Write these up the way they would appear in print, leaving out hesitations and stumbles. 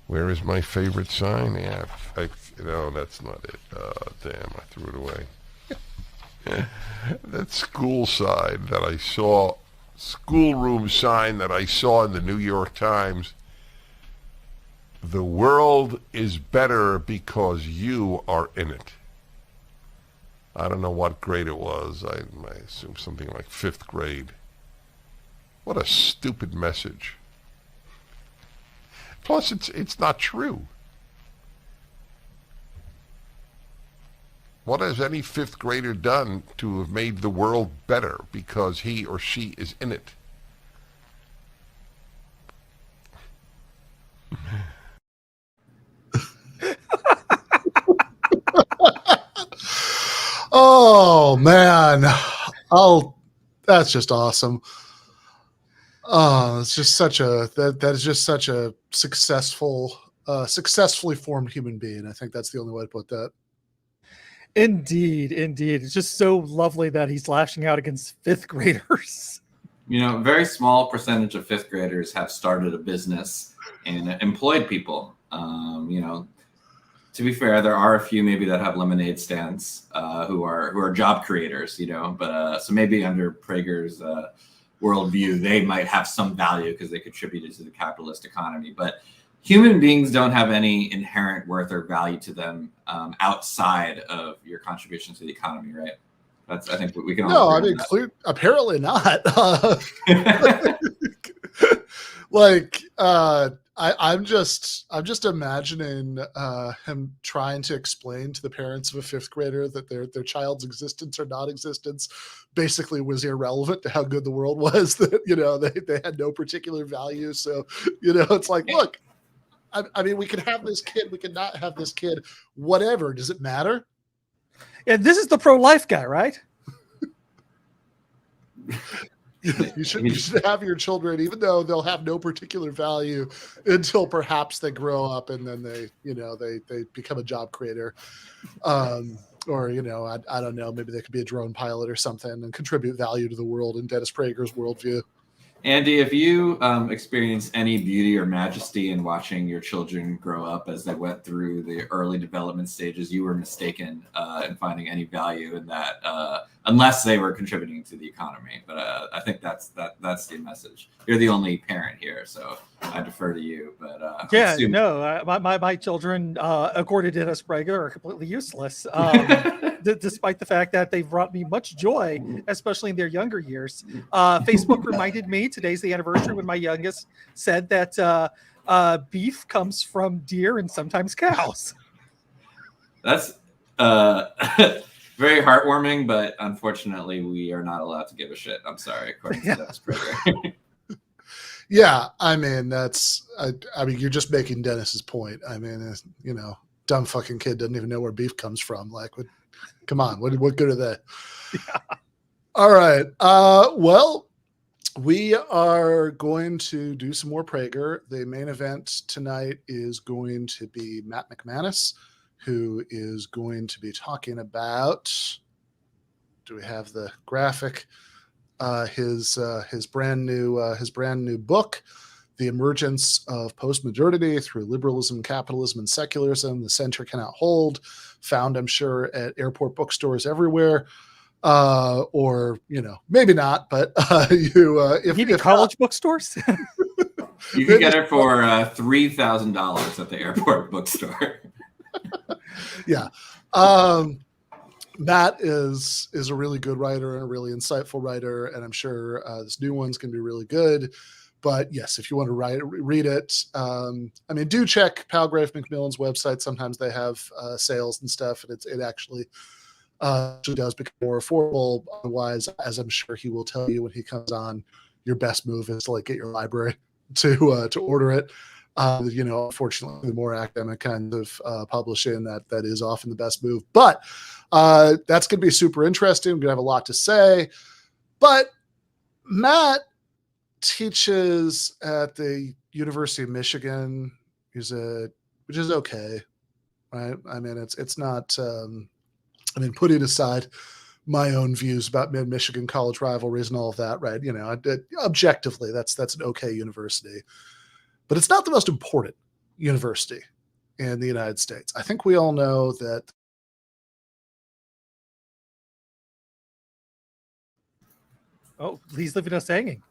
Where is my favorite sign? Yeah, no, that's not it. Damn, I threw it away. That school sign that I saw, schoolroom sign that I saw in the New York Times. The world is better because you are in it. I don't know what grade it was. I assume something like 5th grade. What a stupid message. Plus, it's not true. What has any 5th grader done to have made the world better because he or she is in it? Oh man. That's just awesome. It's just such a that is just such a successfully formed human being. I think that's the only way to put that. Indeed. It's just so lovely that he's lashing out against 5th graders. You know, a very small percentage of 5th graders have started a business and employed people. You know, to be fair, there are a few maybe that have lemonade stands who are job creators. You know, but so maybe under Prager's worldview, they might have some value because they contributed to the capitalist economy. But human beings don't have any inherent worth or value to them outside of your contribution to the economy, right? That's, I think, what we can all agree on that. Apparently not. I'm just imagining him trying to explain to the parents of a 5th grader that their child's existence or non-existence basically was irrelevant to how good the world was. That, you know, they had no particular value. So, you know, it's like, look, I mean, we can have this kid, we can not have this kid, whatever. Does it matter? And this is the pro-life guy, right? You should have your children, even though they'll have no particular value until perhaps they grow up and then they become a job creator. Or, you know, I don't know, maybe they could be a drone pilot or something and contribute value to the world in Dennis Prager's worldview. Andy, if you experienced any beauty or majesty in watching your children grow up as they went through the early development stages, you were mistaken in finding any value in that, unless they were contributing to the economy. But I think that's the message. You're the only parent here, so I defer to you. But my children, according to Dennis Prager, are completely useless, despite the fact that they've brought me much joy, especially in their younger years. Facebook reminded me today's the anniversary when my youngest said that beef comes from deer and sometimes cows. That's very heartwarming, but unfortunately, we are not allowed to give a shit. I'm sorry, according to Dennis Prager. Yeah, I mean, you're just making Dennis's point. I mean, you know, dumb fucking kid doesn't even know where beef comes from. Like, come on, what good are they? Yeah. All right. Well, we are going to do some more Prager. The main event tonight is going to be Matt McManus, who is going to be talking about, do we have the graphic? His brand new book, The Emergence of Post-modernity Through Liberalism, Capitalism, and Secularism, The Center Cannot Hold, found, I'm sure, at airport bookstores everywhere. Or, you know, maybe not, but if college bookstores? You can get it for $3,000 at the airport bookstore. Yeah. Matt is a really good writer and a really insightful writer, and I'm sure this new one's going to be really good. But yes, if you want to read it, I mean, do check Palgrave Macmillan's website. Sometimes they have sales and stuff, and it actually does become more affordable. Otherwise, as I'm sure he will tell you when he comes on, your best move is to like get your library to order it. You know, unfortunately, the more academic kind of publishing, that is often the best move. But that's going to be super interesting. We're going to have a lot to say. But Matt teaches at the University of Michigan, which is okay, right? I mean, it's not. I mean, putting aside my own views about mid-Michigan college rivalries and all of that, right? You know, objectively, that's an okay university. But it's not the most important, university in the United States. I think we all know that. Oh, he's leaving us hanging.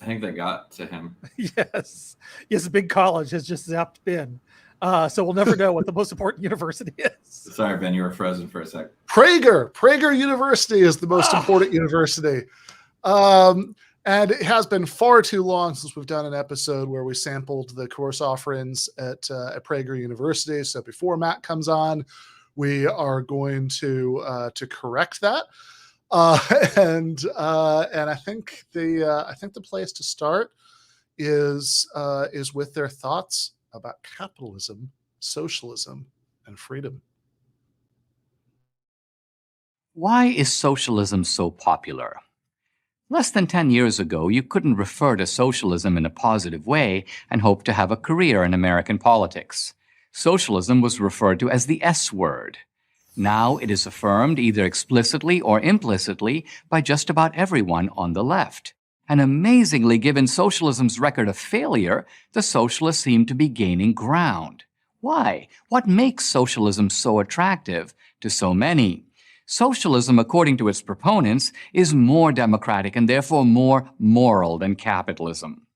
I think they got to him. Yes. Yes, a big college has just zapped Ben. So we'll never know what the most important university is. Sorry, Ben, you were frozen for a sec. Prager University is the most important university. And it has been far too long since we've done an episode where we sampled the course offerings at Prager University. So before Matt comes on, we are going to correct that. And I think the place to start is with their thoughts about capitalism, socialism, and freedom. Why is socialism so popular? Less than 10 years ago, you couldn't refer to socialism in a positive way and hope to have a career in American politics. Socialism was referred to as the S word. Now it is affirmed either explicitly or implicitly by just about everyone on the left. And amazingly, given socialism's record of failure, the socialists seem to be gaining ground. Why? What makes socialism so attractive to so many? Socialism, according to its proponents, is more democratic and therefore more moral than capitalism.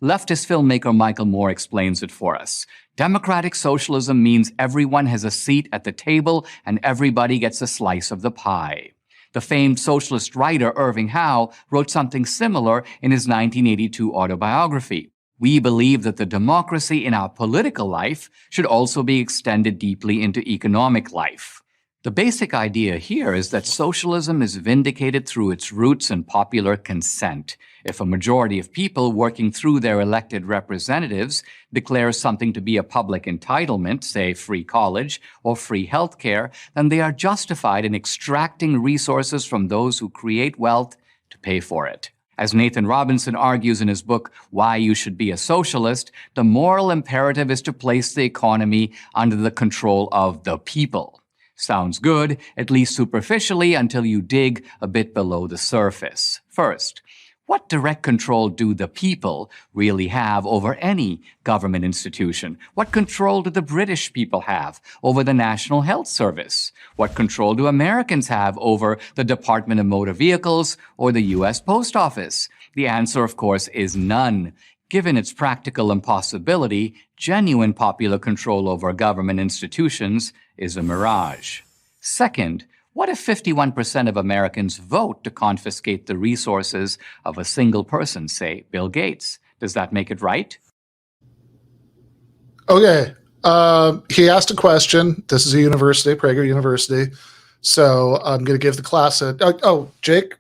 Leftist filmmaker Michael Moore explains it for us. Democratic socialism means everyone has a seat at the table and everybody gets a slice of the pie. The famed socialist writer Irving Howe wrote something similar in his 1982 autobiography. We believe that the democracy in our political life should also be extended deeply into economic life. The basic idea here is that socialism is vindicated through its roots in popular consent. If a majority of people working through their elected representatives declares something to be a public entitlement, say free college or free health care, then they are justified in extracting resources from those who create wealth to pay for it. As Nathan Robinson argues in his book, Why You Should Be a Socialist, the moral imperative is to place the economy under the control of the people. Sounds good, at least superficially, until you dig a bit below the surface. First, what direct control do the people really have over any government institution? What control do the British people have over the National Health Service? What control do Americans have over the Department of Motor Vehicles or the U.S. Post Office? The answer, of course, is none. Given its practical impossibility, genuine popular control over government institutions is a mirage. Second, what if 51% of Americans vote to confiscate the resources of a single person, say Bill Gates? Does that make it right? Okay. He asked a question. This is a university, Prager University. So I'm going to give the class a... Jake,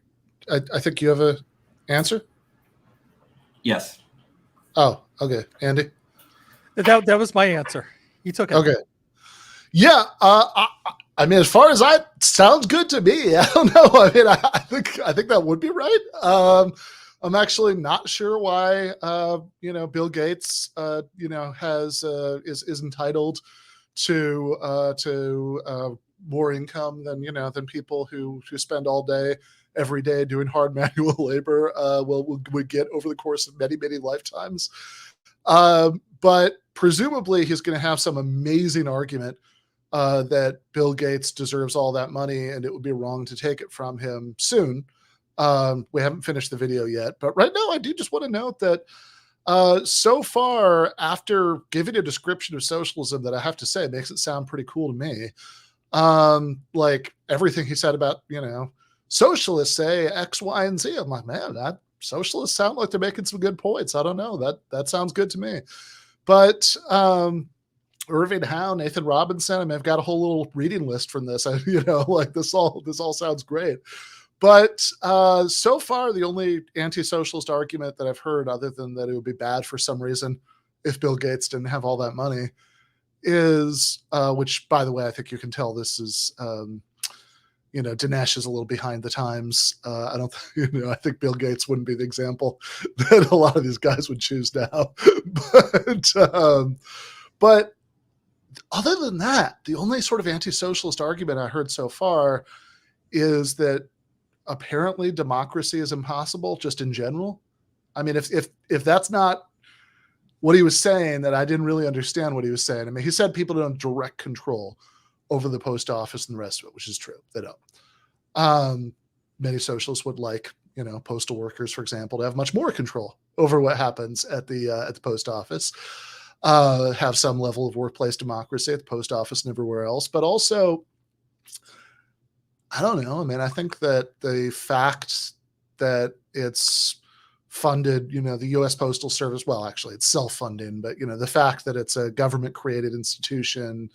I think you have an answer? Yes. Oh, okay. Andy? That was my answer. He took it. Okay. Yeah. I mean, as far as sounds good to me. I don't know. I mean, I think that would be right. I'm actually not sure why, Bill Gates, is entitled to more income than people who spend all day, every day doing hard manual labor would get over the course of many, many lifetimes. But presumably he's going to have some amazing argument that Bill Gates deserves all that money and it would be wrong to take it from him soon. We haven't finished the video yet, but right now I do just want to note that so far, after giving a description of socialism that I have to say makes it sound pretty cool to me, like everything he said about, socialists say X, Y, and Z. I'm like, man, socialists sound like they're making some good points. I don't know. That sounds good to me. But Irving Howe, Nathan Robinson, I mean, I've got a whole little reading list from this. This all sounds great. But so far, the only anti-socialist argument that I've heard, other than that it would be bad for some reason if Bill Gates didn't have all that money, is, which, by the way, I think you can tell this is, Dinesh is a little behind the times. I think Bill Gates wouldn't be the example that a lot of these guys would choose now. But other than that, the only sort of anti-socialist argument I heard so far is that apparently democracy is impossible just in general. I mean, if that's not what he was saying that I didn't really understand what he was saying. I mean, he said people don't have direct control over the post office and the rest of it, which is true. They don't. Many socialists would like, postal workers, for example, to have much more control over what happens at the post office, have some level of workplace democracy at the post office and everywhere else. But also, I don't know. I mean, I think that the fact that it's funded, the U.S. Postal Service, well, actually it's self-funding, but, the fact that it's a government-created institution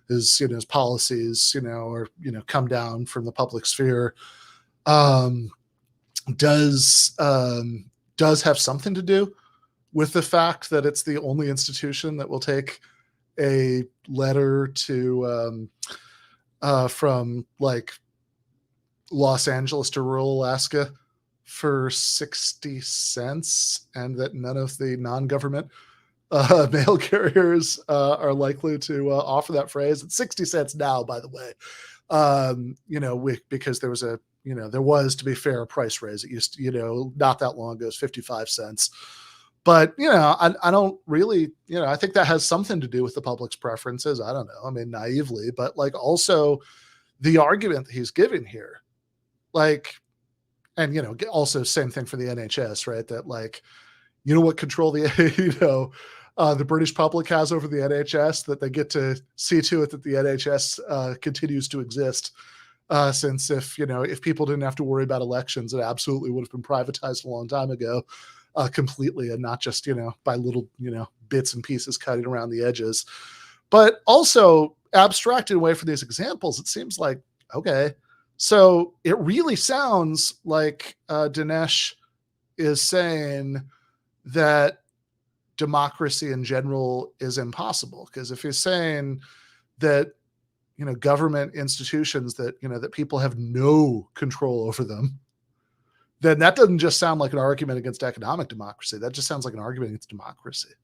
is, his policies, or, come down from the public sphere, does have something to do with the fact that it's the only institution that will take a letter to from like Los Angeles to rural Alaska for 60 cents, and that none of the non-government mail carriers are likely to offer that phrase. It's 60 cents now, by the way, because there was there was, to be fair, a price raise. It used to, not that long ago, it was 55 cents. But, I don't really, I think that has something to do with the public's preferences. I don't know. I mean, naively, but like also the argument that he's giving here, like, and, also same thing for the NHS, right? That like, what control the, the British public has over the NHS, that they get to see to it that the NHS continues to exist. Since if people didn't have to worry about elections, it absolutely would have been privatized a long time ago, completely, and not just, by little, bits and pieces cutting around the edges. But also abstracted away from these examples, it seems like, okay, so it really sounds like Dinesh is saying that democracy in general is impossible. Because if he's saying that, government institutions that, that people have no control over them, then that doesn't just sound like an argument against economic democracy. That just sounds like an argument against democracy.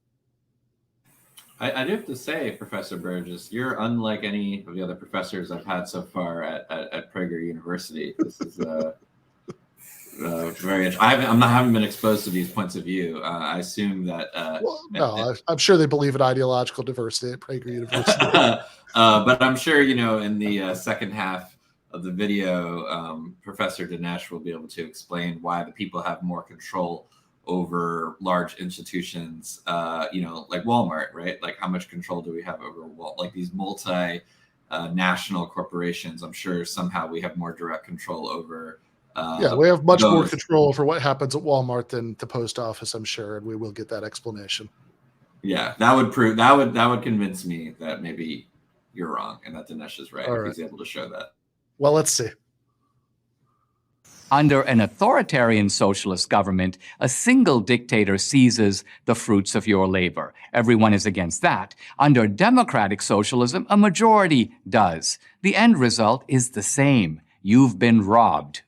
I do have to say, Professor Burgis, you're unlike any of the other professors I've had so far at Prager University. This is very interesting. I haven't been exposed to these points of view. I assume that. I'm sure they believe in ideological diversity at Prager University. But I'm sure, in the second half of the video, Professor Dinesh will be able to explain why the people have more control over large institutions, like Walmart, right? Like how much control do we have over like these national corporations? I'm sure somehow we have more direct control over. We have much more control over what happens at Walmart than the post office, I'm sure, and we will get that explanation. Yeah, that would convince me that maybe you're wrong and that Dinesh is right if he's able to show that. Well, let's see. Under an authoritarian socialist government, a single dictator seizes the fruits of your labor. Everyone is against that. Under democratic socialism, a majority does. The end result is the same. You've been robbed.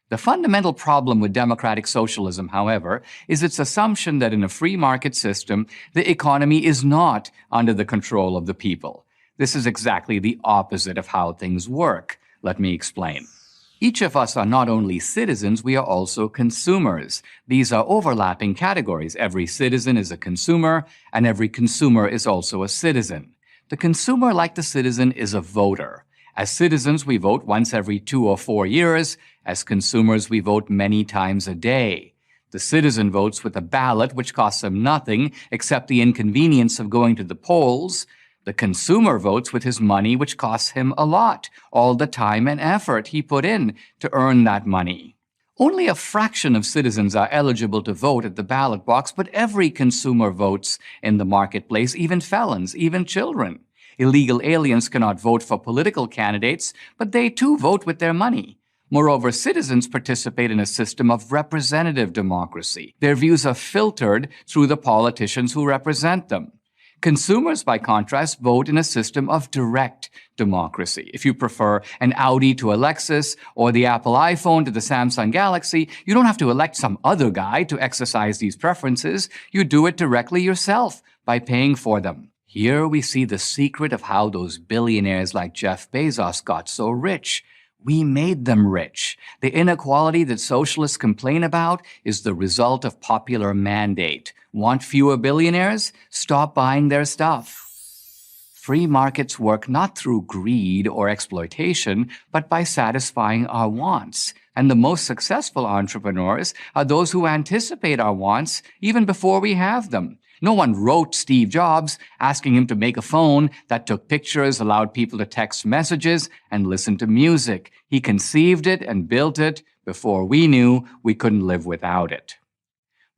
The fundamental problem with democratic socialism, however, is its assumption that in a free market system, the economy is not under the control of the people. This is exactly the opposite of how things work. Let me explain. Each of us are not only citizens, we are also consumers. These are overlapping categories. Every citizen is a consumer, and every consumer is also a citizen. The consumer, like the citizen, is a voter. As citizens, we vote once every 2 or 4 years. As consumers, we vote many times a day. The citizen votes with a ballot, which costs him nothing except the inconvenience of going to the polls. The consumer votes with his money, which costs him a lot, all the time and effort he put in to earn that money. Only a fraction of citizens are eligible to vote at the ballot box, but every consumer votes in the marketplace, even felons, even children. Illegal aliens cannot vote for political candidates, but they too vote with their money. Moreover, citizens participate in a system of representative democracy. Their views are filtered through the politicians who represent them. Consumers, by contrast, vote in a system of direct democracy. If you prefer an Audi to a Lexus or the Apple iPhone to the Samsung Galaxy, you don't have to elect some other guy to exercise these preferences. You do it directly yourself by paying for them. Here we see the secret of how those billionaires like Jeff Bezos got so rich. We made them rich. The inequality that socialists complain about is the result of popular mandate. Want fewer billionaires? Stop buying their stuff. Free markets work not through greed or exploitation, but by satisfying our wants. And the most successful entrepreneurs are those who anticipate our wants even before we have them. No one wrote Steve Jobs asking him to make a phone that took pictures, allowed people to text messages, and listen to music. He conceived it and built it before we knew we couldn't live without it.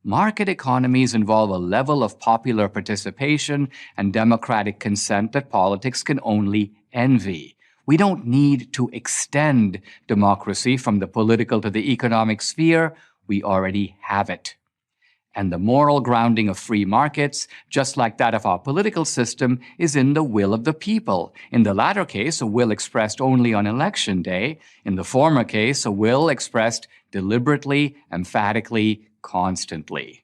Market economies involve a level of popular participation and democratic consent that politics can only envy. We don't need to extend democracy from the political to the economic sphere. We already have it. And the moral grounding of free markets, just like that of our political system, is in the will of the people. In the latter case, a will expressed only on election day. In the former case, a will expressed deliberately, emphatically, constantly.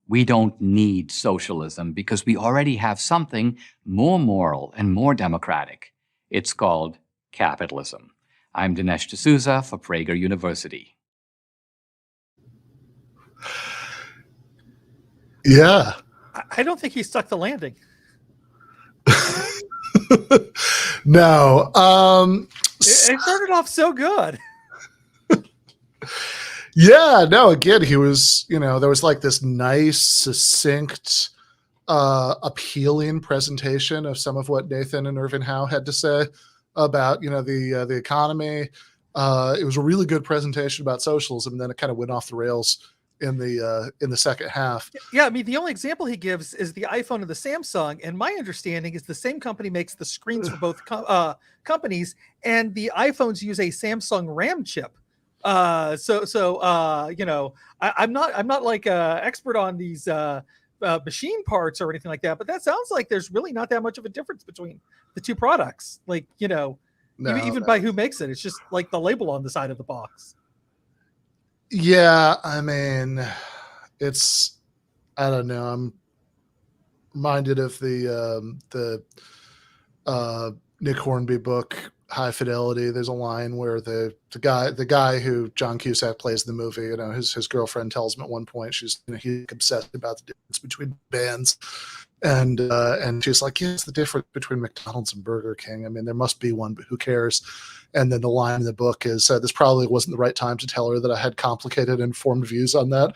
We don't need socialism because we already have something more moral and more democratic. It's called capitalism. I'm Dinesh D'Souza for Prager University. Yeah. I don't think he stuck the landing. No. It started off so good. Yeah, no, again, he was, there was like this nice, succinct, appealing presentation of some of what Nathan and Irving Howe had to say about, the economy. It was a really good presentation about socialism, and then it kind of went off the rails in the second half. Yeah, I mean, the only example he gives is the iPhone and the Samsung, and my understanding is the same company makes the screens for both companies, and the iPhones use a Samsung RAM chip. I'm not like an expert on these machine parts or anything like that, but that sounds like there's really not that much of a difference between the two products. Like, even by who makes it, it's just like the label on the side of the box. Yeah, I mean, I don't know. I'm reminded of the Nick Hornby book, High Fidelity. There's a line where the guy who John Cusack plays in the movie, his girlfriend tells him at one point he's obsessed about the difference between bands, and she's like, "Yes, the difference between McDonald's and Burger King. I mean, there must be one, but who cares?" And then the line in the book is, "This probably wasn't the right time to tell her that I had complicated, informed views on that."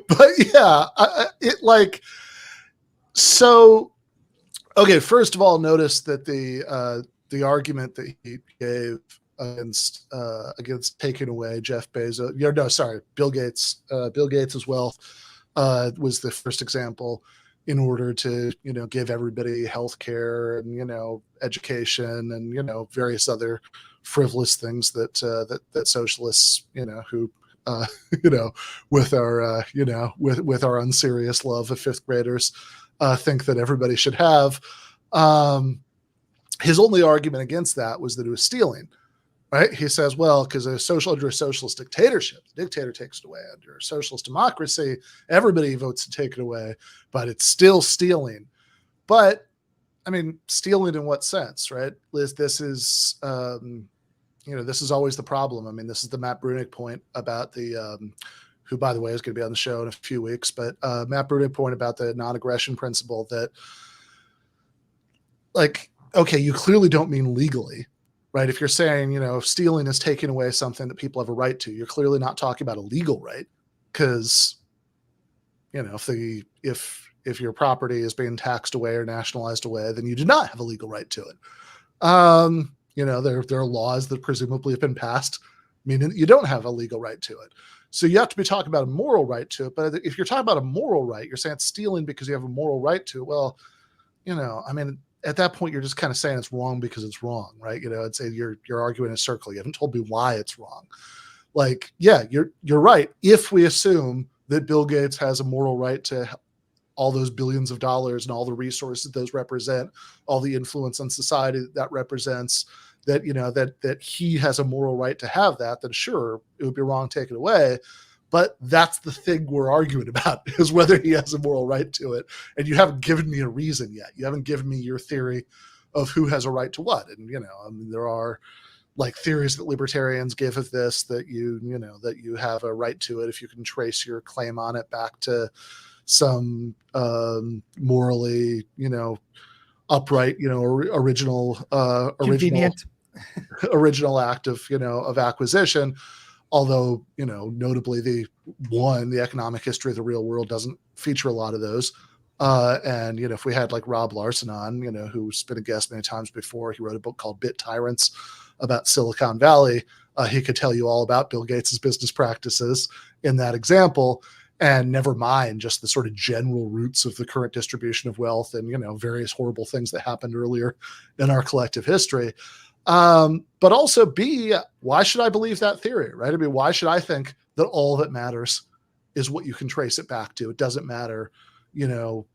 But yeah, so. Okay, first of all, notice that the argument that he gave against taking away Jeff Bezos, Bill Gates' wealth was the first example in order to give everybody health care and education and various other frivolous things that socialists who with our unserious love of fifth graders think that everybody should have. His only argument against that was that it was stealing, right? He says, well, because under a socialist dictatorship, the dictator takes it away. Under a socialist democracy, everybody votes to take it away, but it's still stealing. But I mean, stealing in what sense, right? Liz, this is always the problem. I mean, this is the Matt Brunig point about who, by the way, is going to be on the show in a few weeks. But Matt Brunig point about the non-aggression principle that, okay, you clearly don't mean legally, right? If you're saying, stealing is taking away something that people have a right to, you're clearly not talking about a legal right, because, if your property is being taxed away or nationalized away, then you do not have a legal right to it. There are laws that presumably have been passed, meaning you don't have a legal right to it. So you have to be talking about a moral right to it. But if you're talking about a moral right, you're saying it's stealing because you have a moral right to it. Well, I mean, at that point, you're just kind of saying it's wrong because it's wrong, right? It's you're arguing in a circle. You haven't told me why it's wrong. Yeah, you're right. If we assume that Bill Gates has a moral right to all those billions of dollars and all the resources those represent, all the influence on society that represents, that he has a moral right to have that, then sure, it would be wrong to take it away. But that's the thing we're arguing about, is whether he has a moral right to it. And you haven't given me a reason yet. You haven't given me your theory of who has a right to what. And, I mean, there are like theories that libertarians give of this, that that you have a right to it if you can trace your claim on it back to some morally, upright, original Convenient. original act of acquisition. Although, notably the economic history of the real world doesn't feature a lot of those. And, if we had like Rob Larson on, who's been a guest many times before, he wrote a book called Bit Tyrants about Silicon Valley. He could tell you all about Bill Gates's business practices in that example, and never mind just the sort of general roots of the current distribution of wealth and, various horrible things that happened earlier in our collective history. But also B, why should I believe that theory, right? I mean, why should I think that all that matters is what you can trace it back to? It doesn't matter,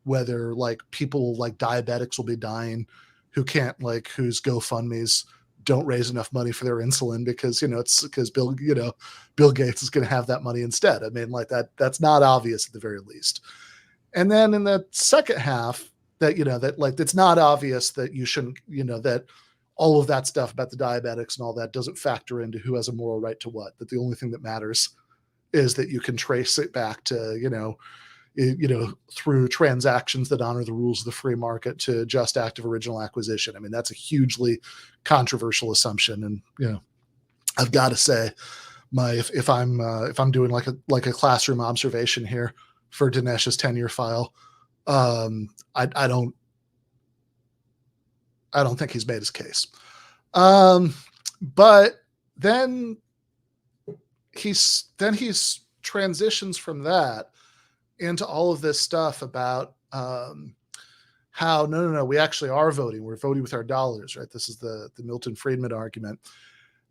whether like people like diabetics will be dying who can't whose GoFundMe's don't raise enough money for their insulin because, it's because Bill Gates is going to have that money instead. I mean, like that's not obvious at the very least. And then in the second half that, that like, it's not obvious that you shouldn't, that all of that stuff about the diabetics and all that doesn't factor into who has a moral right to what, that the only thing that matters is that you can trace it back to, through transactions that honor the rules of the free market to just active original acquisition. I mean, that's a hugely controversial assumption. And, I've got to say if I'm doing like a classroom observation here for Dinesh's tenure file, I don't think he's made his case. But then he's transitions from that into all of this stuff about how no, we actually are voting. We're voting with our dollars, right? This is the Milton Friedman argument.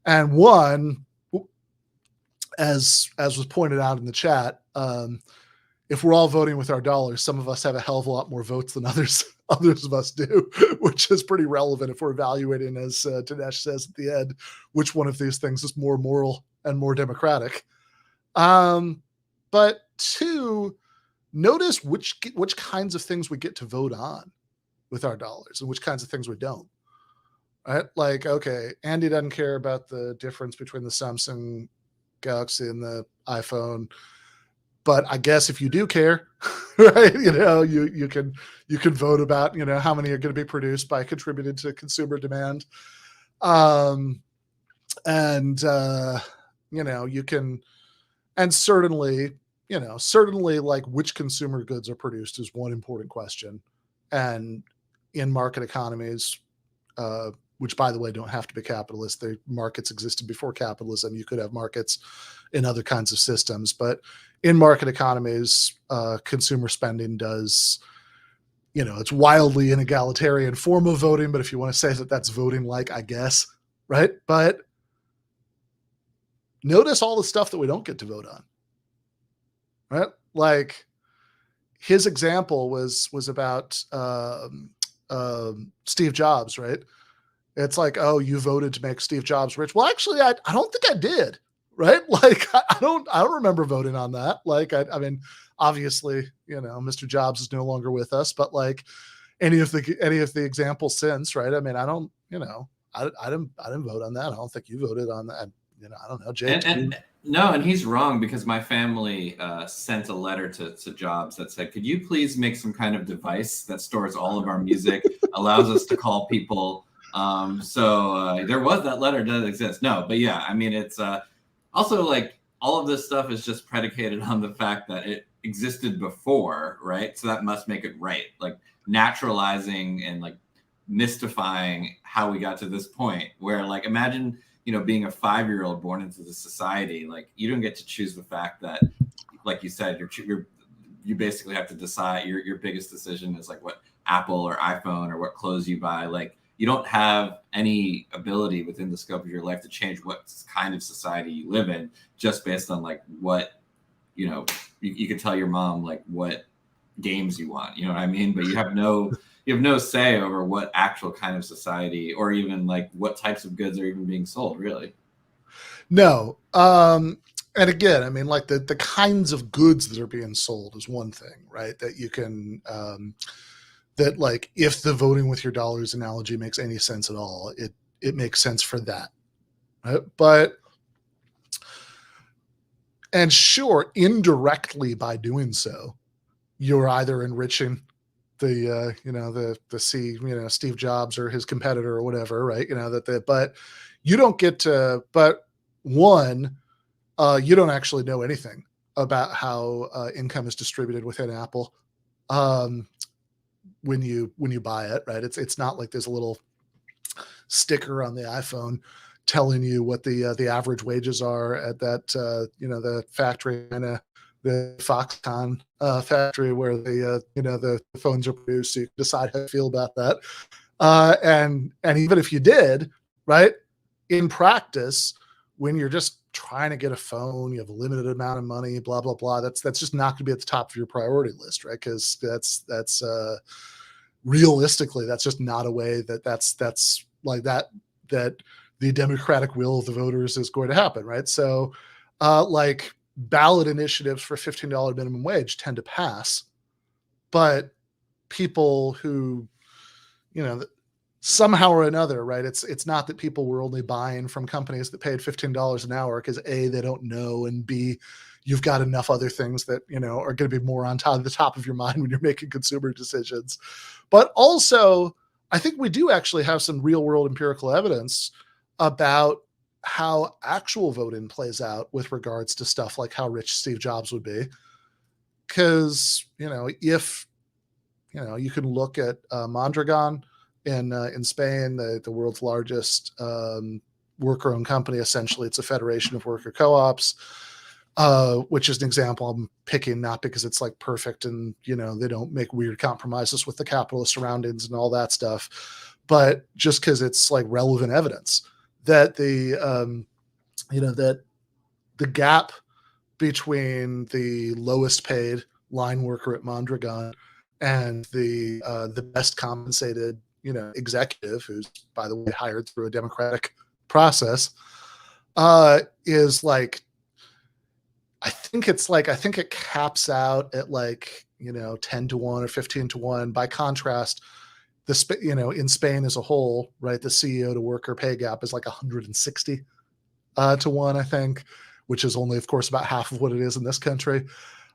And one, as was pointed out in the chat, if we're all voting with our dollars, some of us have a hell of a lot more votes than others of us do, which is pretty relevant if we're evaluating, as Dinesh says at the end, which one of these things is more moral and more democratic. But two, notice which kinds of things we get to vote on with our dollars and which kinds of things we don't. Right? Like, okay, Andy doesn't care about the difference between the Samsung Galaxy and the iPhone, but I guess if you do care, right, you can vote about, how many are going to be produced by contributed to consumer demand. You can, and certainly like which consumer goods are produced is one important question. And in market economies, which by the way, don't have to be capitalist. The markets existed before capitalism. You could have markets in other kinds of systems, but in market economies, consumer spending does, it's wildly inegalitarian form of voting. But if you want to say that that's voting, like, I guess, right. But notice all the stuff that we don't get to vote on, right? Like his example was about Steve Jobs, right? It's like, oh, you voted to make Steve Jobs rich. Well, actually, I don't think I did, right? Like, I don't remember voting on that. Like, I mean, obviously, Mr. Jobs is no longer with us, but like any of the examples since, right? I mean, I don't, I didn't vote on that. I don't think you voted on that. I don't know, Jake. And he's wrong, because my family sent a letter to Jobs that said, could you please make some kind of device that stores all of our music, allows us to call people. So there was that letter, does exist. No, but yeah, I mean, it's also like all of this stuff is just predicated on the fact that it existed before, right? So that must make it right. Like naturalizing and like mystifying how we got to this point where, like, imagine, being a 5-year-old born into the society, like you don't get to choose the fact that, like you said, you basically have to decide your biggest decision is like what Apple or iPhone or what clothes you buy. Like you don't have any ability within the scope of your life to change what kind of society you live in, just based on like what, you could tell your mom like what games you want, you know what I mean? But you have no say over what actual kind of society or even like what types of goods are even being sold, really. No. And again, I mean, like the kinds of goods that are being sold is one thing, right? That you can that like if the voting with your dollars analogy makes any sense at all, it makes sense for that. Right? But and sure, indirectly by doing so, you're either enriching the Steve Jobs or his competitor or whatever, right? But you don't get to. But one, you don't actually know anything about how income is distributed within Apple when you buy it, right? It's not like there's a little sticker on the iPhone telling you what the average wages are at that the factory in the Foxconn factory where the phones are produced, so you can decide how you feel about that. And even if you did, right, in practice, when you're just trying to get a phone, you have a limited amount of money, blah blah blah. That's just not going to be at the top of your priority list, right? Because that's realistically, that's just not a way that's like that the democratic will of the voters is going to happen, right? So, like ballot initiatives for $15 minimum wage tend to pass, but people who, somehow or another, right? It's not that people were only buying from companies that paid $15 an hour because A, they don't know, and B, you've got enough other things that, are going to be more on the top of your mind when you're making consumer decisions. But also, I think we do actually have some real world empirical evidence about how actual voting plays out with regards to stuff like how rich Steve Jobs would be. Because, if, you can look at Mondragon in Spain, the world's largest worker-owned company. Essentially, it's a federation of worker co-ops, which is an example I'm picking not because it's like perfect and they don't make weird compromises with the capitalist surroundings and all that stuff, but just because it's like relevant evidence that that the gap between the lowest paid line worker at Mondragon and the best compensated executive, who's by the way hired through a democratic process, is like I think it caps out at like 10-1 or 15-1. By contrast, in Spain as a whole, right, the CEO to worker pay gap is like 160 to 1, I think, which is only, of course, about half of what it is in this country.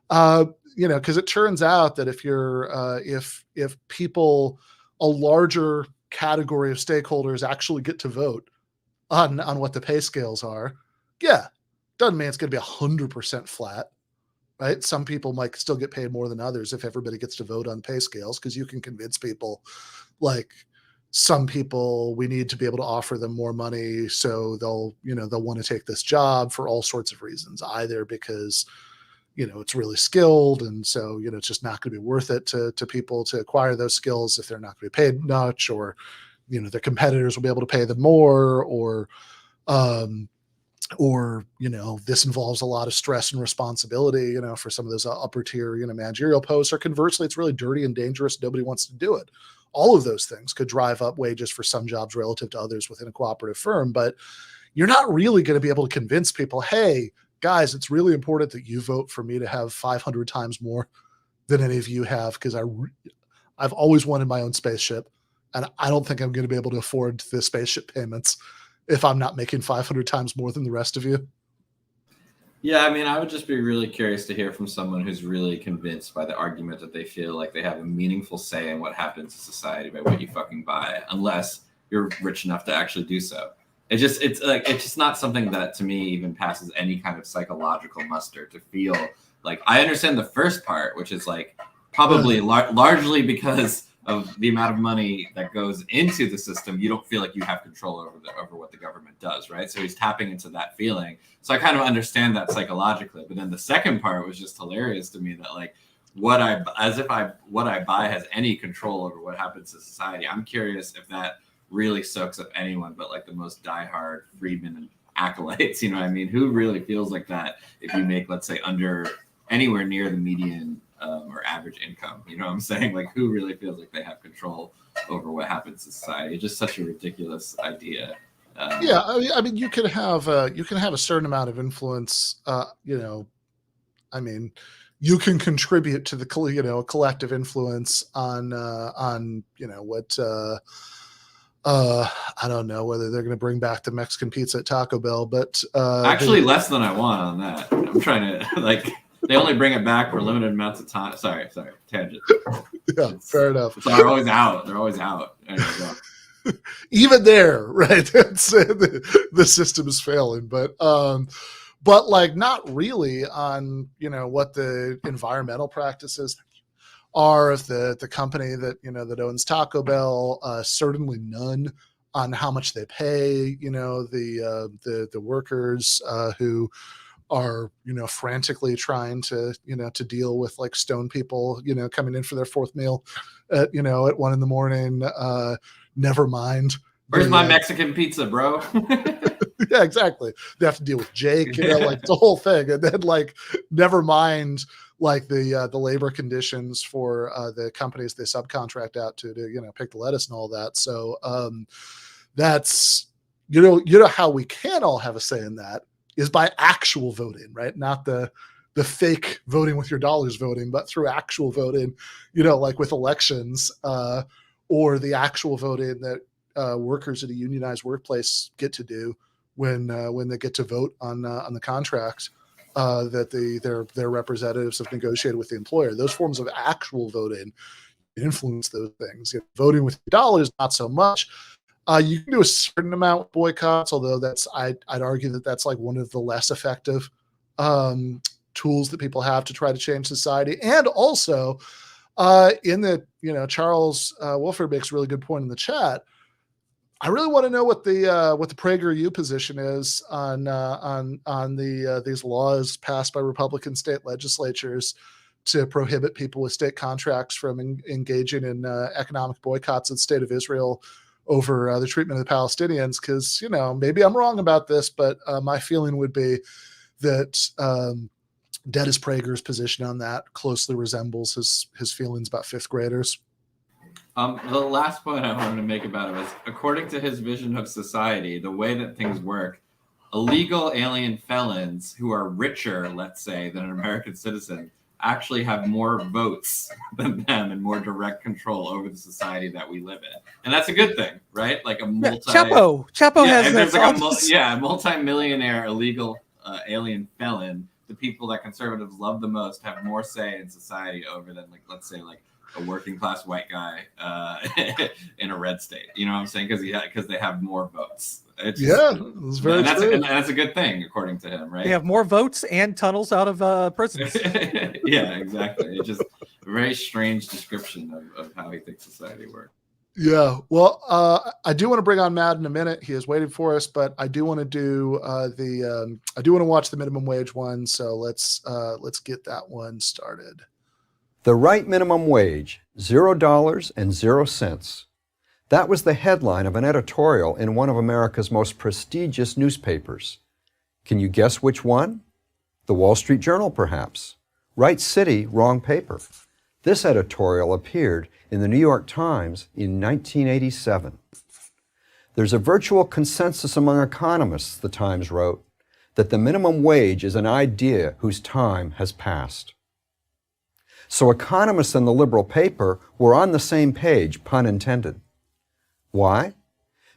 Because it turns out that if you're if people, a larger category of stakeholders actually get to vote on what the pay scales are, doesn't mean it's going to be 100% flat, right? Some people might still get paid more than others if everybody gets to vote on pay scales, because you can convince people, like some people, we need to be able to offer them more money so they'll want to take this job for all sorts of reasons, either because it's really skilled, and so it's just not going to be worth it to people to acquire those skills if they're not going to be paid much, or their competitors will be able to pay them more, or this involves a lot of stress and responsibility for some of those upper tier managerial posts, or conversely it's really dirty and dangerous, nobody wants to do it. All of those things could drive up wages for some jobs relative to others within a cooperative firm, but you're not really going to be able to convince people, hey guys, it's really important that you vote for me to have 500 times more than any of you have, because I've always wanted my own spaceship, and I don't think I'm going to be able to afford the spaceship payments if I'm not making 500 times more than the rest of you. Yeah, I mean, I would just be really curious to hear from someone who's really convinced by the argument that they feel like they have a meaningful say in what happens in society by what you fucking buy, unless you're rich enough to actually do so. It's just not something that to me even passes any kind of psychological muster, to feel like I understand the first part, which is like probably largely because of the amount of money that goes into the system, you don't feel like you have control over what the government does, right? So he's tapping into that feeling. So I kind of understand that psychologically. But then the second part was just hilarious to me, that like what I buy has any control over what happens to society. I'm curious if that really soaks up anyone but like the most diehard freedmen and acolytes, you know what I mean? Who really feels like that if you make, let's say, under anywhere near the median or average income? You know what I'm saying? Like, who really feels like they have control over what happens to society? It's just such a ridiculous idea. I mean, you can have a certain amount of influence. you can contribute to the collective influence on what I don't know whether they're going to bring back the Mexican pizza at Taco Bell, but actually less than I want on that. I'm trying to like they only bring it back for limited amounts of time. Sorry, tangent. Yeah, fair enough. They're always out. They're always out. Even there, right? The system is failing, but like not really on what the environmental practices are of the company that owns Taco Bell. Certainly none on how much they pay the workers who are frantically trying to deal with like stone people coming in for their fourth meal at 1 a.m. Never mind. Where's my Mexican pizza, bro? Yeah, exactly. They have to deal with Jake, like the whole thing, and then like never mind like the labor conditions for the companies they subcontract out to pick the lettuce and all that. So that's how we can all have a say in that is by actual voting, right? Not the fake voting with your dollars voting, but through actual voting, like with elections, or the actual voting that workers at a unionized workplace get to do when they get to vote on the contract that their representatives have negotiated with the employer. Those forms of actual voting influence those things. Voting with your dollars, not so much. You can do a certain amount with boycotts, although I'd argue that that's like one of the less effective tools that people have to try to change society. And also, in the Charles Wolford makes a really good point in the chat. I really want to know what the PragerU position is on these laws passed by Republican state legislatures to prohibit people with state contracts from engaging in economic boycotts of the state of Israel over the treatment of the Palestinians. Because maybe I'm wrong about this, but my feeling would be that Dennis Prager's position on that closely resembles his feelings about fifth graders. The last point I wanted to make about it was, according to his vision of society, the way that things work, illegal alien felons who are richer, let's say, than an American citizen actually have more votes than them and more direct control over the society that we live in. And that's a good thing, right? Like a Chapo has there's that. like a multi-millionaire illegal alien felon. The people that conservatives love the most have more say in society over than, like, let's say, like a working class white guy in a red state. You know what I'm saying? Because they have more votes. It's it's very true. And that's a good thing, according to him, right? They have more votes and tunnels out of prisons. Yeah, exactly. It's just a very strange description of how he thinks society works. Yeah, well, I do want to bring on Matt in a minute. He is waiting for us, but I do want to do I do want to watch the minimum wage one. So let's get that one started. The right minimum wage, $0.00. That was the headline of an editorial in one of America's most prestigious newspapers. Can you guess which one? The Wall Street Journal, perhaps. Right city, wrong paper. This editorial appeared in the New York Times in 1987. There's a virtual consensus among economists, the Times wrote, that the minimum wage is an idea whose time has passed. So economists in the liberal paper were on the same page, pun intended. Why?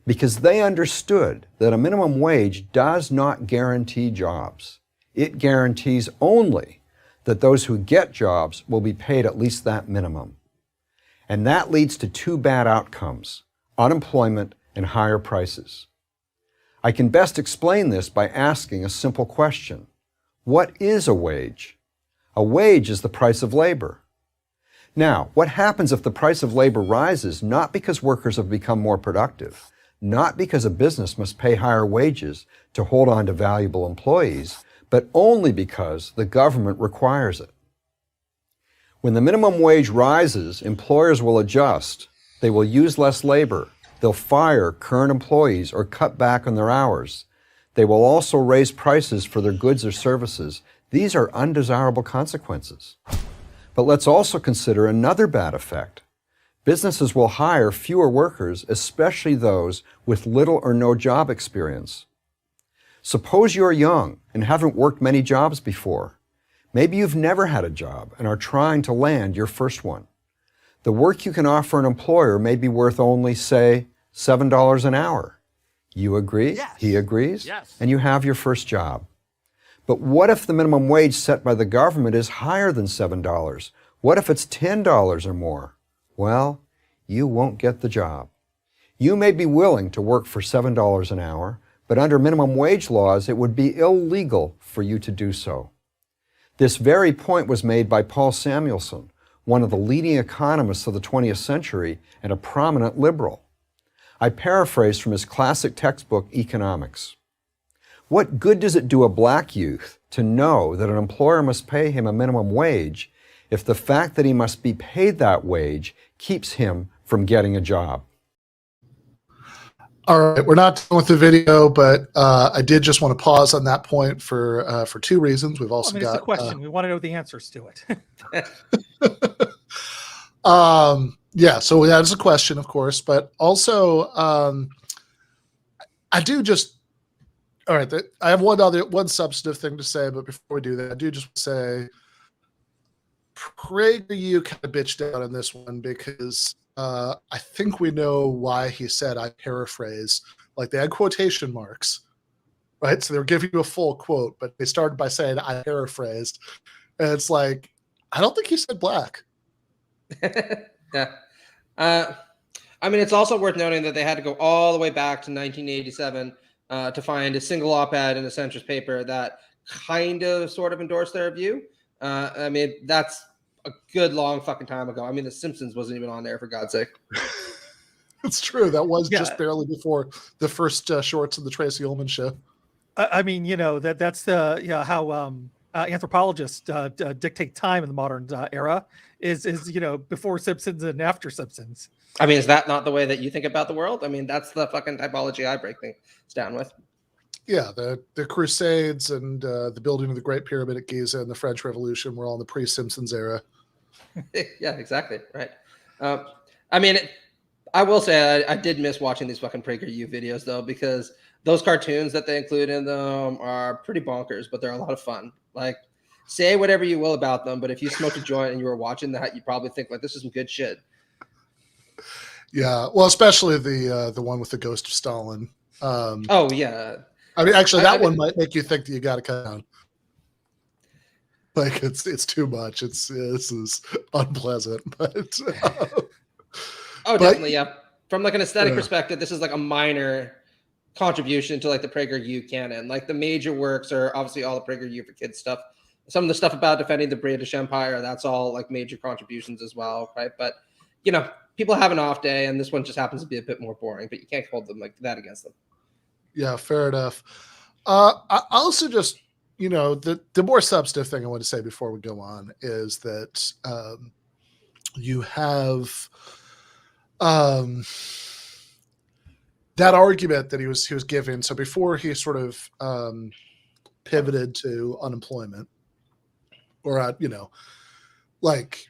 Because they understood that a minimum wage does not guarantee jobs. It guarantees only that those who get jobs will be paid at least that minimum. And that leads to two bad outcomes: unemployment and higher prices. I can best explain this by asking a simple question. What is a wage? A wage is the price of labor. Now, what happens if the price of labor rises not because workers have become more productive, not because a business must pay higher wages to hold on to valuable employees, but only because the government requires it? When the minimum wage rises, employers will adjust. They will use less labor. They'll fire current employees or cut back on their hours. They will also raise prices for their goods or services. These are undesirable consequences. But let's also consider another bad effect. Businesses will hire fewer workers, especially those with little or no job experience. Suppose you're young and haven't worked many jobs before. Maybe you've never had a job and are trying to land your first one. The work you can offer an employer may be worth only, say, $7 an hour. You agree, Yes. he agrees, Yes. and you have your first job. But what if the minimum wage set by the government is higher than $7? What if it's $10 or more? Well, you won't get the job. You may be willing to work for $7 an hour, but under minimum wage laws, it would be illegal for you to do so. This very point was made by Paul Samuelson, one of the leading economists of the 20th century and a prominent liberal. I paraphrase from his classic textbook, Economics. What good does it do a black youth to know that an employer must pay him a minimum wage if the fact that he must be paid that wage keeps him from getting a job? All right, we're not done with the video, but I did just want to pause on that point for two reasons. We've also I mean, it's got a question. We want to know the answers to it. yeah, so that is a question, of course, but also I do just all right. I have one substantive thing to say, but before we do that, I do just say PragerU kind of bitched out on this one because I think we know why he said, I paraphrase, like they had quotation marks, right? So they were giving you a full quote, but they started by saying, I paraphrased. And it's like, I don't think he said black. Yeah. I mean, it's also worth noting that they had to go all the way back to 1987 to find a single op-ed in a centrist paper that kind of sort of endorsed their view. I mean, that's a good long fucking time ago. I mean, The Simpsons wasn't even on there, for God's sake. It's true. That was Yeah. just barely before the first shorts of the Tracy Ullman show. I mean, that's the how anthropologists dictate time in the modern era is before Simpsons and after Simpsons. I mean, is that not the way that you think about the world? I mean, that's the fucking typology I break things down with. Yeah, the Crusades and the building of the Great Pyramid at Giza and the French Revolution were all in the pre-Simpsons era. Yeah, exactly. Right. I mean, I will say I did miss watching these fucking PragerU videos, though, because those cartoons that they include in them are pretty bonkers, but they're a lot of fun. Like, say whatever you will about them, but if you smoked a joint and you were watching that, you probably think, like, this is some good shit. Yeah, well, especially the one with the ghost of Stalin. Oh, yeah. I mean, actually, that I mean, one might make you think that you got to cut down. Like it's too much. This is unpleasant, but definitely, yeah. From like an aesthetic perspective, this is like a minor contribution to like the PragerU canon. Like the major works are obviously all the PragerU for Kids stuff. Some of the stuff about defending the British Empire, that's all like major contributions as well, right? But people have an off day, and this one just happens to be a bit more boring. But you can't hold them like that against them. yeah, fair enough. I also just the more substantive thing I want to say before we go on is that you have that argument that he was giving. So before he sort of pivoted to unemployment, or like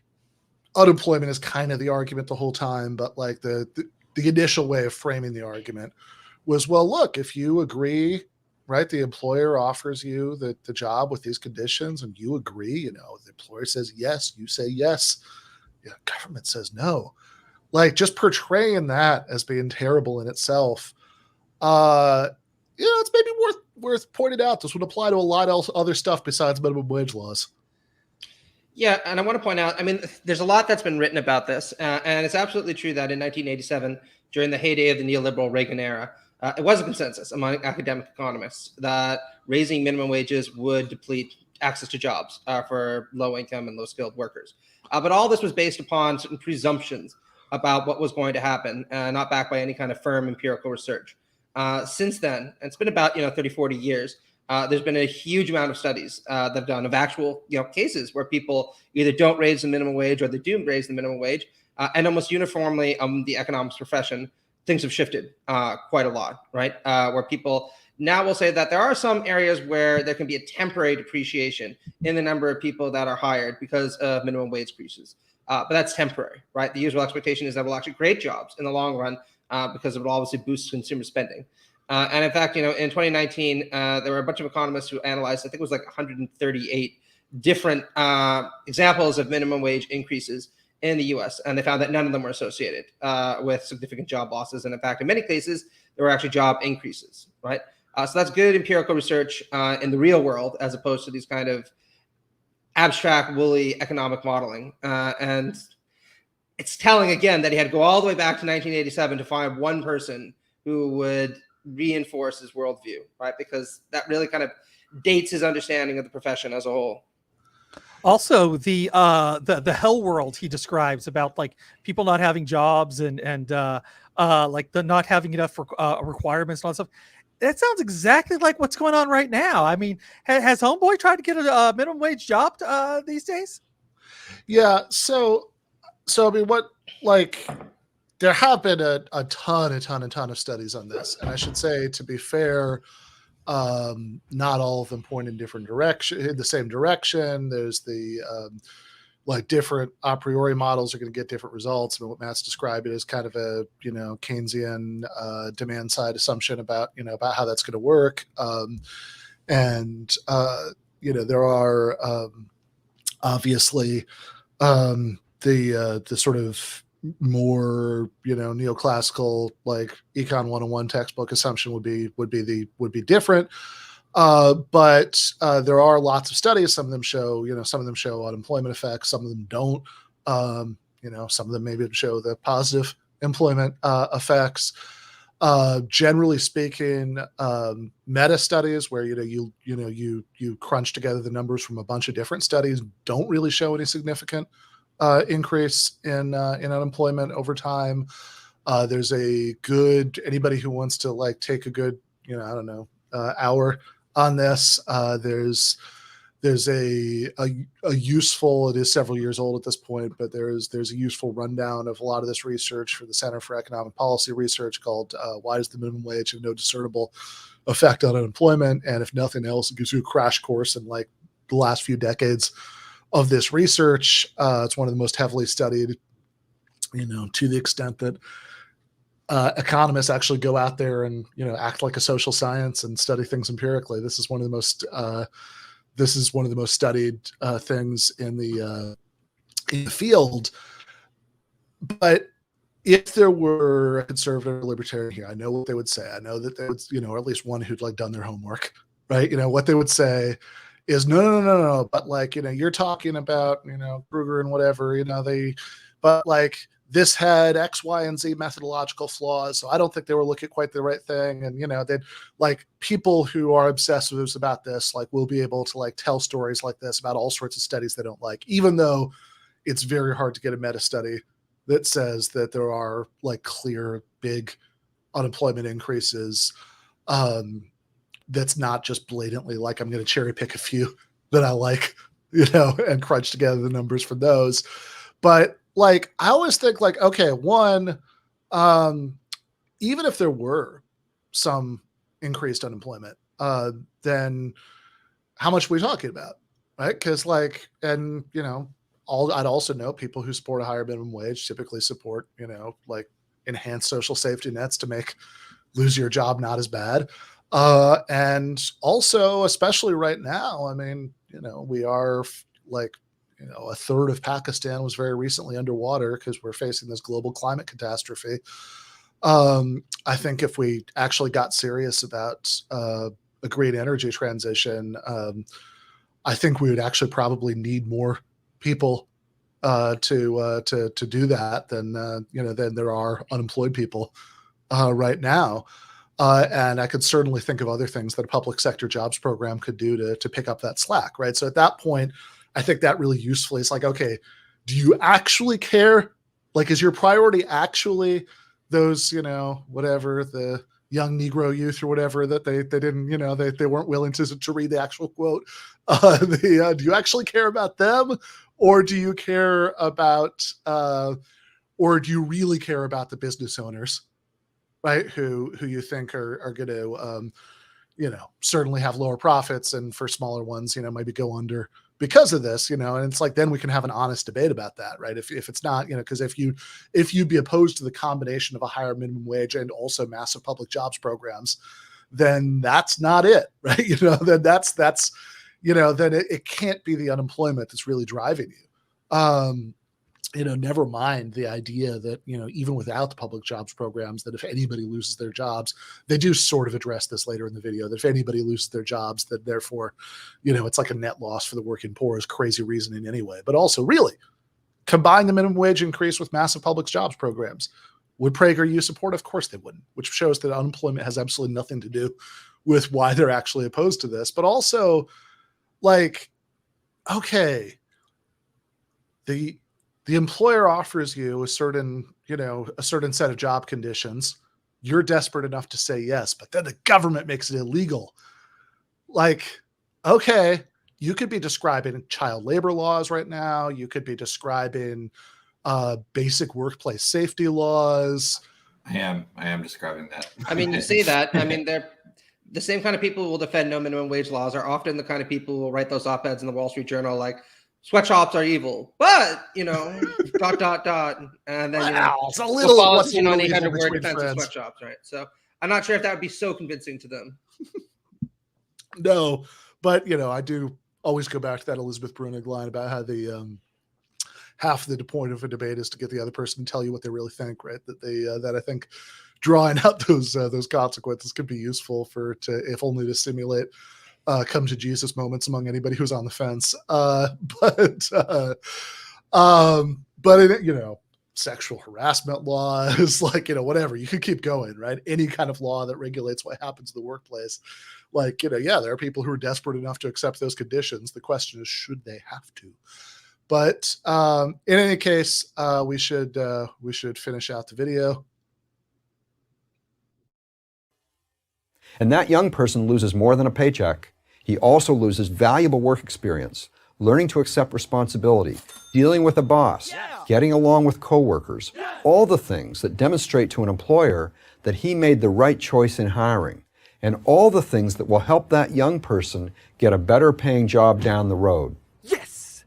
unemployment is kind of the argument the whole time, but like the initial way of framing the argument was, well, look, if you agree, right, the employer offers you the job with these conditions and you agree, the employer says yes, you say yes, government says no. Like just portraying that as being terrible in itself, it's maybe worth pointing out. This would apply to a lot of other stuff besides minimum wage laws. Yeah, and I want to point out, I mean, there's a lot that's been written about this, and it's absolutely true that in 1987, during the heyday of the neoliberal Reagan era, it was a consensus among academic economists that raising minimum wages would deplete access to jobs for low-income and low-skilled workers. But all this was based upon certain presumptions about what was going to happen, not backed by any kind of firm empirical research. Since then, and it's been about 30, 40 years, there's been a huge amount of studies that have done of actual cases where people either don't raise the minimum wage or they do raise the minimum wage, and almost uniformly the economics profession, things have shifted quite a lot, right? Where people now will say that there are some areas where there can be a temporary depreciation in the number of people that are hired because of minimum wage increases. But that's temporary, right? The usual expectation is that we'll actually create jobs in the long run because it will obviously boost consumer spending. And in fact, in 2019, there were a bunch of economists who analyzed, I think it was like 138 different examples of minimum wage increases in the U.S., and they found that none of them were associated with significant job losses, and in fact, in many cases, there were actually job increases. Right, so that's good empirical research in the real world, as opposed to these kind of abstract, woolly economic modeling. And it's telling again that he had to go all the way back to 1987 to find one person who would reinforce his worldview, right? Because that really kind of dates his understanding of the profession as a whole. Also, the hell world he describes about like people not having jobs and like the not having enough requirements and all that stuff. That sounds exactly like what's going on right now. I mean, has Homeboy tried to get a minimum wage job these days? Yeah. So I mean, there have been a ton of studies on this, and I should say, to be fair, not all of them point in the same direction. There's the different a priori models are going to get different results. I mean, what Matt's described it as kind of a Keynesian demand side assumption about how that's going to work, and there are obviously the sort of more neoclassical like Econ 101 textbook assumption would be different. But there are lots of studies. Some of them show unemployment effects. Some of them don't. Some of them maybe show the positive employment effects. Generally speaking, meta studies where you crunch together the numbers from a bunch of different studies don't really show any significant increase in unemployment over time. There's anybody who wants to take a good hour on this. There's a useful, it is several years old at this point, but there's a useful rundown of a lot of this research for the Center for Economic Policy Research called Why Does the Minimum Wage Have No Discernible Effect on Unemployment? And if nothing else, it gives you a crash course in the last few decades of this research. It's one of the most heavily studied, to the extent that economists actually go out there and act like a social science and study things empirically. This is one of the most studied things in the field. But if there were a conservative or libertarian here, I know what they would say. I know that they would, or at least one who'd done their homework, right? What they would say is no. But you're talking about, Kruger and whatever, but this had X, Y, and Z methodological flaws. So I don't think they were looking at quite the right thing. And, they'd people who are obsessives about this, will be able to tell stories like this about all sorts of studies they don't like, even though it's very hard to get a meta study that says that there are clear, big unemployment increases. That's not just blatantly I'm going to cherry pick a few that I like, and crunch together the numbers for those. But I always think okay, one, even if there were some increased unemployment, then how much are we talking about? Right. Because I'd also know people who support a higher minimum wage typically support, enhanced social safety nets to make losing your job not as bad. And also, especially right now, I mean, we are a third of Pakistan was very recently underwater because we're facing this global climate catastrophe. I think if we actually got serious about a green energy transition, I think we would actually probably need more people to do that than there are unemployed people right now. And I could certainly think of other things that a public sector jobs program could do to pick up that slack, right? So at that point, I think that really usefully is okay, do you actually care? Is your priority actually those, whatever, the young Negro youth or whatever that they didn't, they weren't willing to read the actual quote. Do you actually care about them? Or do you care about, or do you really care about the business owners, right? Who you think are going to, certainly have lower profits, and for smaller ones, maybe go under because of this, and it's then we can have an honest debate about that, right? If it's not, because if you'd be opposed to the combination of a higher minimum wage and also massive public jobs programs, then that's not it, right? Then that's then it can't be the unemployment that's really driving you. Never mind the idea that, even without the public jobs programs, that if anybody loses their jobs, they do sort of address this later in the video, that if anybody loses their jobs, that therefore, it's like a net loss for the working poor is crazy reasoning anyway. But also, really, combine the minimum wage increase with massive public jobs programs. Would PragerU support? Of course they wouldn't, which shows that unemployment has absolutely nothing to do with why they're actually opposed to this. But also, okay, the employer offers you a certain set of job conditions. You're desperate enough to say yes, but then the government makes it illegal. Okay, you could be describing child labor laws right now. You could be describing basic workplace safety laws. I am describing that. I mean, you say that. I mean, they're the same kind of people who will defend no minimum wage laws are often the kind of people who will write those op-eds in the Wall Street Journal like, sweatshops are evil, but and then it's a little what's 800 word defense of sweatshops, right? So I'm not sure if that would be so convincing to them. No, but I do always go back to that Elizabeth Brunig line about how the half the point of a debate is to get the other person to tell you what they really think, right? That I think drawing out those consequences could be useful if only to simulate come to Jesus moments among anybody who's on the fence. But sexual harassment laws, whatever, you could keep going, right? Any kind of law that regulates what happens in the workplace. There are people who are desperate enough to accept those conditions. The question is, should they have to? But in any case, we should finish out the video. And that young person loses more than a paycheck. He also loses valuable work experience, learning to accept responsibility, dealing with a boss, getting along with coworkers, all the things that demonstrate to an employer that he made the right choice in hiring, and all the things that will help that young person get a better paying job down the road. Yes!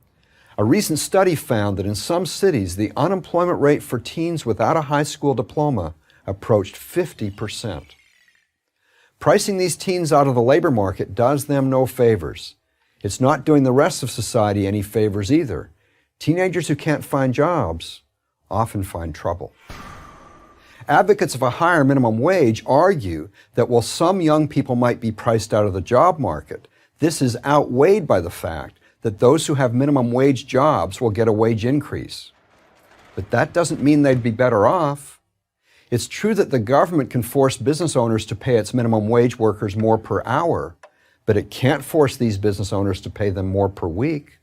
A recent study found that in some cities, the unemployment rate for teens without a high school diploma approached 50%. Pricing these teens out of the labor market does them no favors. It's not doing the rest of society any favors either. Teenagers who can't find jobs often find trouble. Advocates of a higher minimum wage argue that while some young people might be priced out of the job market, this is outweighed by the fact that those who have minimum wage jobs will get a wage increase. But that doesn't mean they'd be better off. It's true that the government can force business owners to pay its minimum wage workers more per hour, but it can't force these business owners to pay them more per week.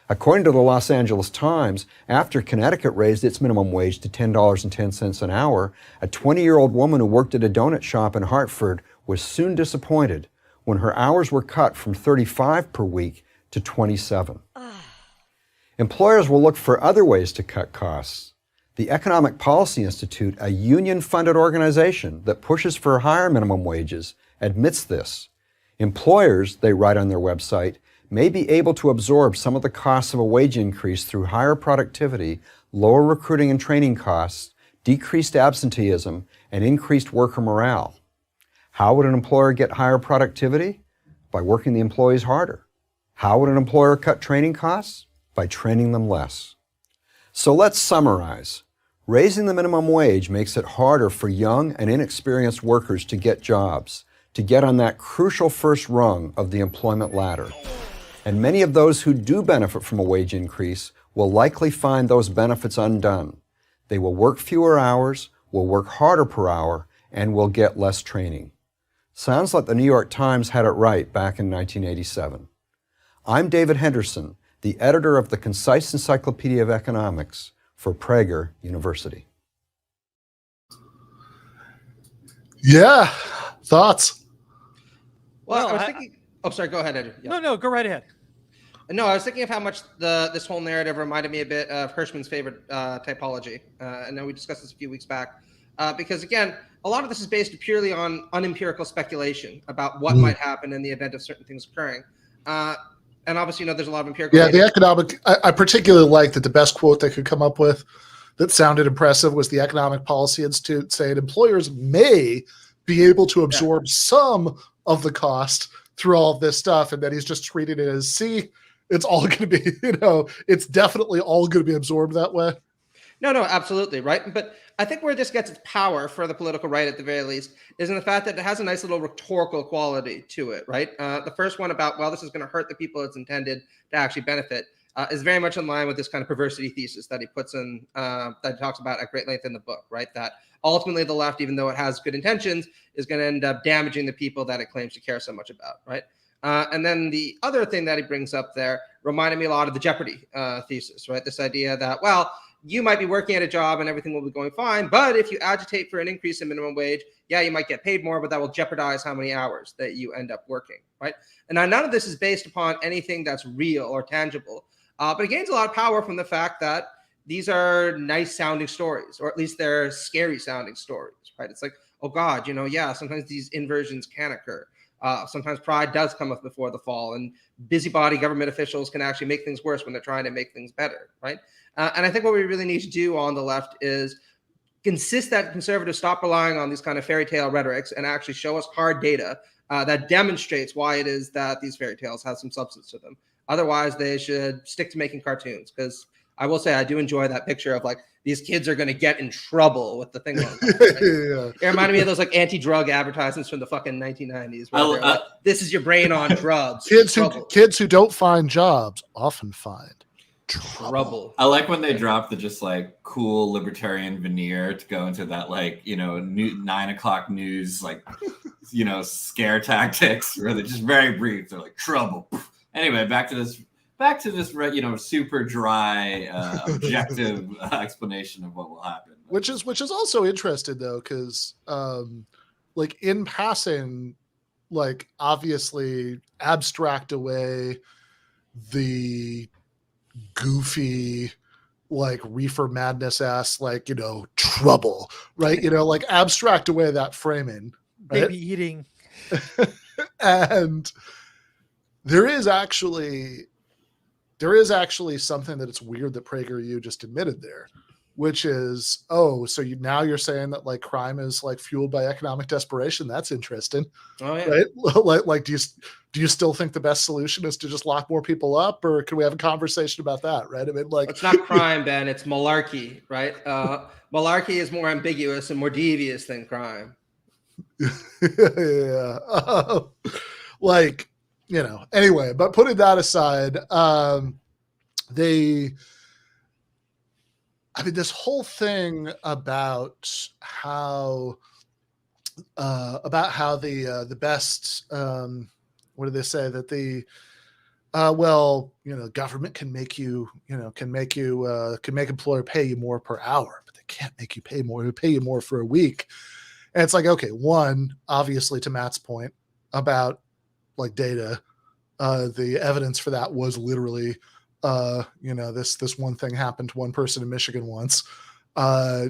According to the Los Angeles Times, after Connecticut raised its minimum wage to $10.10 an hour, a 20-year-old woman who worked at a donut shop in Hartford was soon disappointed when her hours were cut from 35 per week to 27. Employers will look for other ways to cut costs. The Economic Policy Institute, a union-funded organization that pushes for higher minimum wages, admits this. Employers, they write on their website, may be able to absorb some of the costs of a wage increase through higher productivity, lower recruiting and training costs, decreased absenteeism, and increased worker morale. How would an employer get higher productivity? By working the employees harder. How would an employer cut training costs? By training them less. So let's summarize. Raising the minimum wage makes it harder for young and inexperienced workers to get jobs, to get on that crucial first rung of the employment ladder. And many of those who do benefit from a wage increase will likely find those benefits undone. They will work fewer hours, will work harder per hour, and will get less training. Sounds like the New York Times had it right back in 1987. I'm David Henderson, the editor of the Concise Encyclopedia of Economics for Prager University. Yeah, thoughts? Well, I was thinking. Oh, sorry. Go ahead, Andrew. Yeah. No, go right ahead. No, I was thinking of how much this whole narrative reminded me a bit of Hirschman's favorite typology. I know we discussed this a few weeks back. Because again, a lot of this is based purely on unempirical speculation about what might happen in the event of certain things occurring. And obviously, there's a lot of empirical data. The economic, I particularly like that the best quote they could come up with that sounded impressive was the Economic Policy Institute saying employers may be able to absorb some of the cost through all of this stuff, and then he's just treating it as, see, it's all going to be, it's definitely all going to be absorbed that way. No, absolutely, right? But I think where this gets its power for the political right, at the very least, is in the fact that it has a nice little rhetorical quality to it, right? The first one about, well, this is going to hurt the people it's intended to actually benefit, is very much in line with this kind of perversity thesis that he puts in, that he talks about at great length in the book, right? That ultimately the left, even though it has good intentions, is going to end up damaging the people that it claims to care so much about, right? And then the other thing that he brings up there reminded me a lot of the Jeopardy thesis, right? This idea that, well, you might be working at a job and everything will be going fine, but if you agitate for an increase in minimum wage, yeah, you might get paid more, but that will jeopardize how many hours that you end up working, right? And now none of this is based upon anything that's real or tangible, but it gains a lot of power from the fact that these are nice sounding stories, or at least they're scary sounding stories, right? It's like, oh God, yeah, sometimes these inversions can occur. Sometimes pride does come up before the fall, and busybody government officials can actually make things worse when they're trying to make things better, right? And I think what we really need to do on the left is insist that conservatives stop relying on these kind of fairy tale rhetorics and actually show us hard data that demonstrates why it is that these fairy tales have some substance to them. Otherwise, they should stick to making cartoons, because I will say I do enjoy that picture of like these kids are going to get in trouble with the thing on top, right? Yeah. It reminded me of those like anti-drug advertisements from the fucking 1990s. Where like, this is your brain on drugs. Kids who don't find jobs often find trouble. I like when they drop the just like cool libertarian veneer to go into that, like, 9 o'clock news, like, scare tactics, where they're just very brief. They're like trouble. Anyway, back to this, super dry, objective explanation of what will happen. Which is also interesting though, because like in passing, like obviously abstract away the goofy, like reefer madness ass, like, trouble, right? Like abstract away that framing, right? Baby eating. And there is actually something that it's weird that PragerU just admitted there, which is, so now you're saying that like crime is like fueled by economic desperation. That's interesting. Oh yeah. Right? Like, do you still think the best solution is to just lock more people up, or can we have a conversation about that? Right? I mean, like, it's not crime, Ben. It's malarkey, right? Malarkey is more ambiguous and more devious than crime. Yeah. Like, anyway, but putting that aside, this whole thing about how the best, what do they say, that the government can make employer pay you more per hour, but they can't make you pay more. They pay you more for a week. And it's like, okay, one, obviously to Matt's point about like data, the evidence for that was literally, this one thing happened to one person in Michigan once. I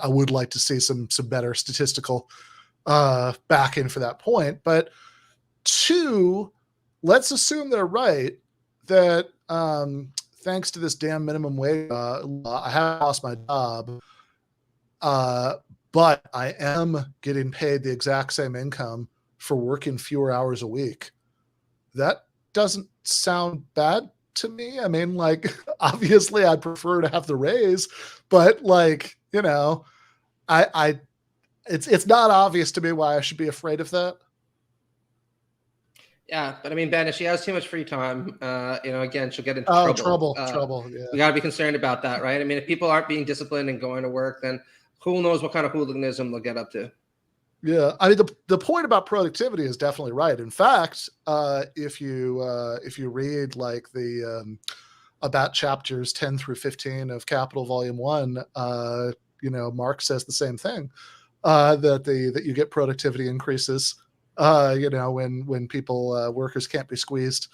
would like to see some better statistical backing for that point. But two, let's assume they're right that thanks to this damn minimum wage, I have lost my job, but I am getting paid the exact same income for working fewer hours a week. That doesn't sound bad to me. I mean, like, obviously I'd prefer to have the raise, but like, it's not obvious to me why I should be afraid of that. Yeah, but I mean, Ben, if she has too much free time, again, she'll get into trouble. Trouble. Yeah. We got to be concerned about that, right? I mean, if people aren't being disciplined and going to work, then who knows what kind of hooliganism they'll get up to. Yeah, I mean, the point about productivity is definitely right. In fact, if you read like the about chapters 10 through 15 of Capital Volume 1, Marx says the same thing, that you get productivity increases, when people workers can't be squeezed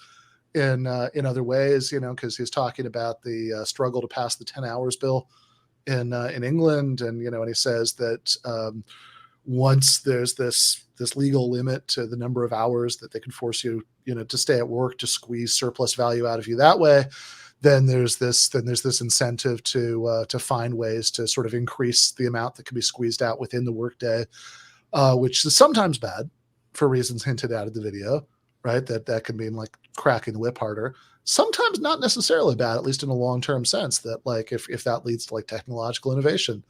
in other ways, because he's talking about the struggle to pass the 10 hours bill in England, and and he says that once there's this legal limit to the number of hours that they can force you, to stay at work to squeeze surplus value out of you that way, then there's this incentive to find ways to sort of increase the amount that can be squeezed out within the workday, which is sometimes bad for reasons hinted at in the video, right? That can mean like cracking the whip harder. Sometimes not necessarily bad, at least in a long-term sense, that like if that leads to like technological innovation,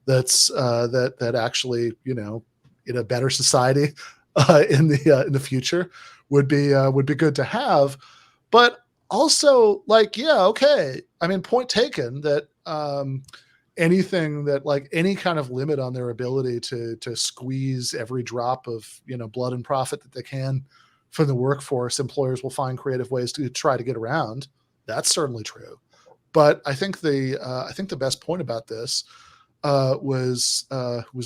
that's that actually, you know, in a better society in the future would be good to have. But also, like, yeah, okay. I mean, point taken that anything that like any kind of limit on their ability to squeeze every drop of, you know, blood and profit that they can from the workforce, employers will find creative ways to try to get around. That's certainly true. But I think the best point about this was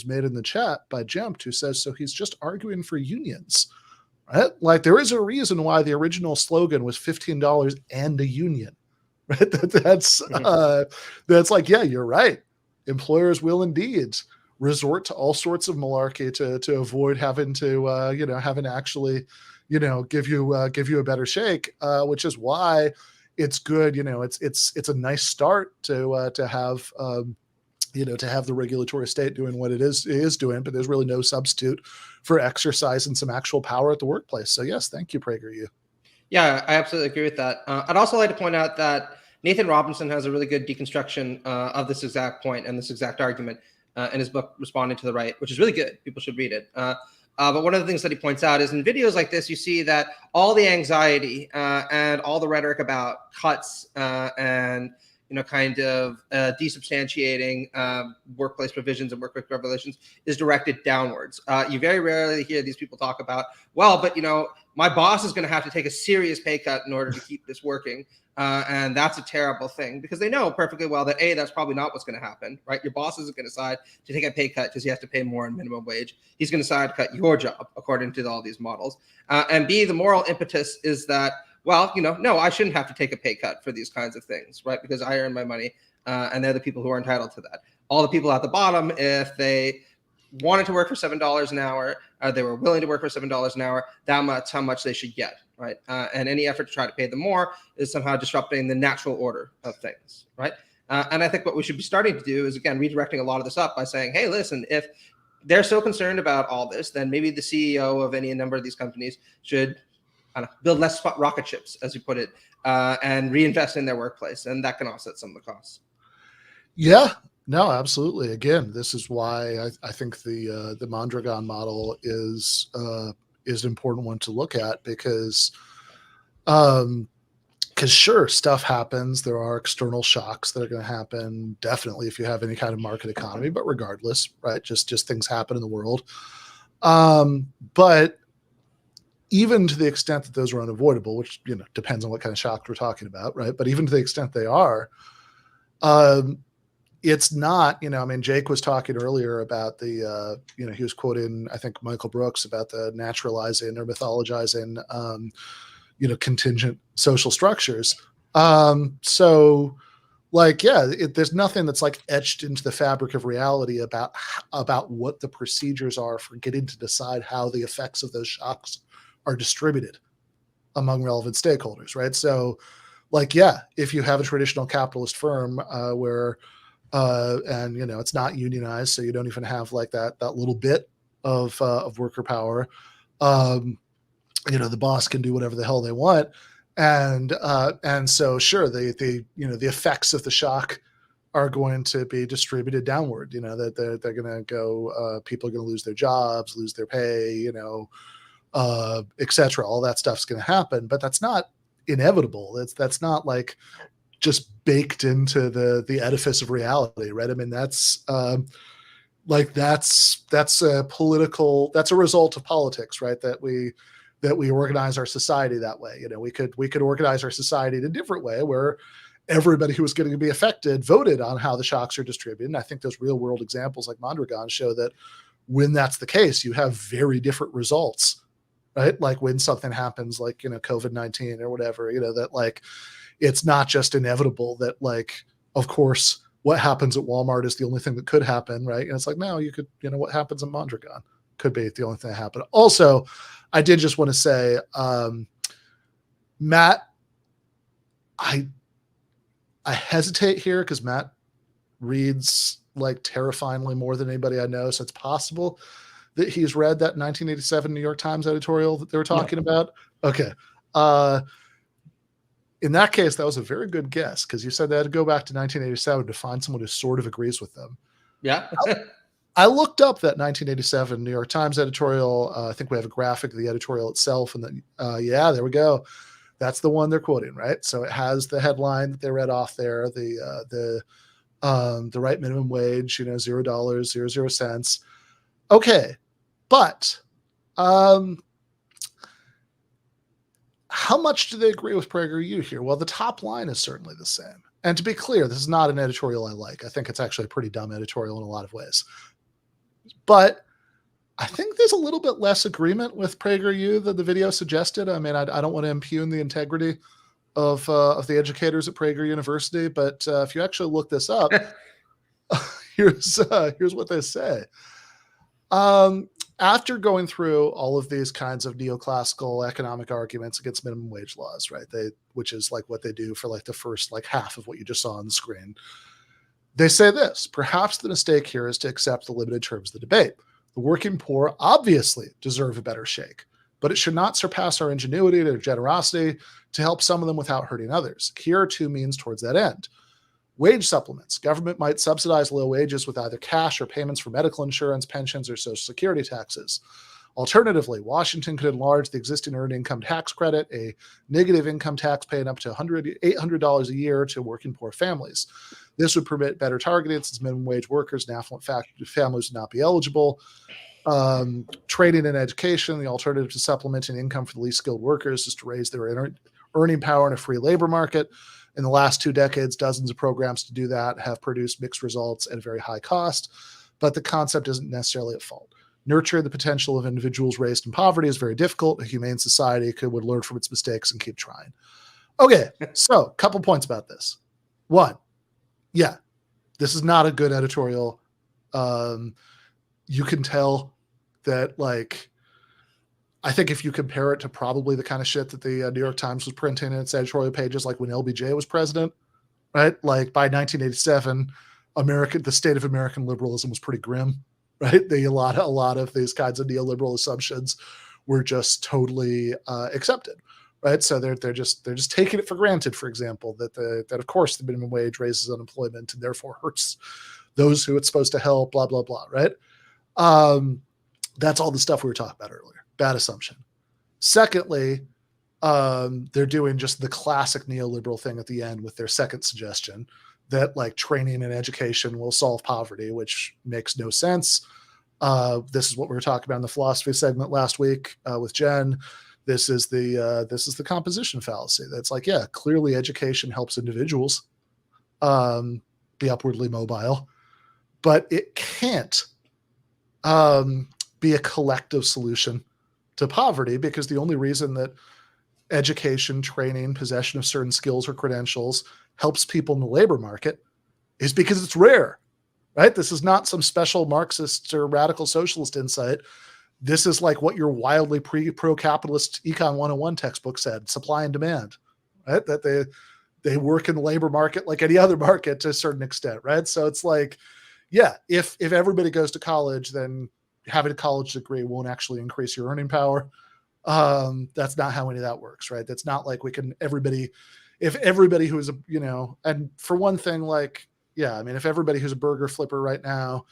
made in the chat by Jempt, who says, so he's just arguing for unions, right? Like there is a reason why the original slogan was $15 and a union, right? That's like, yeah, you're right. Employers will indeed resort to all sorts of malarkey to avoid having to having to actually, you know, give you a better shake, which is why it's good. You know, it's a nice start to have to have the regulatory state doing what it is doing, but there's really no substitute for exercising some actual power at the workplace. So yes, thank you, PragerU. Yeah, I absolutely agree with that. I'd also like to point out that Nathan Robinson has a really good deconstruction of this exact point and this exact argument in his book, Responding to the Right, which is really good. People should read it. But one of the things that he points out is in videos like this, you see that all the anxiety and all the rhetoric about cuts and kind of desubstantiating workplace provisions and workplace regulations is directed downwards. You very rarely hear these people talk about, well, but my boss is going to have to take a serious pay cut in order to keep this working. And that's a terrible thing because they know perfectly well that A, that's probably not what's going to happen, right? Your boss isn't going to decide to take a pay cut because he has to pay more in minimum wage. He's going to decide to cut your job according to all these models. And B, the moral impetus is that, well, no, I shouldn't have to take a pay cut for these kinds of things, right? Because I earn my money and they're the people who are entitled to that. All the people at the bottom, if they wanted to work for $7 an hour, they were willing to work for $7 an hour, that's how much they should get, right? And any effort to try to pay them more is somehow disrupting the natural order of things, right? And I think what we should be starting to do is, again, redirecting a lot of this up by saying, hey, listen, if they're so concerned about all this, then maybe the CEO of any number of these companies should build less rocket ships, as you put it, and reinvest in their workplace. And that can offset some of the costs. Yeah, no, absolutely. Again, this is why I think the Mondragon model is an important one to look at because sure, stuff happens. There are external shocks that are going to happen, definitely, if you have any kind of market economy, but regardless, right? Just things happen in the world. But even to the extent that those are unavoidable, which, depends on what kind of shock we're talking about, right? But even to the extent they are, it's not, Jake was talking earlier about the, he was quoting, I think, Michael Brooks about the naturalizing or mythologizing, contingent social structures. So like, yeah, there's nothing that's like etched into the fabric of reality about what the procedures are for getting to decide how the effects of those shocks are distributed among relevant stakeholders, right? So like, yeah, if you have a traditional capitalist firm where and it's not unionized, so you don't even have like that little bit of worker power, the boss can do whatever the hell they want, and so sure, the effects of the shock are going to be distributed downward, that they're going to go, people are going to lose their jobs, lose their pay, etc. All that stuff's going to happen, but that's not inevitable. That's not like just baked into the edifice of reality, right? I mean, that's a political, that's a result of politics, right? That we organize our society that way. We could organize our society in a different way where everybody who was going to be affected voted on how the shocks are distributed. And I think those real world examples like Mondragon show that when that's the case, you have very different results, right? Like when something happens like, COVID-19 or whatever, that like, it's not just inevitable that like, of course, what happens at Walmart is the only thing that could happen, right? And it's like, no, you could, what happens at Mondragon could be the only thing that happened. Also, I did just want to say, Matt, I hesitate here because Matt reads like terrifyingly more than anybody I know. So it's possible that he's read that 1987 New York Times editorial that they were talking about. Okay. In that case, that was a very good guess because you said they had to go back to 1987 to find someone who sort of agrees with them. Yeah. I looked up that 1987 New York Times editorial. I think we have a graphic of the editorial itself, and then yeah, there we go. That's the one they're quoting, right? So it has the headline that they read off there, the right minimum wage, $0, 0 cents. Okay, but how much do they agree with PragerU here? Well, the top line is certainly the same. And to be clear, this is not an editorial I like. I think it's actually a pretty dumb editorial in a lot of ways. But I think there's a little bit less agreement with PragerU than the video suggested. I mean, I don't want to impugn the integrity of the educators at Prager University, but if you actually look this up, here's what they say. After going through all of these kinds of neoclassical economic arguments against minimum wage laws, right? Which is like what they do for like the first like half of what you just saw on the screen. They say this: perhaps the mistake here is to accept the limited terms of the debate. The working poor obviously deserve a better shake, but it should not surpass our ingenuity or generosity to help some of them without hurting others. Here are two means towards that end. Wage supplements. Government might subsidize low wages with either cash or payments for medical insurance, pensions, or Social Security taxes. Alternatively, Washington could enlarge the existing earned income tax credit, a negative income tax paying up to $800 a year to working poor families. This would permit better targeting since minimum wage workers and affluent families would not be eligible. Training and education. The alternative to supplementing income for the least skilled workers is to raise their earning power in a free labor market. In the last 2 decades, dozens of programs to do that have produced mixed results at a very high cost, but the concept isn't necessarily at fault. Nurturing the potential of individuals raised in poverty is very difficult. A humane society would learn from its mistakes and keep trying. Okay, so a couple points about this. One, yeah, this is not a good editorial. You can tell that, like, I think if you compare it to probably the kind of shit that the New York Times was printing in its editorial pages, like when LBJ was president, right? Like by 1987, the state of American liberalism was pretty grim, right? A lot of these kinds of neoliberal assumptions were just totally accepted, right? So they're just taking it for granted. For example, that of course the minimum wage raises unemployment and therefore hurts those who it's supposed to help. Blah blah blah, right? That's all the stuff we were talking about earlier. Bad assumption. Secondly, they're doing just the classic neoliberal thing at the end with their second suggestion that like training and education will solve poverty, which makes no sense. This is what we were talking about in the philosophy segment last week with Jen. This is the composition fallacy. That's like, yeah, clearly education helps individuals be upwardly mobile, but it can't be a collective solution to poverty, because the only reason that education, training, possession of certain skills or credentials helps people in the labor market is because it's rare, right? This is not some special Marxist or radical socialist insight. This is like what your wildly pro-capitalist Econ 101 textbook said, supply and demand, right? That they work in the labor market like any other market to a certain extent, right? So it's like, yeah, if everybody goes to college, then having a college degree won't actually increase your earning power. That's not how any of that works, right? That's not like if everybody who's and for one thing, like, yeah, I mean, if everybody who's a burger flipper right now,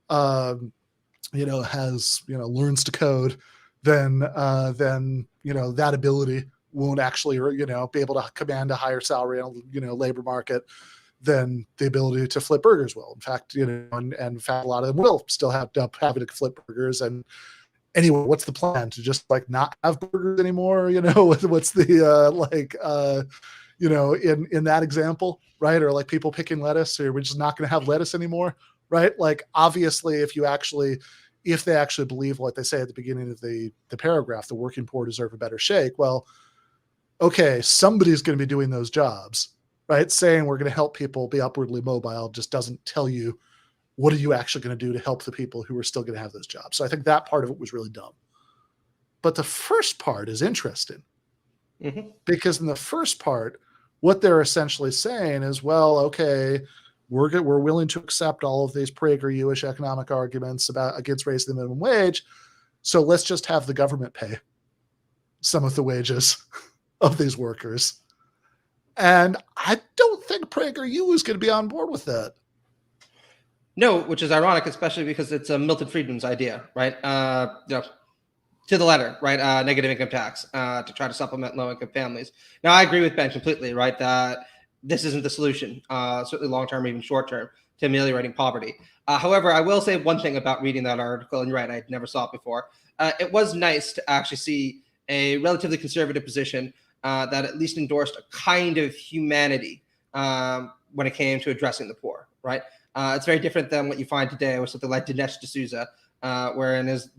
has, learns to code, then that ability won't actually, be able to command a higher salary on, labor market than the ability to flip burgers will. In fact, and in fact, a lot of them will still have to having to flip burgers. And anyway, what's the plan? To just like not have burgers anymore? What's the in that example, right? Or like people picking lettuce, or we're just not going to have lettuce anymore, right? Like obviously, if they actually believe what they say at the beginning of the paragraph, the working poor deserve a better shake. Well, okay, somebody's going to be doing those jobs. Right? Saying we're going to help people be upwardly mobile just doesn't tell you what are you actually going to do to help the people who are still going to have those jobs. So I think that part of it was really dumb. But the first part is interesting because in the first part, what they're essentially saying is, well, okay, we're willing to accept all of these PragerU-ish economic arguments against raising the minimum wage. So let's just have the government pay. some of the wages of these workers. And I don't think PragerU is going to be on board with that. No, which is ironic, especially because it's Milton Friedman's idea, right? To the letter, right? Negative income tax to try to supplement low-income families. Now, I agree with Ben completely, right? That this isn't the solution, certainly long-term, even short-term, to ameliorating poverty. However, I will say one thing about reading that article, and you're right, I never saw it before. It was nice to actually see a relatively conservative position that at least endorsed a kind of humanity when it came to addressing the poor, right? It's very different than what you find today with something like Dinesh D'Souza, where in his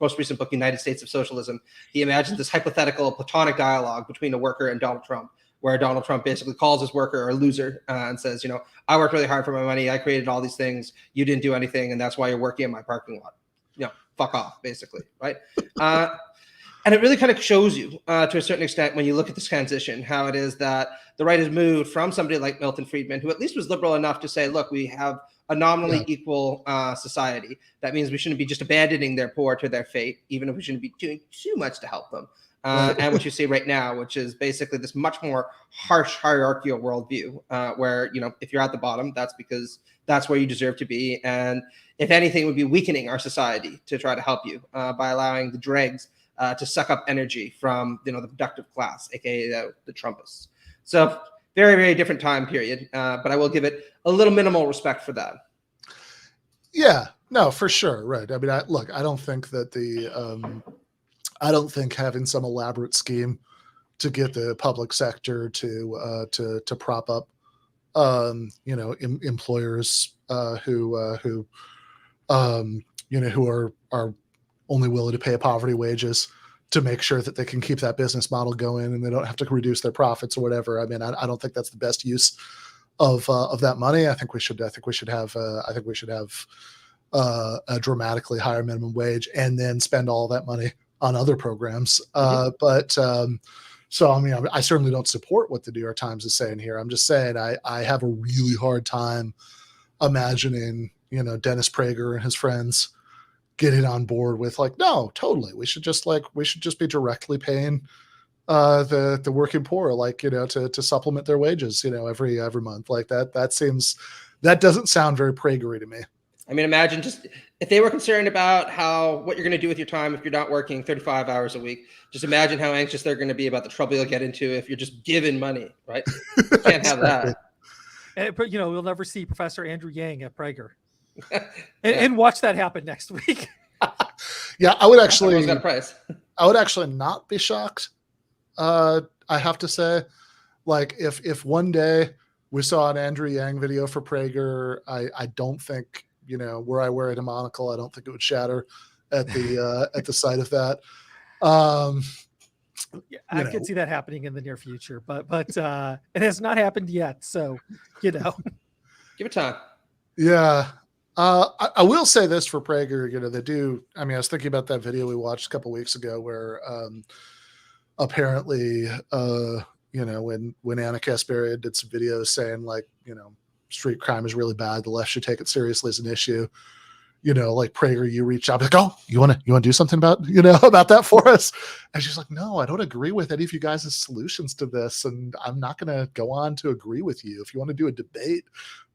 most recent book, United States of Socialism, he imagines this hypothetical platonic dialogue between a worker and Donald Trump, where Donald Trump basically calls his worker a loser and says, I worked really hard for my money. I created all these things. You didn't do anything. And that's why you're working in my parking lot. Fuck off, basically, right? And it really kind of shows you, to a certain extent, when you look at this transition, how it is that the right has moved from somebody like Milton Friedman, who at least was liberal enough to say, look, we have a nominally equal society. That means we shouldn't be just abandoning their poor to their fate, even if we shouldn't be doing too much to help them. And what you see right now, which is basically this much more harsh hierarchical worldview, where, if you're at the bottom, that's because that's where you deserve to be. And if anything, it would be weakening our society to try to help you by allowing the dregs to suck up energy from the productive class, aka the Trumpists. So very, very different time period, but I will give it a little minimal respect for that. Yeah, no, for sure, right. I mean, I don't think that I don't think having some elaborate scheme to get the public sector to prop up, employers who are only willing to pay poverty wages to make sure that they can keep that business model going and they don't have to reduce their profits or whatever. I mean, I don't think that's the best use of that money. I think we should have a dramatically higher minimum wage and then spend all that money on other programs. So, I mean, I certainly don't support what the New York Times is saying here. I'm just saying I have a really hard time imagining, Dennis Prager and his friends getting on board with no, totally. We should just be directly paying the working poor, to supplement their wages, every month. That doesn't sound very Pragery to me. I mean, imagine just if they were concerned about what you're going to do with your time if you're not working 35 hours a week. Just imagine how anxious they're going to be about the trouble you'll get into if you're just given money, right? You can't have that. But we'll never see Professor Andrew Yang at Prager, and watch that happen next week. Yeah, I would actually. Got a price. I would actually not be shocked. I have to say, if one day we saw an Andrew Yang video for Prager, I don't think. Were I wearing a monocle, I don't think it would shatter at the sight of that. I could see that happening in the near future, but it has not happened yet. So, give it time. Yeah. I will say this for Prager, they do. I mean, I was thinking about that video we watched a couple weeks ago where apparently, when Anna Kasparian did some videos saying street crime is really bad, the left should take it seriously as an issue. PragerU reached out, oh, you want to do something about that for us? And she's like, no, I don't agree with any of you guys' solutions to this, and I'm not going to go on to agree with you. If you want to do a debate,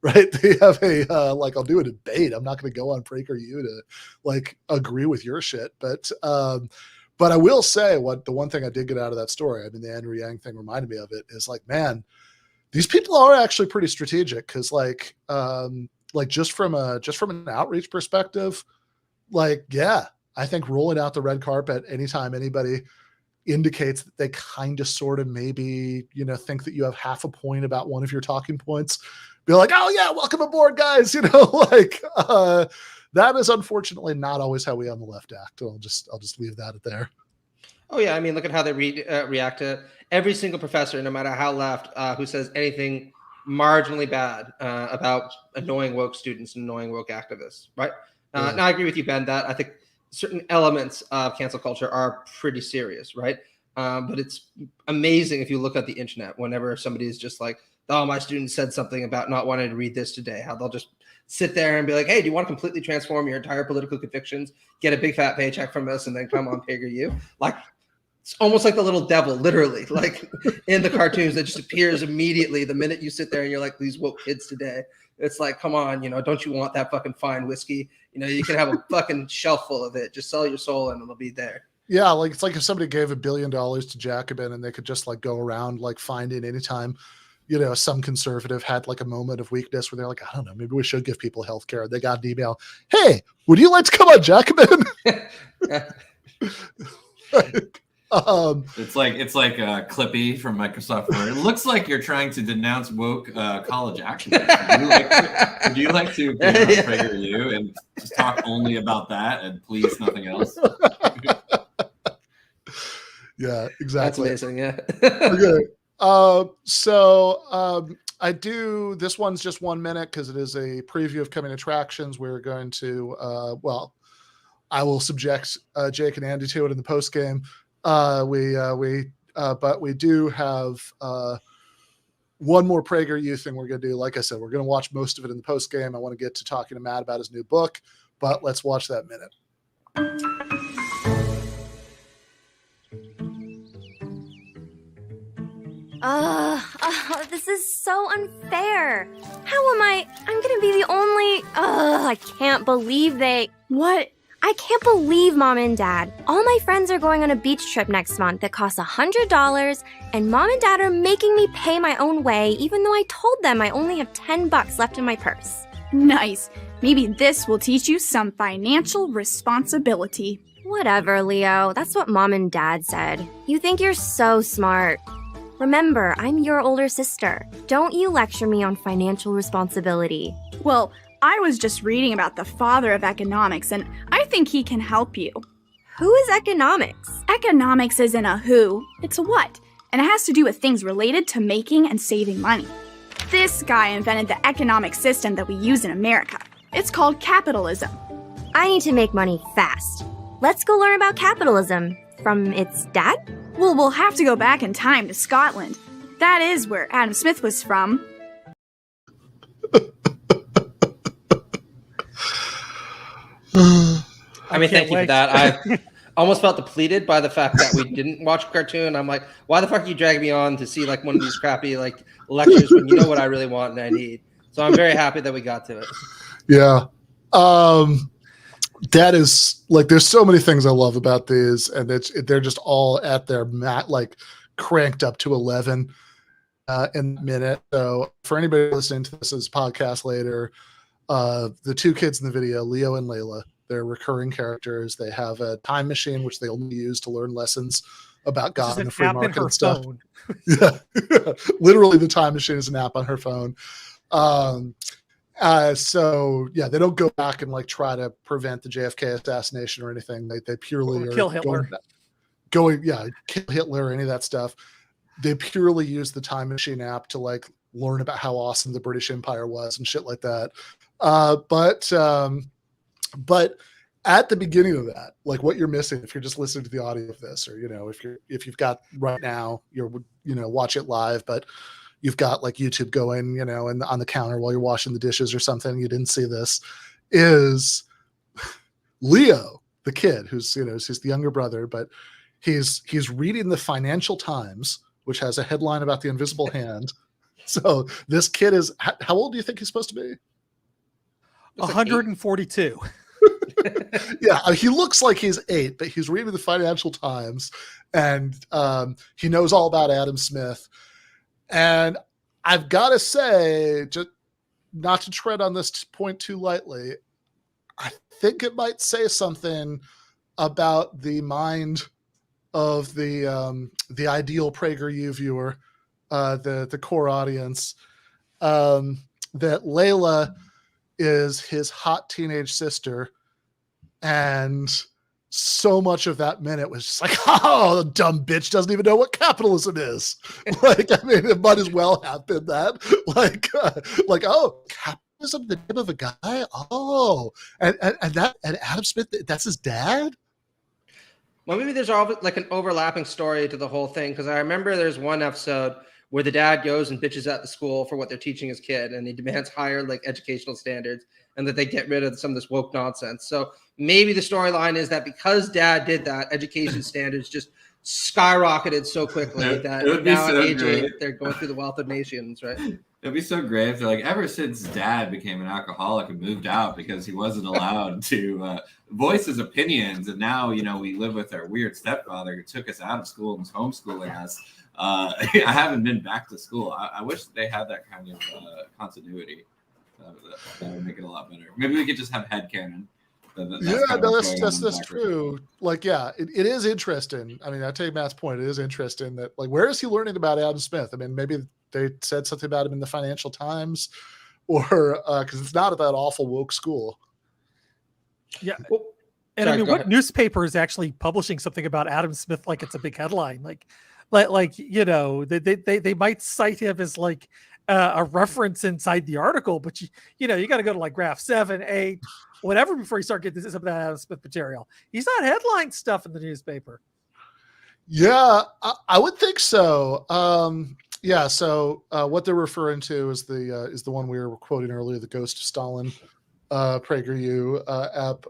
right? They have I'll do a debate. I'm not going to go on PragerU to agree with your shit, but I will say the one thing I did get out of that story, I mean, the Andrew Yang thing reminded me of it, is man, these people are actually pretty strategic because just from an outreach perspective, I think rolling out the red carpet anytime anybody indicates that they kind of sort of maybe, think that you have half a point about one of your talking points, be like, oh yeah, welcome aboard, guys. That is unfortunately not always how we on the left act. I'll just leave that there. Oh yeah, I mean, look at how they react to every single professor, no matter how left, who says anything marginally bad about annoying woke students and annoying woke activists, right? Now I agree with you, Ben, that I think certain elements of cancel culture are pretty serious, right? But it's amazing if you look at the internet, whenever somebody is just like, oh, my student said something about not wanting to read this today, how they'll just sit there and be like, hey, do you want to completely transform your entire political convictions, get a big fat paycheck from us, and then come on PragerU? It's almost like the little devil, literally, like in the cartoons that just appears immediately the minute you sit there and you're like, these woke kids today. It's like, come on, don't you want that fucking fine whiskey? You can have a fucking shelf full of it. Just sell your soul and it'll be there. Yeah, like it's like if somebody gave $1 billion to Jacobin and they could just like go around like finding anytime, some conservative had like a moment of weakness where they're like, I don't know, maybe we should give people healthcare. They got an email, hey, would you like to come on Jacobin? It's like Clippy from Microsoft Word. It looks like you're trying to denounce woke college activism. Would you like to be on PragerU and just talk only about that and please nothing else? Yeah, exactly. That's amazing. Yeah. Okay. I do. This one's just 1 minute because it is a preview of coming attractions. We're going to. I will subject Jake and Andy to it in the post game. But we do have one more PragerU thing we're going to do. Like I said, we're going to watch most of it in the post game. I want to get to talking to Matt about his new book, but let's watch that minute. This is so unfair. How am I'm gonna be the only, I can't believe what? I can't believe Mom and Dad. All my friends are going on a beach trip next month that costs $100, and Mom and Dad are making me pay my own way, even though I told them I only have $10 left in my purse. Nice. Maybe this will teach you some financial responsibility. Whatever, Leo. That's what Mom and Dad said. You think you're so smart. Remember, I'm your older sister. Don't you lecture me on financial responsibility. Well, I was just reading about the father of economics, and I think he can help you. Who is economics? Economics isn't a who, it's a what, and it has to do with things related to making and saving money. This guy invented the economic system that we use in America. It's called capitalism. I need to make money fast. Let's go learn about capitalism. From its dad? Well, we'll have to go back in time to Scotland. That is where Adam Smith was from. I mean, thank you for that. I almost felt depleted by the fact that we didn't watch a cartoon. I'm like, why the fuck are you dragging me on to see like one of these crappy like lectures when you know what I really want and I need? So I'm very happy that we got to it. Yeah. That is like, there's so many things I love about these, and they're just all at their like cranked up to 11 in a minute. So for anybody listening to this as a podcast later, the two kids in the video, Leo and Layla, they're recurring characters. They have a time machine, which they only use to learn lessons about God and the free market and stuff. Yeah. Literally the time machine is an app on her phone. So yeah, they don't go back and like try to prevent the JFK assassination or anything. They purely kill Hitler. Kill Hitler, any of that stuff. They purely use the time machine app to like learn about how awesome the British Empire was and shit like that. But at the beginning of that, like what you're missing, if you're just listening to the audio of this, or if you've got right now, watch it live, but you've got like YouTube going, and on the counter while you're washing the dishes or something, you didn't see this, is Leo, the kid who's the younger brother, but he's reading the Financial Times, which has a headline about the invisible hand. So this kid is, how old do you think he's supposed to be? 142. Yeah, he looks like he's 8, but he's reading the Financial Times, and he knows all about Adam Smith. And I've got to say, just not to tread on this point too lightly, I think it might say something about the mind of the ideal PragerU viewer, the core audience, that Layla is his hot teenage sister, and so much of that minute was just like, oh, the dumb bitch doesn't even know what capitalism is. Like, I mean, it might as well have been that. Oh, capitalism, the name of a guy. Oh, and Adam Smith, that's his dad. Well, maybe there's always like an overlapping story to the whole thing, because I remember there's one episode where the dad goes and bitches at the school for what they're teaching his kid, and he demands higher like educational standards, and that they get rid of some of this woke nonsense. So maybe the storyline is that because dad did that, education standards just skyrocketed so quickly It that would be now so at age great. 8, they're going through the wealth of nations, right? It'd be so great if they're like, ever since Dad became an alcoholic and moved out because he wasn't allowed to voice his opinions, and now we live with our weird stepfather who took us out of school and was homeschooling us. I haven't been back to school. I wish they had that kind of continuity. That would make it a lot better. Maybe we could just have headcanon. That's true. Like, yeah, it is interesting. I mean, I take Matt's point. It is interesting that, like, where is he learning about Adam Smith? I mean, maybe they said something about him in the Financial Times, or because it's not at that awful woke school. Yeah. Well, And sorry, I mean, go what ahead. newspaper is actually publishing something about Adam Smith like it's a big headline? They might cite him as like a reference inside the article, but you got to go to like graph 7, 8, whatever before you start getting some of that Adam Smith material. He's not headline stuff in the newspaper. Yeah, I would think so. Yeah. So what they're referring to is the one we were quoting earlier, the Ghost of Stalin. PragerU app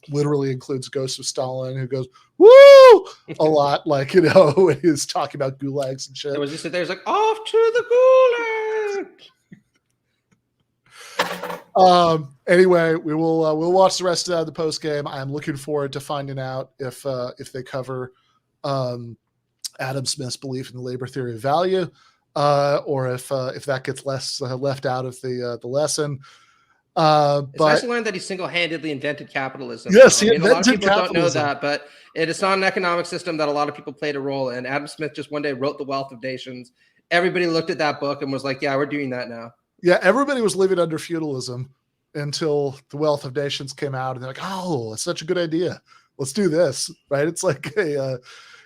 literally includes Ghost of Stalin, who goes woo a lot, like when he's talking about gulags and shit. It was just there's like off to the gulag. Anyway, we'll watch the rest of the post game. I'm looking forward to finding out if they cover Adam Smith's belief in the labor theory of value, or if that gets left out of the lesson. It's But nice to learn that he single-handedly invented capitalism. Yes, I he mean, a lot of invented people don't know capitalism. that, but it is not an economic system that a lot of people played a role in. Adam Smith just one day wrote The Wealth of Nations. Everybody looked at that book and was like, yeah, we're doing that now. yeah, everybody was living under feudalism until The Wealth of Nations came out, and they're like, oh, it's such a good idea. Let's do this, right? It's like it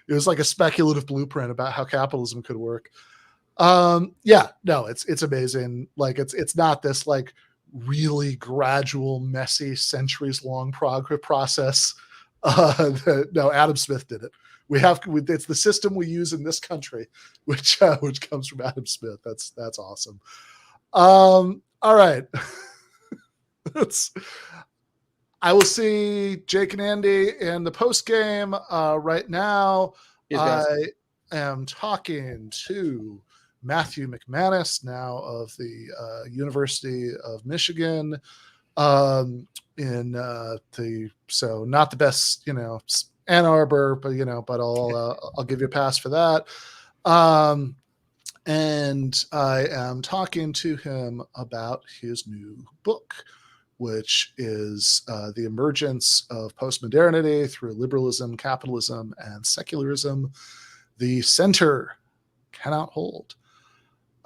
was like a speculative blueprint about how capitalism could work. Yeah, no, it's amazing. Like it's not this like really gradual, messy, centuries-long progress process. No, Adam Smith did it. It's the system we use in this country, which comes from Adam Smith. That's awesome. All right. I will see Jake and Andy in the post game. Right now, Yes, guys. I am talking to Matthew McManus, now of the University of Michigan, so not the best, Ann Arbor, but I'll give you a pass for that. And I am talking to him about his new book, which is The Emergence of Post-modernity through Liberalism, Capitalism, and Secularism. The Center Cannot Hold.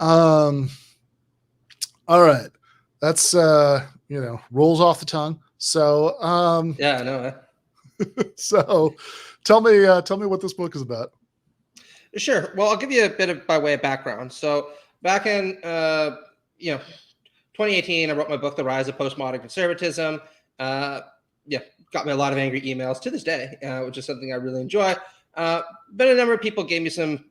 All right. That's, rolls off the tongue. So, Yeah, I know. so tell me what this book is about. Sure. Well, I'll give you a bit of by way of background. So back in 2018, I wrote my book, The Rise of Postmodern Conservatism. Got me a lot of angry emails to this day, which is something I really enjoy. But a number of people gave me some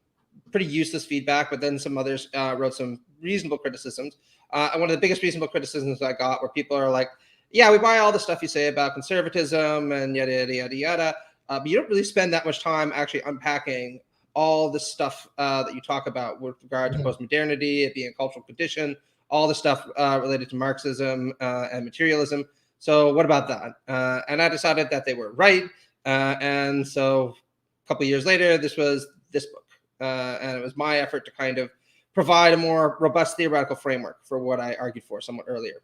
pretty useless feedback, but then some others wrote some reasonable criticisms. And one of the biggest reasonable criticisms I got were people are like, yeah, we buy all the stuff you say about conservatism and yada, yada, yada, yada. But you don't really spend that much time actually unpacking all the stuff that you talk about with regard to postmodernity, it being a cultural condition, all the stuff related to Marxism and materialism. So what about that? And I decided that they were right. And so a couple of years later, this was this book. And it was my effort to kind of provide a more robust theoretical framework for what I argued for somewhat earlier.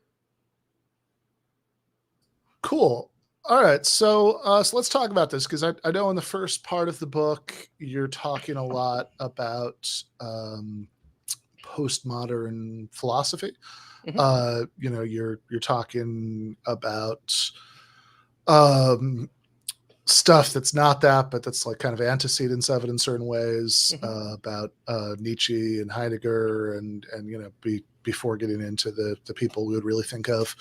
Cool. All right. So let's talk about this, because I know in the first part of the book, you're talking a lot about postmodern philosophy. You're talking about stuff that's not that, but that's like kind of antecedents of it in certain ways, about Nietzsche and Heidegger and before getting into the people we would really think of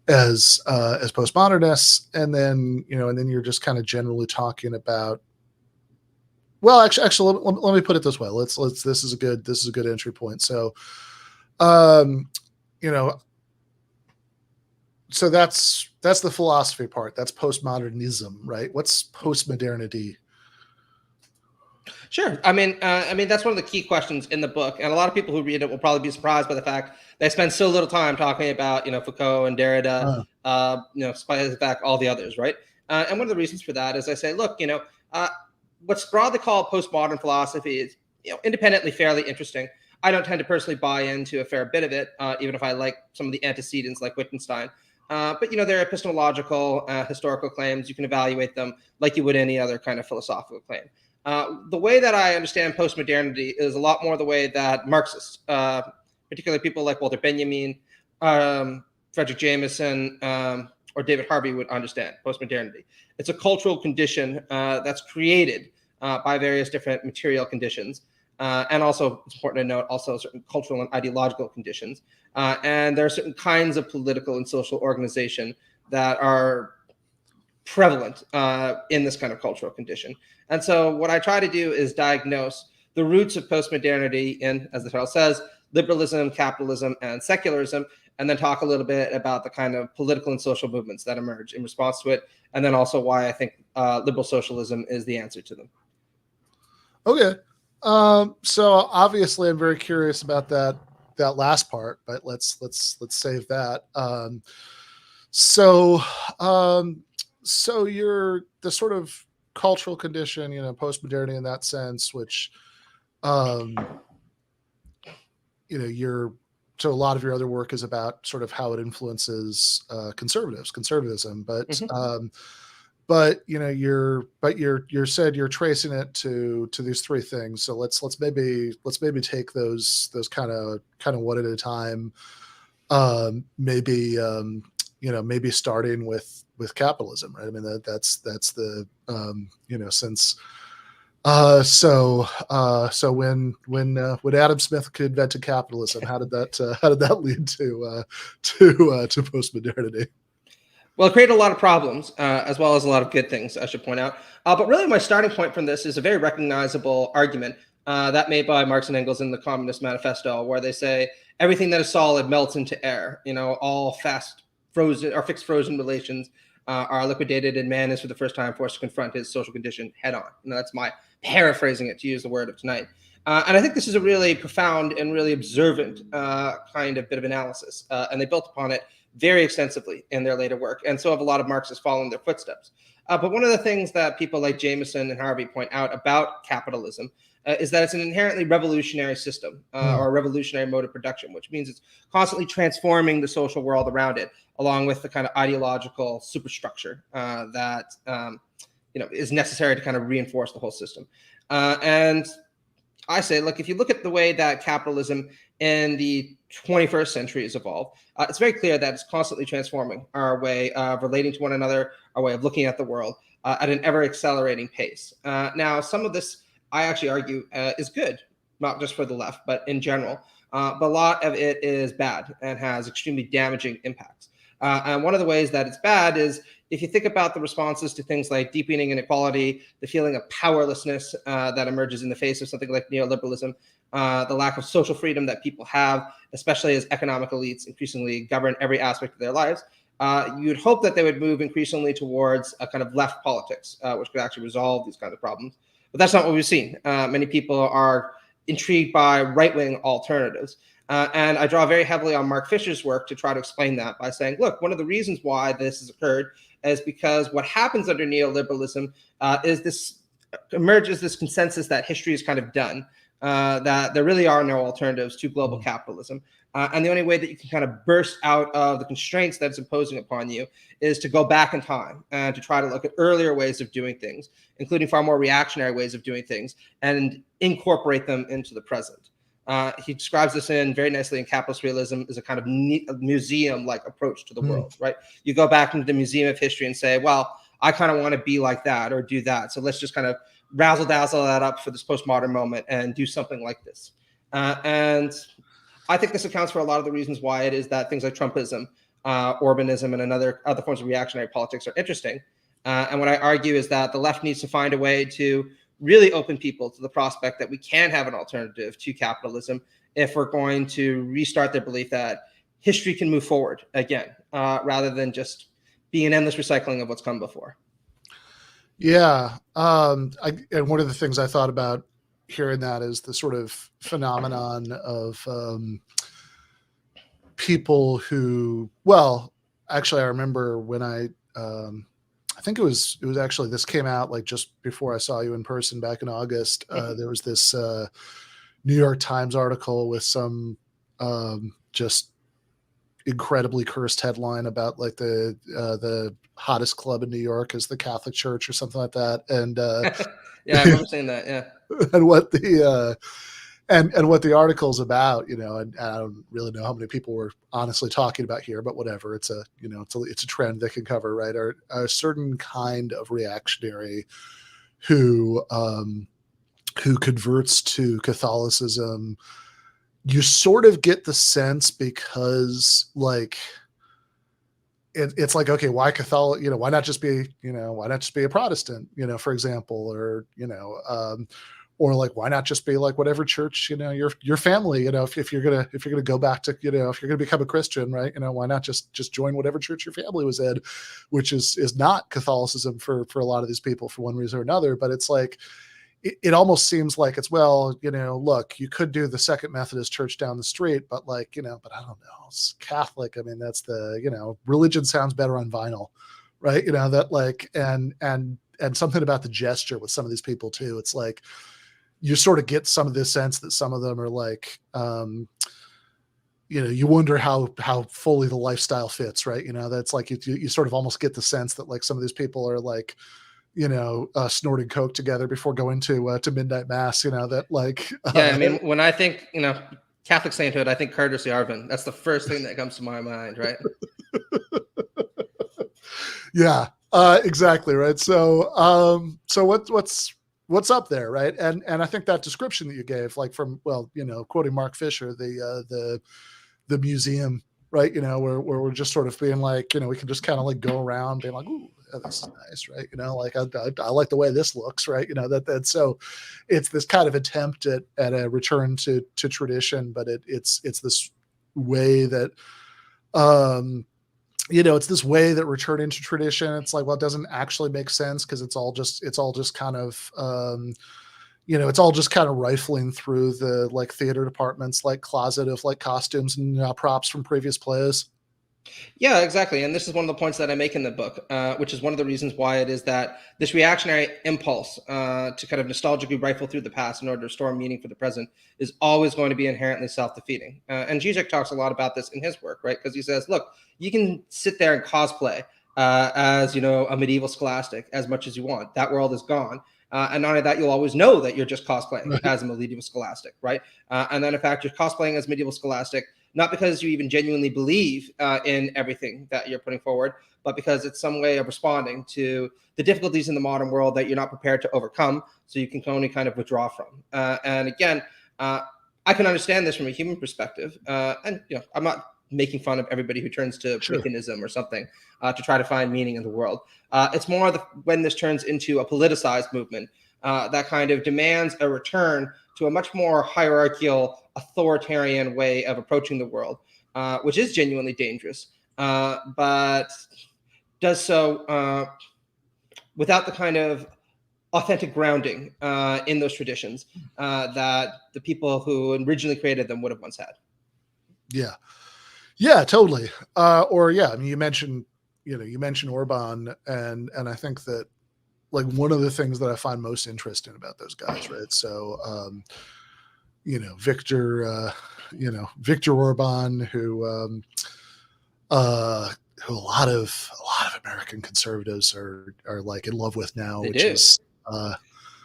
as postmodernists, and then you're just kind of generally talking about. Well, actually, let me put it this way. This is a good entry point. So, so that's the philosophy part. That's postmodernism, right? What's postmodernity? Sure. I mean, that's one of the key questions in the book, and a lot of people who read it will probably be surprised by the fact they spend so little time talking about, Foucault and Derrida, despite the fact all the others, right? And one of the reasons for that is I say, look, what's broadly called postmodern philosophy is, independently fairly interesting. I don't tend to personally buy into a fair bit of it, even if I like some of the antecedents like Wittgenstein. But there are epistemological, historical claims. You can evaluate them like you would any other kind of philosophical claim. The way that I understand postmodernity is a lot more the way that Marxists, particularly people like Walter Benjamin, Frederick Jameson, or David Harvey would understand postmodernity. It's a cultural condition that's created by various different material conditions. And also, it's important to note, also certain cultural and ideological conditions. And there are certain kinds of political and social organization that are prevalent in this kind of cultural condition. And so what I try to do is diagnose the roots of postmodernity in, as the title says, liberalism, capitalism, and secularism, and then talk a little bit about the kind of political and social movements that emerge in response to it, and then also why I think liberal socialism is the answer to them. Okay. So obviously I'm very curious about that last part, but let's save that. So you're the sort of cultural condition, postmodernity in that sense, which, so a lot of your other work is about sort of how it influences conservatism, but you're said you're tracing it to these three things. So let's maybe take those kind of one at a time. Maybe starting with capitalism, right? I mean that's the since so when Adam Smith invented capitalism, how did that lead to postmodernity? Well, it created a lot of problems, as well as a lot of good things, I should point out. But really, my starting point from this is a very recognizable argument that made by Marx and Engels in the Communist Manifesto, where they say everything that is solid melts into air. All fast frozen or fixed frozen relations are liquidated, and man is for the first time forced to confront his social condition head on. That's my paraphrasing it, to use the word of tonight. And I think this is a really profound and really observant kind of bit of analysis, and they built upon it very extensively in their later work. And so have a lot of Marxists following their footsteps. But one of the things that people like Jameson and Harvey point out about capitalism is that it's an inherently revolutionary system or a revolutionary mode of production, which means it's constantly transforming the social world around it, along with the kind of ideological superstructure that is necessary to kind of reinforce the whole system. And I say, look, if you look at the way that capitalism in the 21st century has evolved, it's very clear that it's constantly transforming our way of relating to one another, our way of looking at the world at an ever accelerating pace. Now, some of this, I actually argue, is good, not just for the left, but in general. But a lot of it is bad and has extremely damaging impacts. And one of the ways that it's bad is if you think about the responses to things like deepening inequality, the feeling of powerlessness that emerges in the face of something like neoliberalism, the lack of social freedom that people have, especially as economic elites increasingly govern every aspect of their lives, you'd hope that they would move increasingly towards a kind of left politics, which could actually resolve these kinds of problems. But that's not what we've seen. Many people are intrigued by right-wing alternatives. And I draw very heavily on Mark Fisher's work to try to explain that by saying, look, one of the reasons why this has occurred is because what happens under neoliberalism is this emerges this consensus that history is kind of done, that there really are no alternatives to global capitalism. And the only way that you can kind of burst out of the constraints that it's imposing upon you is to go back in time and to try to look at earlier ways of doing things, including far more reactionary ways of doing things, and incorporate them into the present. He describes this very nicely in Capitalist Realism as a kind of museum-like approach to the world, right? You go back into the museum of history and say, well, I kind of want to be like that or do that. So let's just kind of razzle-dazzle that up for this postmodern moment and do something like this. And I think this accounts for a lot of the reasons why it is that things like Trumpism, Orbanism, and other forms of reactionary politics are interesting. And what I argue is that the left needs to find a way to really open people to the prospect that we can have an alternative to capitalism if we're going to restart their belief that history can move forward again, rather than just be an endless recycling of what's come before. Yeah. And one of the things I thought about hearing that as the sort of phenomenon of people who, well, actually, I remember when I think it was actually, this came out like just before I saw you in person back in August. There was this New York Times article with some just incredibly cursed headline about like the hottest club in New York is the Catholic Church or something like that. And Yeah, I remember saying that. Yeah. and what the and what the article's about, and I don't really know how many people were honestly talking about here, but whatever. It's a it's a trend they can cover, right? Are a certain kind of reactionary who converts to Catholicism. You sort of get the sense because like it's like, okay, why Catholic? Why not just be a Protestant? For example, or like why not just be like whatever church your family, if you're gonna go back to, if you're gonna become a Christian, right? Why not just join whatever church your family was in, which is not Catholicism for a lot of these people for one reason or another. But it's like it almost seems like it's, well, look, you could do the Second Methodist Church down the street, but like, but I don't know, it's Catholic. I mean, that's the, religion sounds better on vinyl, right? That like, and something about the gesture with some of these people too. It's like, you sort of get some of this sense that some of them are like, you wonder how fully the lifestyle fits, right? That's like, you sort of almost get the sense that like some of these people are like, snorting coke together before going to midnight mass, that like, yeah. I mean, when I think, Catholic sainthood, I think Carter C. Arvin. That's the first thing that comes to my mind, right? Yeah, exactly. Right. So, what's up there, right? And I think that description that you gave, like from, well, quoting Mark Fisher, the museum, right? Where we're just sort of being like, we can just kind of like go around being like, ooh, this is nice, right? Like I like the way this looks, right? That so it's this kind of attempt at a return to tradition, but it's this way that it's this way that returning to tradition, it's like, well, it doesn't actually make sense because it's all just kind of it's all just kind of rifling through the like theater department's like closet of like costumes and props from previous plays. Yeah, exactly. And this is one of the points that I make in the book, which is one of the reasons why it is that this reactionary impulse to kind of nostalgically rifle through the past in order to restore meaning for the present is always going to be inherently self-defeating. And Zizek talks a lot about this in his work, right? Because he says, look, you can sit there and cosplay as, a medieval scholastic as much as you want. That world is gone. And not only that, you'll always know that you're just cosplaying as a medieval scholastic, right? And then in fact, you're cosplaying as medieval scholastic, not because you even genuinely believe in everything that you're putting forward, but because it's some way of responding to the difficulties in the modern world that you're not prepared to overcome, so you can only kind of withdraw from. And again, I can understand this from a human perspective. And I'm not making fun of everybody who turns to Wiccanism or something to try to find meaning in the world. It's more when this turns into a politicized movement that kind of demands a return to a much more hierarchical, authoritarian way of approaching the world, which is genuinely dangerous, but does so without the kind of authentic grounding in those traditions that the people who originally created them would have once had. Yeah, totally. I mean, you mentioned Orban, and I think that like one of the things that I find most interesting about those guys, right? So, Viktor Orban, who a lot of American conservatives are like in love with now, They which do. is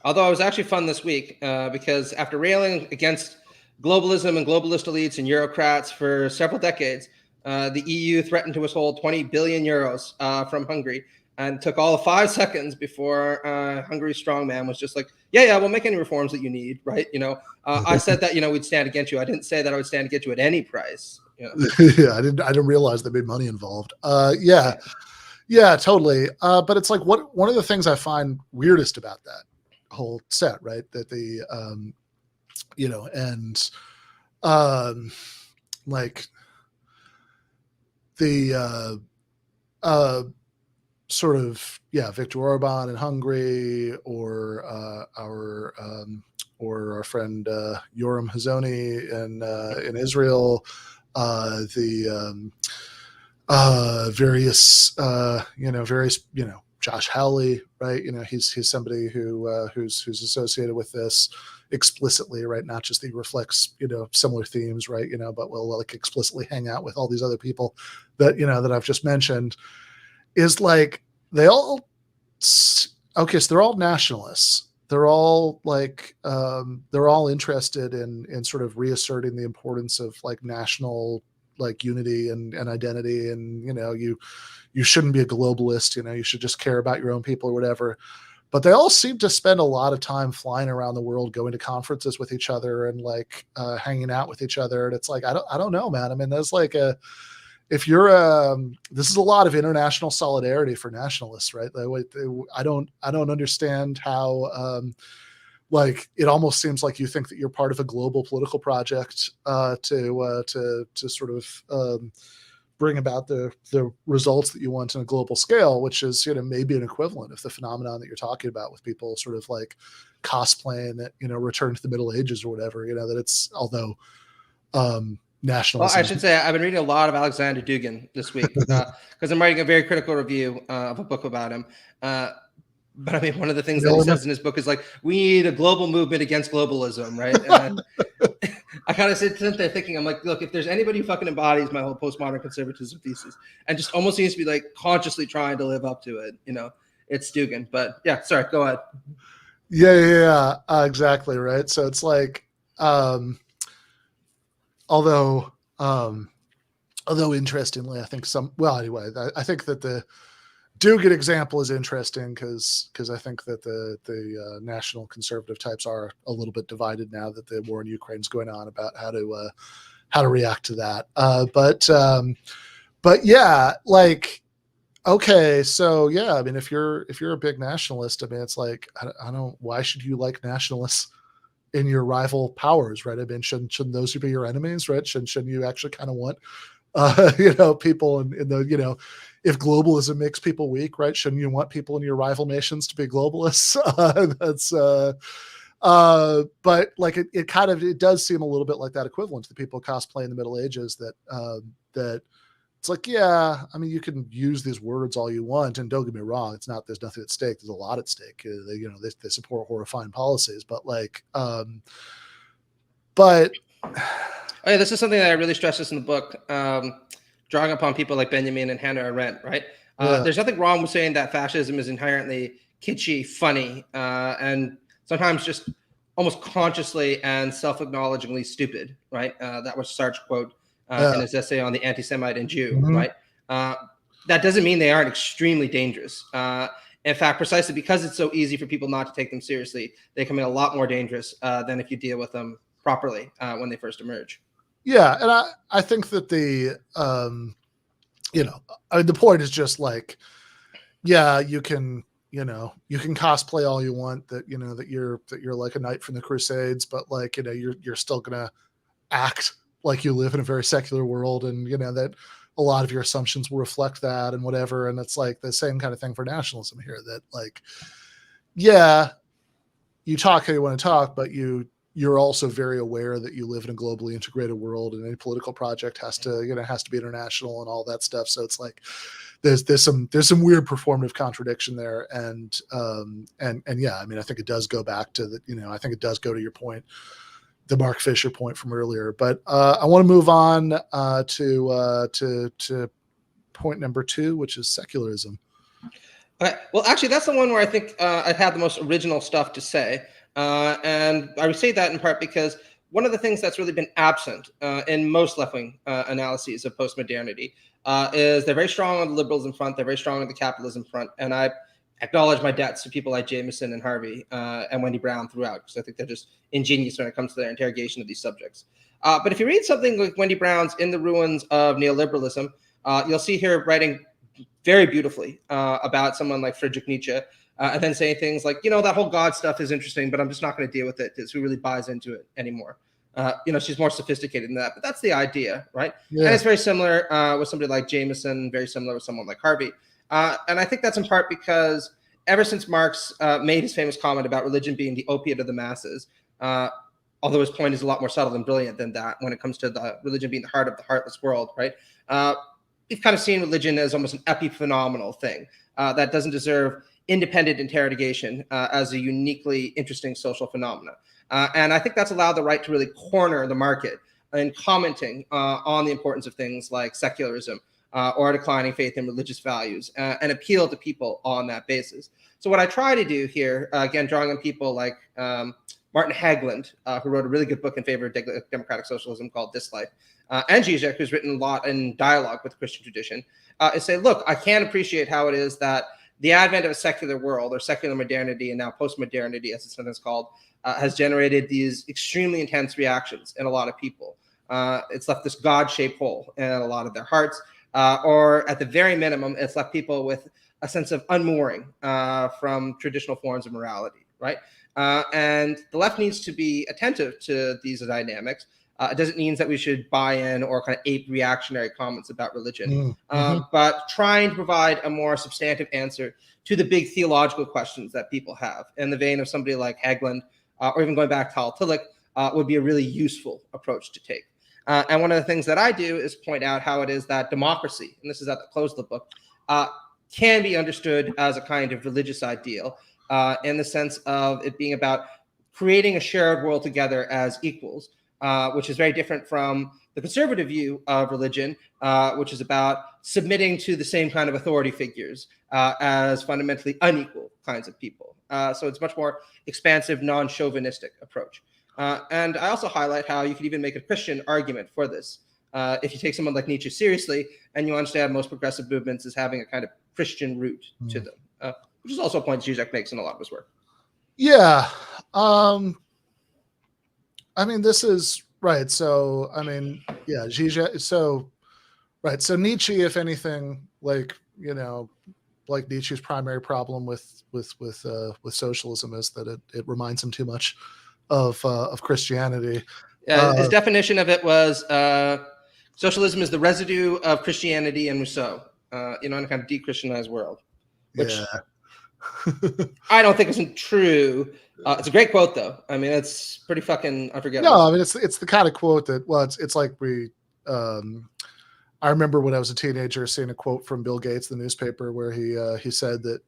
Although it was actually fun this week because after railing against globalism and globalist elites and Eurocrats for several decades, the EU threatened to withhold 20 billion euros from Hungary, and took all of 5 seconds before Hungary's strongman was just like, yeah, we'll make any reforms that you need, right? I said that, we'd stand against you. I didn't say that I would stand against you at any price. Yeah, I didn't realize there be money involved. Yeah, totally. But it's like one of the things I find weirdest about that whole set, right? That the like the sort of Viktor Orban in Hungary, or or our friend Yoram Hazony in Israel, various Josh Howley, right? He's somebody who's associated with this explicitly, right? Not just that he reflects similar themes, right? But will like explicitly hang out with all these other people that that I've just mentioned. Is like they all okay, so they're all nationalists. They're all like they're all interested in sort of reasserting the importance of like national like unity and identity, and you shouldn't be a globalist, you should just care about your own people or whatever. But they all seem to spend a lot of time flying around the world, going to conferences with each other and like hanging out with each other. And it's like, I don't know, man. I mean, there's like this is a lot of international solidarity for nationalists, right? I don't understand how, like, it almost seems like you think that you're part of a global political project to sort of bring about the results that you want on a global scale, which is maybe an equivalent of the phenomenon that you're talking about with people sort of like cosplaying that Return to the Middle Ages or whatever. That it's although nationalism. Well, I should say I've been reading a lot of Alexander Dugin this week because I'm writing a very critical review of a book about him. But I mean, one of the things that he says in his book is like, we need a global movement against globalism, right? And I kind of sit there thinking, I'm like, look, if there's anybody who fucking embodies my whole postmodern conservatism thesis and just almost seems to be like consciously trying to live up to it, it's Dugin. But yeah, sorry, go ahead. Yeah, exactly, right. So it's like, although interestingly, I think I think that the Dugin example is interesting because I think that the national conservative types are a little bit divided now that the war in Ukraine is going on about how to react to that. But yeah, like, okay, so yeah, I mean, if you're a big nationalist, I mean, it's like I don't. Why should you like nationalists in your rival powers, right? I mean, shouldn't those be your enemies, right? Shouldn't you actually kind of want people in the if globalism makes people weak, right? Shouldn't you want people in your rival nations to be globalists? But like it does seem a little bit like that equivalent to the people cosplay in the Middle Ages that it's like, yeah, I mean, you can use these words all you want, and don't get me wrong, there's nothing at stake. There's a lot at stake. They support horrifying policies, but like, but. Oh, yeah, this is something that I really stress in the book, drawing upon people like Benjamin and Hannah Arendt, right? There's nothing wrong with saying that fascism is inherently kitschy, funny, and sometimes just almost consciously and self-acknowledgingly stupid, right? That was Sartre's quote in his essay on the anti-Semite and Jew, right? That doesn't mean they aren't extremely dangerous. In fact, precisely because it's so easy for people not to take them seriously, they can be a lot more dangerous than if you deal with them properly when they first emerge. Yeah, and I think that the the point is just like, yeah, you can cosplay all you want that you're like a knight from the Crusades, but like you're still gonna act like you live in a very secular world, and that a lot of your assumptions will reflect that and whatever. And it's like the same kind of thing for nationalism here, that like, yeah, you talk how you want to talk, but you're also very aware that you live in a globally integrated world, and any political project has to be international and all that stuff. So it's like there's some weird performative contradiction there, and yeah, I mean, I think it does go back to I think it does go to your point, the Mark Fisher point from earlier. But I want to move on to point number 2, which is secularism. Okay. Well, actually, that's the one where I think I've had the most original stuff to say. And I would say that in part because one of the things that's really been absent in most left-wing analyses of postmodernity is they're very strong on the liberalism front, they're very strong on the capitalism front, and I acknowledge my debts to people like Jameson and Harvey and Wendy Brown throughout, because I think they're just ingenious when it comes to their interrogation of these subjects. But if you read something like Wendy Brown's In the Ruins of Neoliberalism, you'll see her writing very beautifully about someone like Friedrich Nietzsche, and then saying things like, that whole God stuff is interesting, but I'm just not going to deal with it because who really buys into it anymore? She's more sophisticated than that, but that's the idea, right? Yeah. And it's very similar with somebody like Jameson, very similar with someone like Harvey. And I think that's in part because ever since Marx made his famous comment about religion being the opiate of the masses, Although his point is a lot more subtle and brilliant than that when it comes to the religion being the heart of the heartless world, right? We've kind of seen religion as almost an epiphenomenal thing that doesn't deserve independent interrogation as a uniquely interesting social phenomenon. And I think that's allowed the right to really corner the market in commenting on the importance of things like secularism or declining faith in religious values and appeal to people on that basis. So what I try to do here, again, drawing on people like Martin Hagland, who wrote a really good book in favor of democratic socialism called This Life, and Zizek, who's written a lot in dialogue with the Christian tradition, is say, look, I can't appreciate how it is that the advent of a secular world, or secular modernity, and now postmodernity, as it's sometimes called, has generated these extremely intense reactions in a lot of people. It's left this God-shaped hole in a lot of their hearts, or at the very minimum, it's left people with a sense of unmooring from traditional forms of morality, right? And the left needs to be attentive to these dynamics. It doesn't mean that we should buy in or kind of ape reactionary comments about religion, but trying to provide a more substantive answer to the big theological questions that people have in the vein of somebody like Hagland, or even going back to Hal Tillich, would be a really useful approach to take. And one of the things that I do is point out how it is that democracy, and this is at the close of the book, can be understood as a kind of religious ideal in the sense of it being about creating a shared world together as equals, which is very different from the conservative view of religion, which is about submitting to the same kind of authority figures as fundamentally unequal kinds of people. So it's much more expansive, non-chauvinistic approach. And I also highlight how you could even make a Christian argument for this. If you take someone like Nietzsche seriously and you understand most progressive movements as having a kind of Christian root to them, which is also a point Zizek makes in a lot of his work. Yeah. I mean, this is right. So, I mean, yeah, Zizek. So, right. So Nietzsche, if anything, like, you know, like Nietzsche's primary problem with socialism is that it reminds him too much of Christianity. His definition of it was socialism is the residue of Christianity and Rousseau, in a kind of de-Christianized world, which I don't think isn't true. It's a great quote, though. I mean, it's pretty fucking unforgettable. No, I mean, it's the kind of quote that, well, it's like I remember when I was a teenager seeing a quote from Bill Gates, the newspaper, where he said that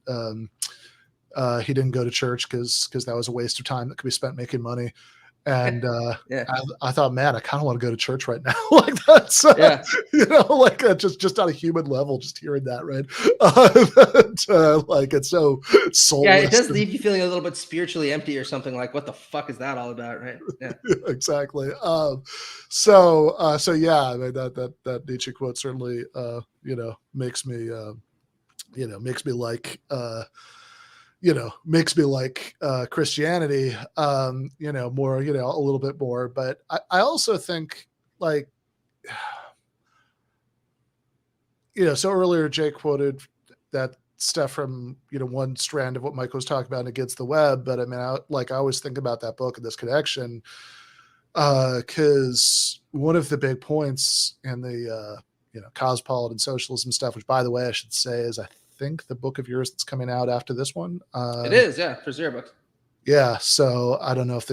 he didn't go to church because that was a waste of time that could be spent making money. And I thought, man, I kind of want to go to church right now. Like that's, like just on a human level, just hearing that, right? Like it's so soulless. Yeah, it does leave you feeling a little bit spiritually empty or something. Like, what the fuck is that all about, right? Yeah, exactly. So yeah, I mean that Nietzsche quote certainly, makes me like. Makes me like Christianity, more, a little bit more. But I also think, like, so earlier Jake quoted that stuff from, one strand of what Michael was talking about Against the Web. But I mean, I always think about that book and this connection, because one of the big points in the, cosmopolitan socialism stuff, which, by the way, I should say is I think the book of yours that's coming out after this one. It is, yeah, for Zero Books. Yeah, so I don't know if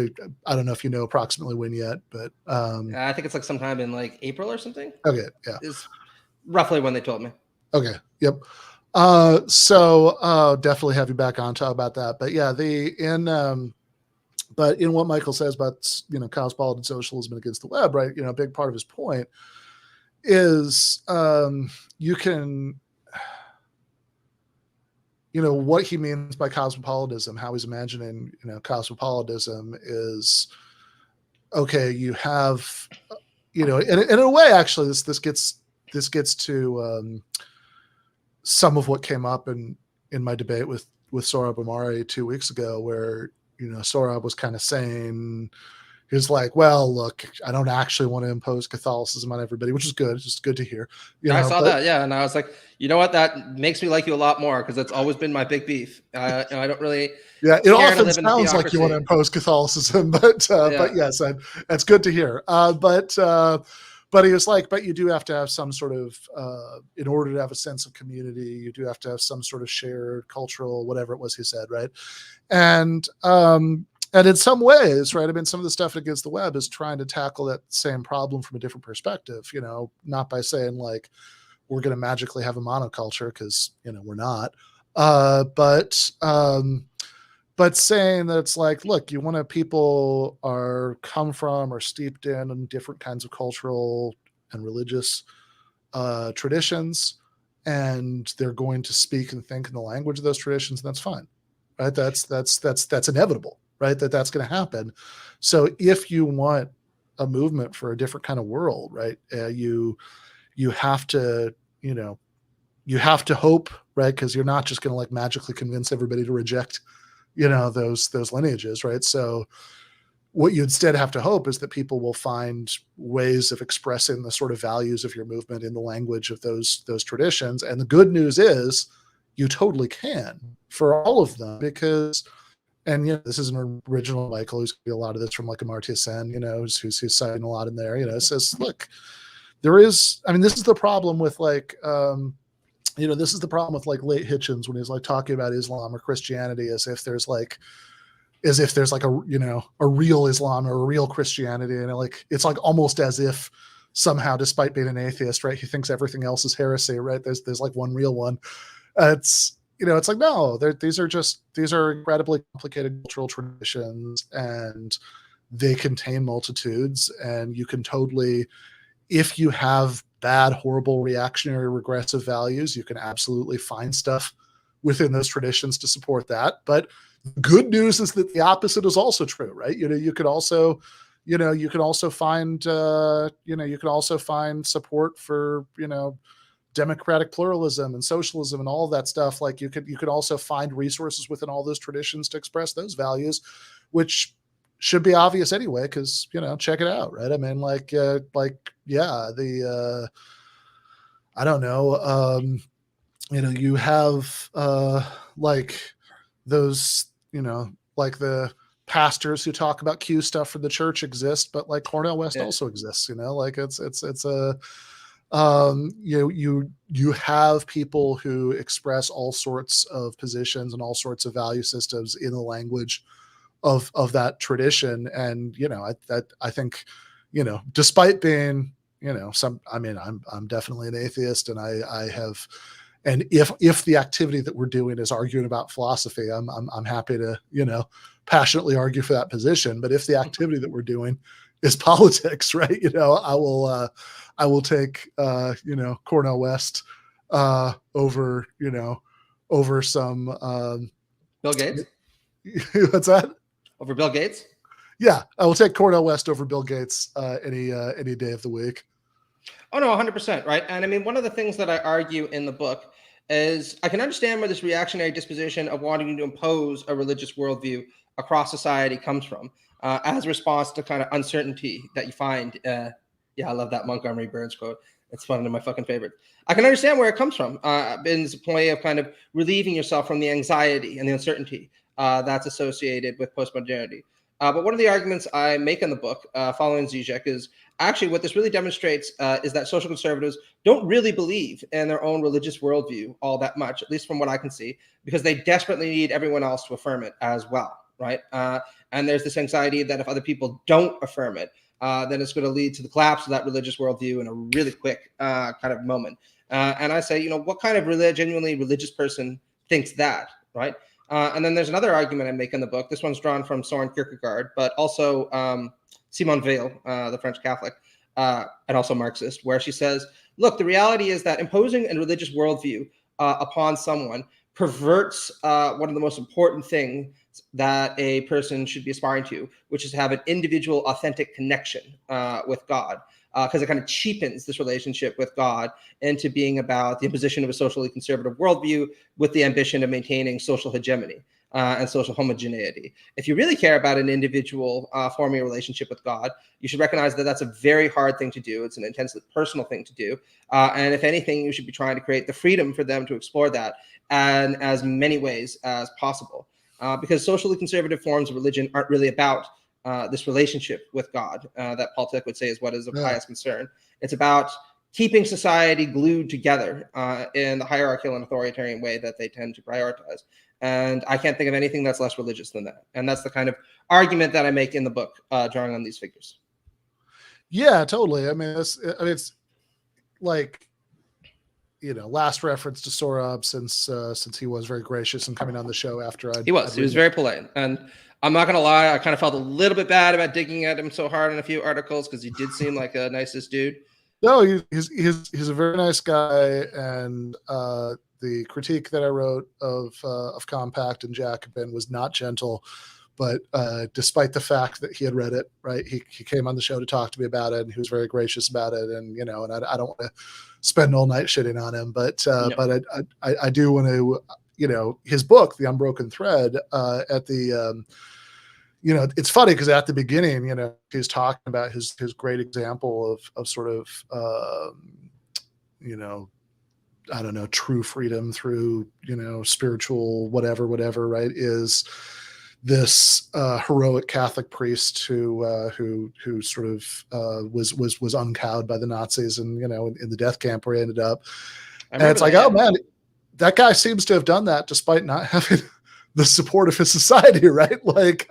you know approximately when yet, but I think it's like sometime in like April or something. Okay, yeah, is roughly when they told me. Okay, yep. So definitely have you back on talk about that. But yeah, but in what Michael says about cosmopolitan socialism and Against the Web, right? A big part of his point is you can. What he means by cosmopolitanism, how he's imagining, cosmopolitanism is, okay, you have, and in a way, actually, this gets to some of what came up in my debate with Sohrab Ahmari 2 weeks ago, where, Sohrab was kind of saying, he was like, well, look, I don't actually want to impose Catholicism on everybody, which is good. It's just good to hear. I saw that, yeah. And I was like, you know what? That makes me like you a lot more because that's always been my big beef. I don't really. Yeah, it often sounds like you want to impose Catholicism, but yes, that's good to hear. But he was like, but you do have to have some sort of, in order to have a sense of community, you do have to have some sort of shared cultural, whatever it was he said, right? And And in some ways, right, I mean, some of the stuff against the web is trying to tackle that same problem from a different perspective, not by saying like, we're going to magically have a monoculture, because, we're not. But saying that it's like, look, you want to, people are come from or steeped in different kinds of cultural and religious traditions, and they're going to speak and think in the language of those traditions, and that's fine, right? That's inevitable, right? That's going to happen. So if you want a movement for a different kind of world, right, you have to, you have to hope, right? Because you're not just going to like magically convince everybody to reject, those lineages, right? So what you instead have to hope is that people will find ways of expressing the sort of values of your movement in the language of those traditions. And the good news is you totally can for all of them, because, and this is an original Michael, who's going to be a lot of this from like Amartya Sen, who's citing a lot in there, says, look, there is, I mean, this is the problem with like, this is the problem with like late Hitchens when he's like talking about Islam or Christianity as if there's like a real Islam or a real Christianity. And like, it's like almost as if somehow, despite being an atheist, right, he thinks everything else is heresy, right? There's like one real one. It's like, no, these are incredibly complicated cultural traditions, and they contain multitudes, and you can totally, if you have bad, horrible, reactionary, regressive values, you can absolutely find stuff within those traditions to support that. But good news is that the opposite is also true, right? You could also find support for, democratic pluralism and socialism and all of that stuff. Like you could also find resources within all those traditions to express those values, which should be obvious anyway, because, check it out, right? I mean, I don't know, you have like those, like the pastors who talk about Q stuff for the church exist, but like Cornel West also exists, like it's a, you have people who express all sorts of positions and all sorts of value systems in the language of that tradition. And, I think, despite being, I'm definitely an atheist, and I have, and if the activity that we're doing is arguing about philosophy, I'm happy to, passionately argue for that position. But if the activity that we're doing is politics, right, I will take, Cornel West over, over some Bill Gates. What's that? Over Bill Gates? Yeah, I will take Cornel West over Bill Gates any day of the week. Oh, no, 100%, right? And I mean, one of the things that I argue in the book is I can understand where this reactionary disposition of wanting to impose a religious worldview across society comes from, as a response to kind of uncertainty that you find. I love that Montgomery Burns quote. It's one of my fucking favorites. I can understand where it comes from. It's a way of kind of relieving yourself from the anxiety and the uncertainty that's associated with postmodernity. But one of the arguments I make in the book, following Zizek, is actually what this really demonstrates is that social conservatives don't really believe in their own religious worldview all that much, at least from what I can see, because they desperately need everyone else to affirm it as well, right? And there's this anxiety that if other people don't affirm it, then it's going to lead to the collapse of that religious worldview in a really quick kind of moment. And I say, what kind of genuinely religious person thinks that, right? And then there's another argument I make in the book. This one's drawn from Soren Kierkegaard, but also Simone Weil, the French Catholic, and also Marxist, where she says, look, the reality is that imposing a religious worldview upon someone perverts one of the most important things that a person should be aspiring to, which is to have an individual, authentic connection with God. Because it kind of cheapens this relationship with God into being about the imposition of a socially conservative worldview with the ambition of maintaining social hegemony and social homogeneity. If you really care about an individual forming a relationship with God, you should recognize that that's a very hard thing to do. It's an intensely personal thing to do. And if anything, you should be trying to create the freedom for them to explore that in as many ways as possible. Because socially conservative forms of religion aren't really about this relationship with God that Paul Tillich would say is what is of highest concern. It's about keeping society glued together in the hierarchical and authoritarian way that they tend to prioritize. And I can't think of anything that's less religious than that. And that's the kind of argument that I make in the book, drawing on these figures. Yeah, totally. I mean, it's like, last reference to Sorab since he was very gracious and coming on the show after He was very polite. And I'm not going to lie, I kind of felt a little bit bad about digging at him so hard in a few articles because he did seem like a nicest dude. No, he's a very nice guy, and the critique that I wrote of Compact and Jacobin was not gentle, but despite the fact that he had read it, right, he came on the show to talk to me about it, and he was very gracious about it, and and I don't want to spend all night shitting on him, but I do want to, his book, The Unbroken Thread, at the it's funny because at the beginning, he's talking about his great example of sort of, I don't know, true freedom through, spiritual whatever, right, is this heroic Catholic priest who sort of was uncowed by the Nazis and, in the death camp where he ended up. And it's like, oh man, that guy seems to have done that despite not having the support of his society, right? Like,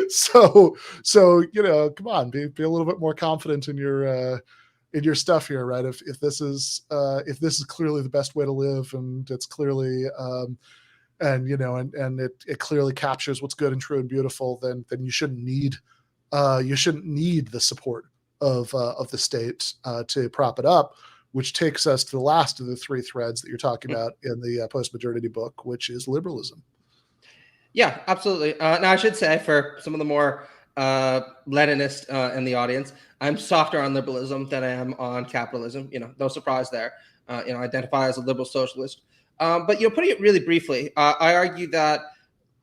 so come on, be a little bit more confident in your stuff here, right? If this is clearly the best way to live, and it's clearly and it clearly captures what's good and true and beautiful, then you shouldn't need the support of the state to prop it up. Which takes us to the last of the three threads that you're talking about in the Postmodernity book, which is liberalism. Yeah, absolutely. Now, I should say, for some of the more Leninist in the audience, I'm softer on liberalism than I am on capitalism. No surprise there. I identify as a liberal socialist. But putting it really briefly, I argue that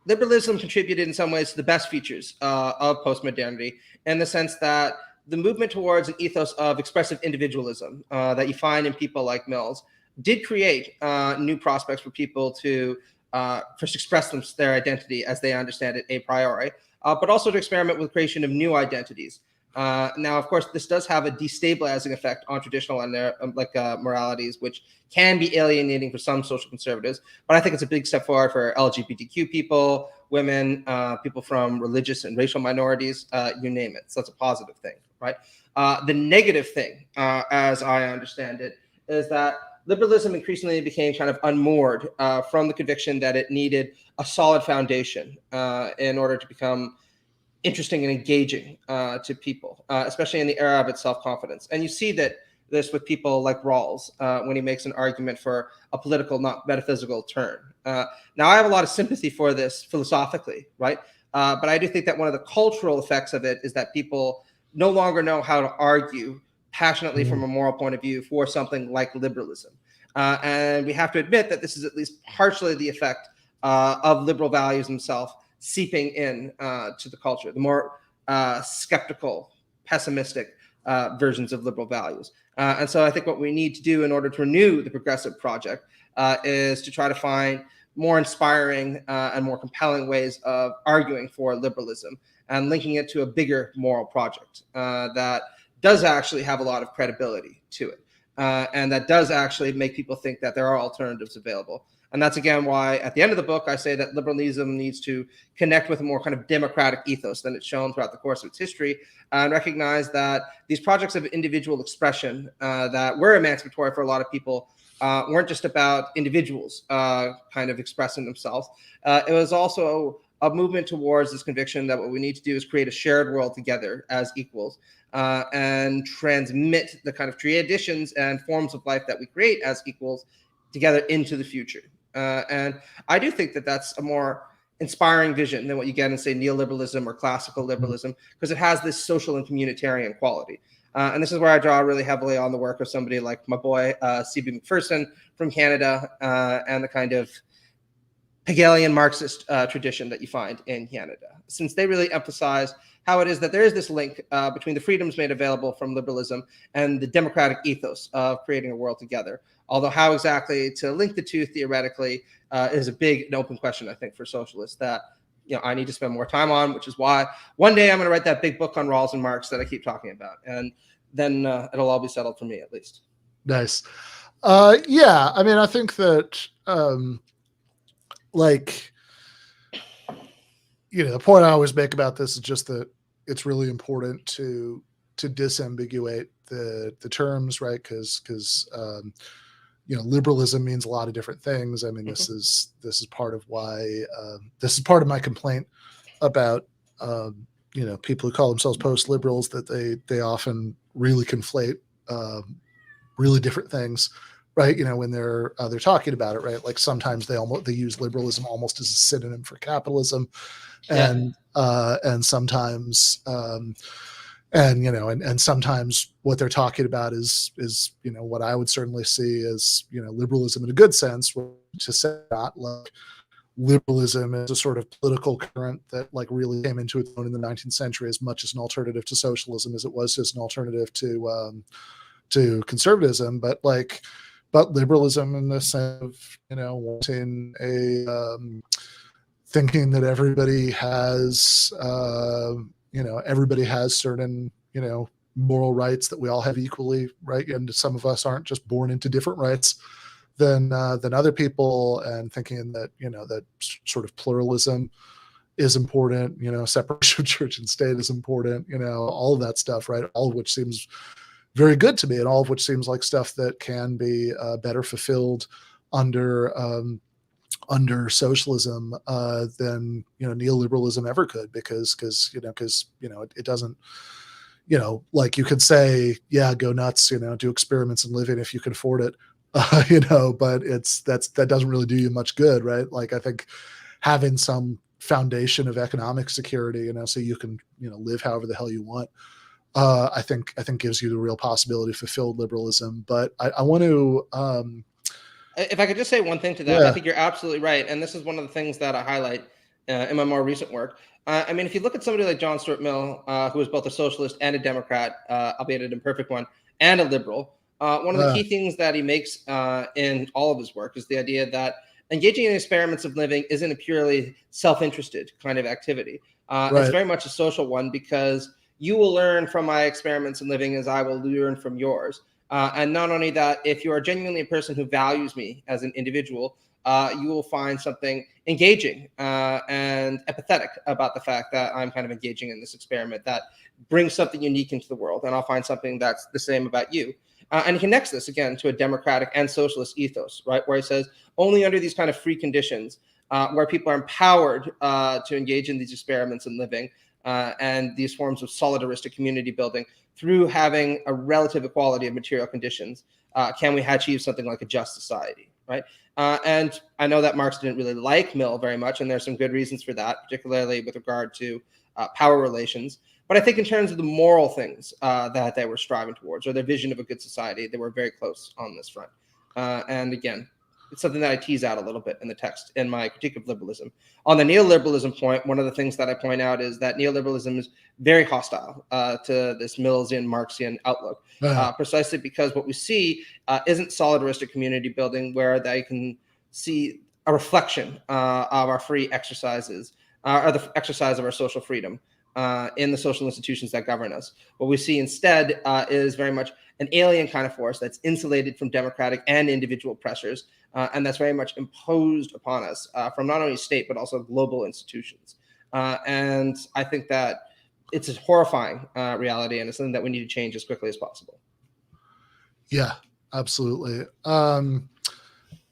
liberalism contributed in some ways to the best features of postmodernity, in the sense that the movement towards an ethos of expressive individualism that you find in people like Mills did create new prospects for people to first express their identity as they understand it a priori, but also to experiment with the creation of new identities. Now, of course, this does have a destabilizing effect on traditional and moralities, which can be alienating for some social conservatives. But I think it's a big step forward for LGBTQ people, women, people from religious and racial minorities, you name it. So that's a positive thing, right? The negative thing, as I understand it, is that liberalism increasingly became kind of unmoored from the conviction that it needed a solid foundation in order to become interesting and engaging to people, especially in the era of its self-confidence. And you see this with people like Rawls when he makes an argument for a political, not metaphysical turn. Now, I have a lot of sympathy for this philosophically, right? But I do think that one of the cultural effects of it is that people no longer know how to argue passionately from a moral point of view for something like liberalism. And we have to admit that this is at least partially the effect of liberal values themselves seeping in to the culture, the more skeptical, pessimistic versions of liberal values. And so I think what we need to do in order to renew the progressive project is to try to find more inspiring and more compelling ways of arguing for liberalism and linking it to a bigger moral project that does actually have a lot of credibility to it. And that does actually make people think that there are alternatives available. And that's, again, why at the end of the book, I say that liberalism needs to connect with a more kind of democratic ethos than it's shown throughout the course of its history, and recognize that these projects of individual expression that were emancipatory for a lot of people weren't just about individuals kind of expressing themselves. It was also a movement towards this conviction that what we need to do is create a shared world together as equals and transmit the kind of traditions and forms of life that we create as equals together into the future. And I do think that that's a more inspiring vision than what you get in, say, neoliberalism or classical liberalism, because it has this social and communitarian quality. And this is where I draw really heavily on the work of somebody like my boy, C.B. McPherson from Canada, and the kind of Hegelian Marxist tradition that you find in Canada, since they really emphasize how it is that there is this link between the freedoms made available from liberalism and the democratic ethos of creating a world together. Although how exactly to link the two theoretically is a big and open question, I think, for socialists that I need to spend more time on, which is why one day I'm going to write that big book on Rawls and Marx that I keep talking about. And then it'll all be settled for me, at least. Nice. Yeah, I mean, I think that like, the point I always make about this is just that it's really important to disambiguate the terms, right? Because liberalism means a lot of different things. I mean, this is part of why this is part of my complaint about people who call themselves post-liberals, that they often really conflate really different things, right? When they're talking about it, right? Like sometimes they use liberalism almost as a synonym for capitalism, and sometimes and sometimes what they're talking about is what I would certainly see as liberalism in a good sense, to say not like liberalism is a sort of political current that like really came into its own in the 19th century as much as an alternative to socialism as it was as an alternative to conservatism, but liberalism in the sense of wanting thinking that everybody has everybody has certain moral rights that we all have equally, right? And some of us aren't just born into different rights than other people, and thinking that that sort of pluralism is important, separation of church and state is important, all of that stuff, right? All of which seems very good to me, and all of which seems like stuff that can be better fulfilled under socialism than neoliberalism ever could, because it doesn't, like you could say, yeah, go nuts, do experiments in living if you can afford it, but that doesn't really do you much good, right? Like I think having some foundation of economic security, so you can live however the hell you want, I think gives you the real possibility of fulfilled liberalism. But I want to if I could just say one thing to that, I think you're absolutely right, and this is one of the things that I highlight in my more recent work. I mean, if you look at somebody like John Stuart Mill, who was both a socialist and a Democrat, albeit an imperfect one, and a liberal, one of the key things that he makes in all of his work is the idea that engaging in experiments of living isn't a purely self-interested kind of activity. It's very much a social one, because you will learn from my experiments in living as I will learn from yours. And not only that, if you are genuinely a person who values me as an individual, you will find something engaging and empathetic about the fact that I'm kind of engaging in this experiment that brings something unique into the world. And I'll find something that's the same about you. And he connects this again to a democratic and socialist ethos, right? Where he says only under these kind of free conditions, where people are empowered to engage in these experiments in living and these forms of solidaristic community building through having a relative equality of material conditions, can we achieve something like a just society, right? And I know that Marx didn't really like Mill very much, and there's some good reasons for that, particularly with regard to power relations. But I think in terms of the moral things that they were striving towards, or their vision of a good society, they were very close on this front. And again, it's something that I tease out a little bit in the text in my critique of liberalism. On the neoliberalism point, one of the things that I point out is that neoliberalism is very hostile to this Millsian Marxian outlook, precisely because what we see isn't solidaristic community building where they can see a reflection of our free exercises, or the exercise of our social freedom in the social institutions that govern us. What we see instead is very much an alien kind of force that's insulated from democratic and individual pressures, and that's very much imposed upon us from not only state, but also global institutions. And I think that it's a horrifying reality, and it's something that we need to change as quickly as possible. Yeah, absolutely.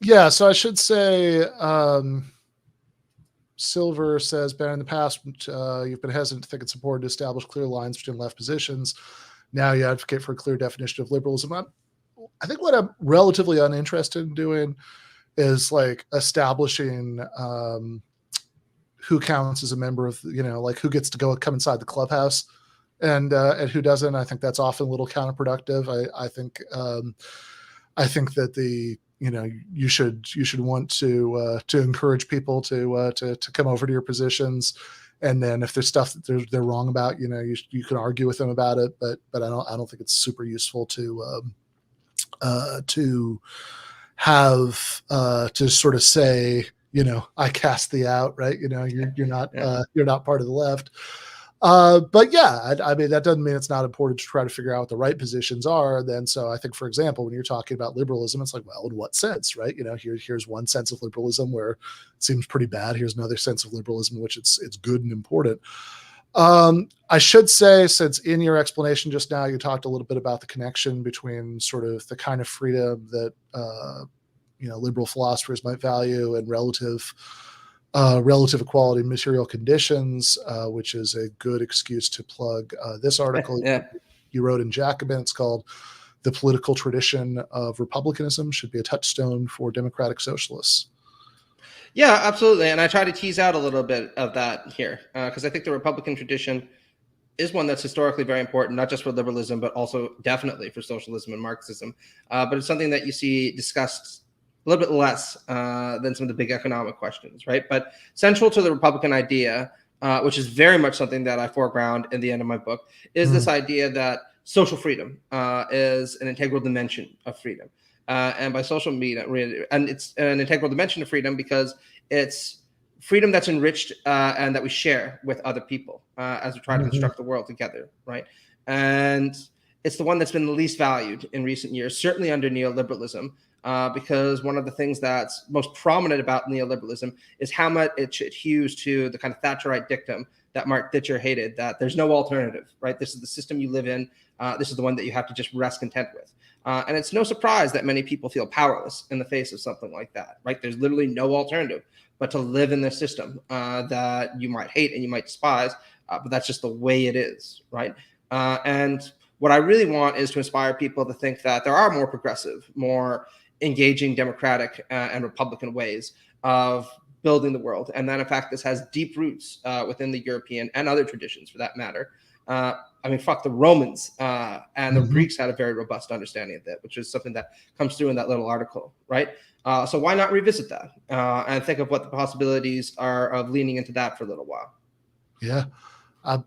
Yeah, so I should say, Silver says, Ben, in the past, you've been hesitant to think it's important to establish clear lines between left positions. Now you advocate for a clear definition of liberalism. I think what I'm relatively uninterested in doing is like establishing who counts as a member of, like who gets to come inside the clubhouse and who doesn't. I think that's often a little counterproductive. I think that you should want to encourage people to come over to your positions, and then if there's stuff that they're wrong about, you can argue with them about it. But I don't think it's super useful to have to sort of say, I cast thee out, right? You're not part of the left. But yeah, I mean, that doesn't mean it's not important to try to figure out what the right positions are. Then, so I think, for example, when you're talking about liberalism, it's like, well, in what sense, right? Here's one sense of liberalism where it seems pretty bad. Here's another sense of liberalism in which it's good and important. I should say, since in your explanation just now, you talked a little bit about the connection between sort of the kind of freedom that liberal philosophers might value and relative equality in material conditions, which is a good excuse to plug this article you wrote in Jacobin. It's called "The Political Tradition of Republicanism Should Be a Touchstone for Democratic Socialists." Yeah, absolutely. And I try to tease out a little bit of that here, because I think the Republican tradition is one that's historically very important, not just for liberalism, but also definitely for socialism and Marxism. But it's something that you see discussed a little bit less than some of the big economic questions, right? But central to the Republican idea, which is very much something that I foreground in the end of my book, is this idea that social freedom is an integral dimension of freedom. And by social media, and it's an integral dimension of freedom because it's freedom that's enriched and that we share with other people as we try to construct the world together, right? And it's the one that's been the least valued in recent years, certainly under neoliberalism, because one of the things that's most prominent about neoliberalism is how much it hews to the kind of Thatcherite dictum that Mark Ditcher hated, that there's no alternative, right? This is the system you live in. This is the one that you have to just rest content with. And it's no surprise that many people feel powerless in the face of something like that, right? There's literally no alternative but to live in this system that you might hate and you might despise, but that's just the way it is, right? And what I really want is to inspire people to think that there are more progressive, more engaging democratic and Republican ways of building the world. And that, in fact, this has deep roots within the European and other traditions, for that matter. I mean, fuck, the Romans and the Greeks had a very robust understanding of that, which is something that comes through in that little article, right? So why not revisit that and think of what the possibilities are of leaning into that for a little while? Yeah, I'm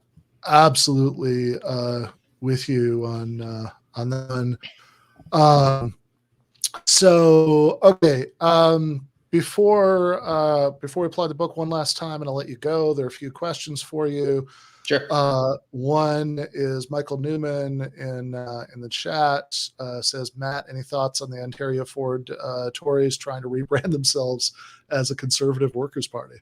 absolutely with you on that one. So, okay. Before we plug the book one last time, and I'll let you go, there are a few questions for you. Sure. One is Michael Newman in the chat says, Matt, any thoughts on the Ontario Ford Tories trying to rebrand themselves as a conservative workers' party?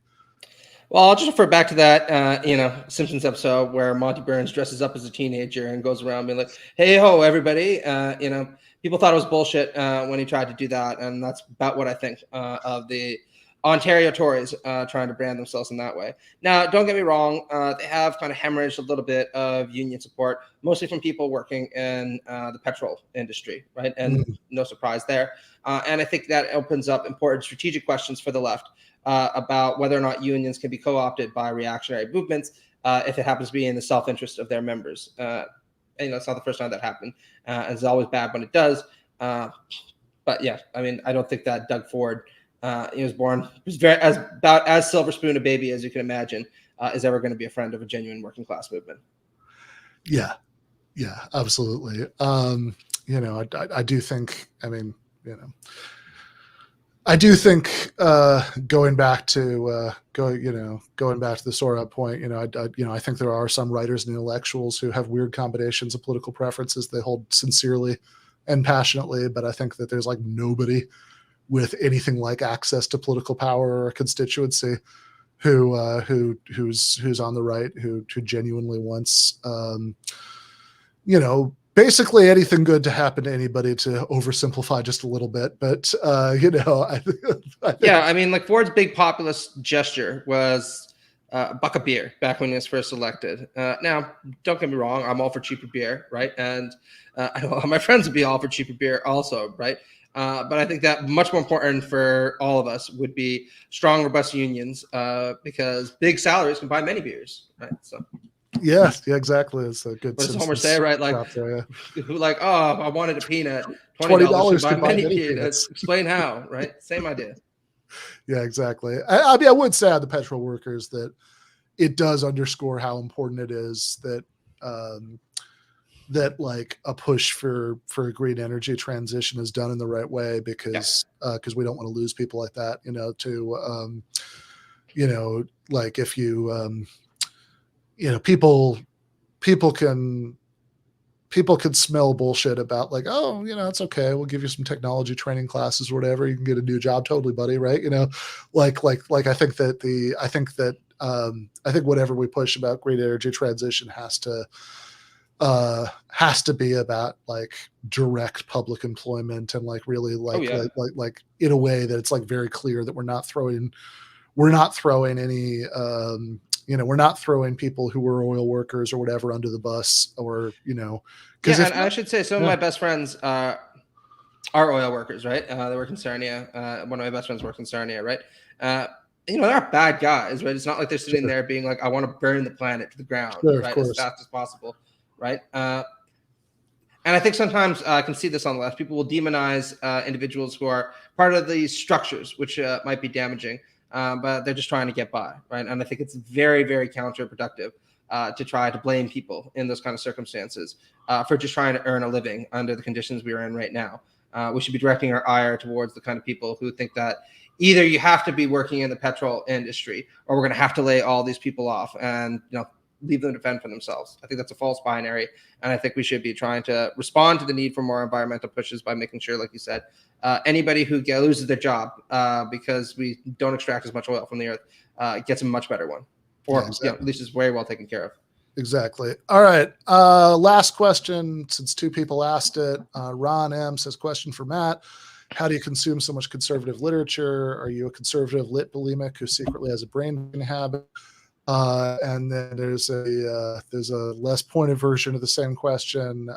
Well, I'll just refer back to that, Simpsons episode where Monty Burns dresses up as a teenager and goes around being like, "Hey ho, everybody!" People thought it was bullshit when he tried to do that, and that's about what I think of the Ontario Tories trying to brand themselves in that way. Now, don't get me wrong; they have kind of hemorrhaged a little bit of union support, mostly from people working in the petrol industry, right? And no surprise there. And I think that opens up important strategic questions for the left. About whether or not unions can be co-opted by reactionary movements if it happens to be in the self-interest of their members. It's not the first time that happened. And it's always bad when it does. But yeah, I mean, I don't think that Doug Ford, he was about as silver spoon a baby as you can imagine, is ever going to be a friend of a genuine working class movement. Yeah, absolutely. I do think, I do think going back to the Sora point, I think there are some writers and intellectuals who have weird combinations of political preferences they hold sincerely and passionately, but I think that there's like nobody with anything like access to political power or a constituency who's on the right, who genuinely wants basically anything good to happen to anybody, to oversimplify just a little bit. But, I think, yeah, I mean, like Ford's big populist gesture was a buck of beer back when he was first elected. Now, don't get me wrong, I'm all for cheaper beer, right? And I know my friends would be all for cheaper beer also, right? But I think that much more important for all of us would be strong, robust unions because big salaries can buy many beers, right? So. Yeah, exactly. It's a good. What does Homer say, right? Like, there, who like, oh, I wanted a peanut. $20 to buy many peanuts. Explain how, right? Same idea. Yeah, exactly. I mean, I would say on the petrol workers that it does underscore how important it is that that like a push for a green energy transition is done in the right way, because we don't want to lose people like that. Like if you people can smell bullshit about like, oh, it's okay, we'll give you some technology training classes or whatever, you can get a new job, totally, buddy, right? Like I think whatever we push about green energy transition has to be about like direct public employment and like really like in a way that it's like very clear that we're not throwing any we're not throwing people who were oil workers or whatever under the bus, or because I should say some of my best friends are oil workers, right? They work in Sarnia. One of my best friends works in Sarnia, right? They're not bad guys, right? It's not like they're sitting there being like, I want to burn the planet to the ground, right, as fast as possible, right? And I think sometimes I can see this on the left. People will demonize individuals who are part of these structures, which might be damaging, but they're just trying to get by, right? And I think it's very, very counterproductive to try to blame people in those kind of circumstances for just trying to earn a living under the conditions we are in right now. We should be directing our ire towards the kind of people who think that either you have to be working in the petrol industry, or we're going to have to lay all these people off and leave them to fend for themselves. I think that's a false binary, and I think we should be trying to respond to the need for more environmental pushes by making sure, like you said, anybody who loses their job because we don't extract as much oil from the earth gets a much better one, or at least is very well taken care of. Exactly. All right. Last question, since two people asked it. Ron M says, question for Matt. How do you consume so much conservative literature? Are you a conservative lit bulimic who secretly has a brain habit? And then there's a less pointed version of the same question.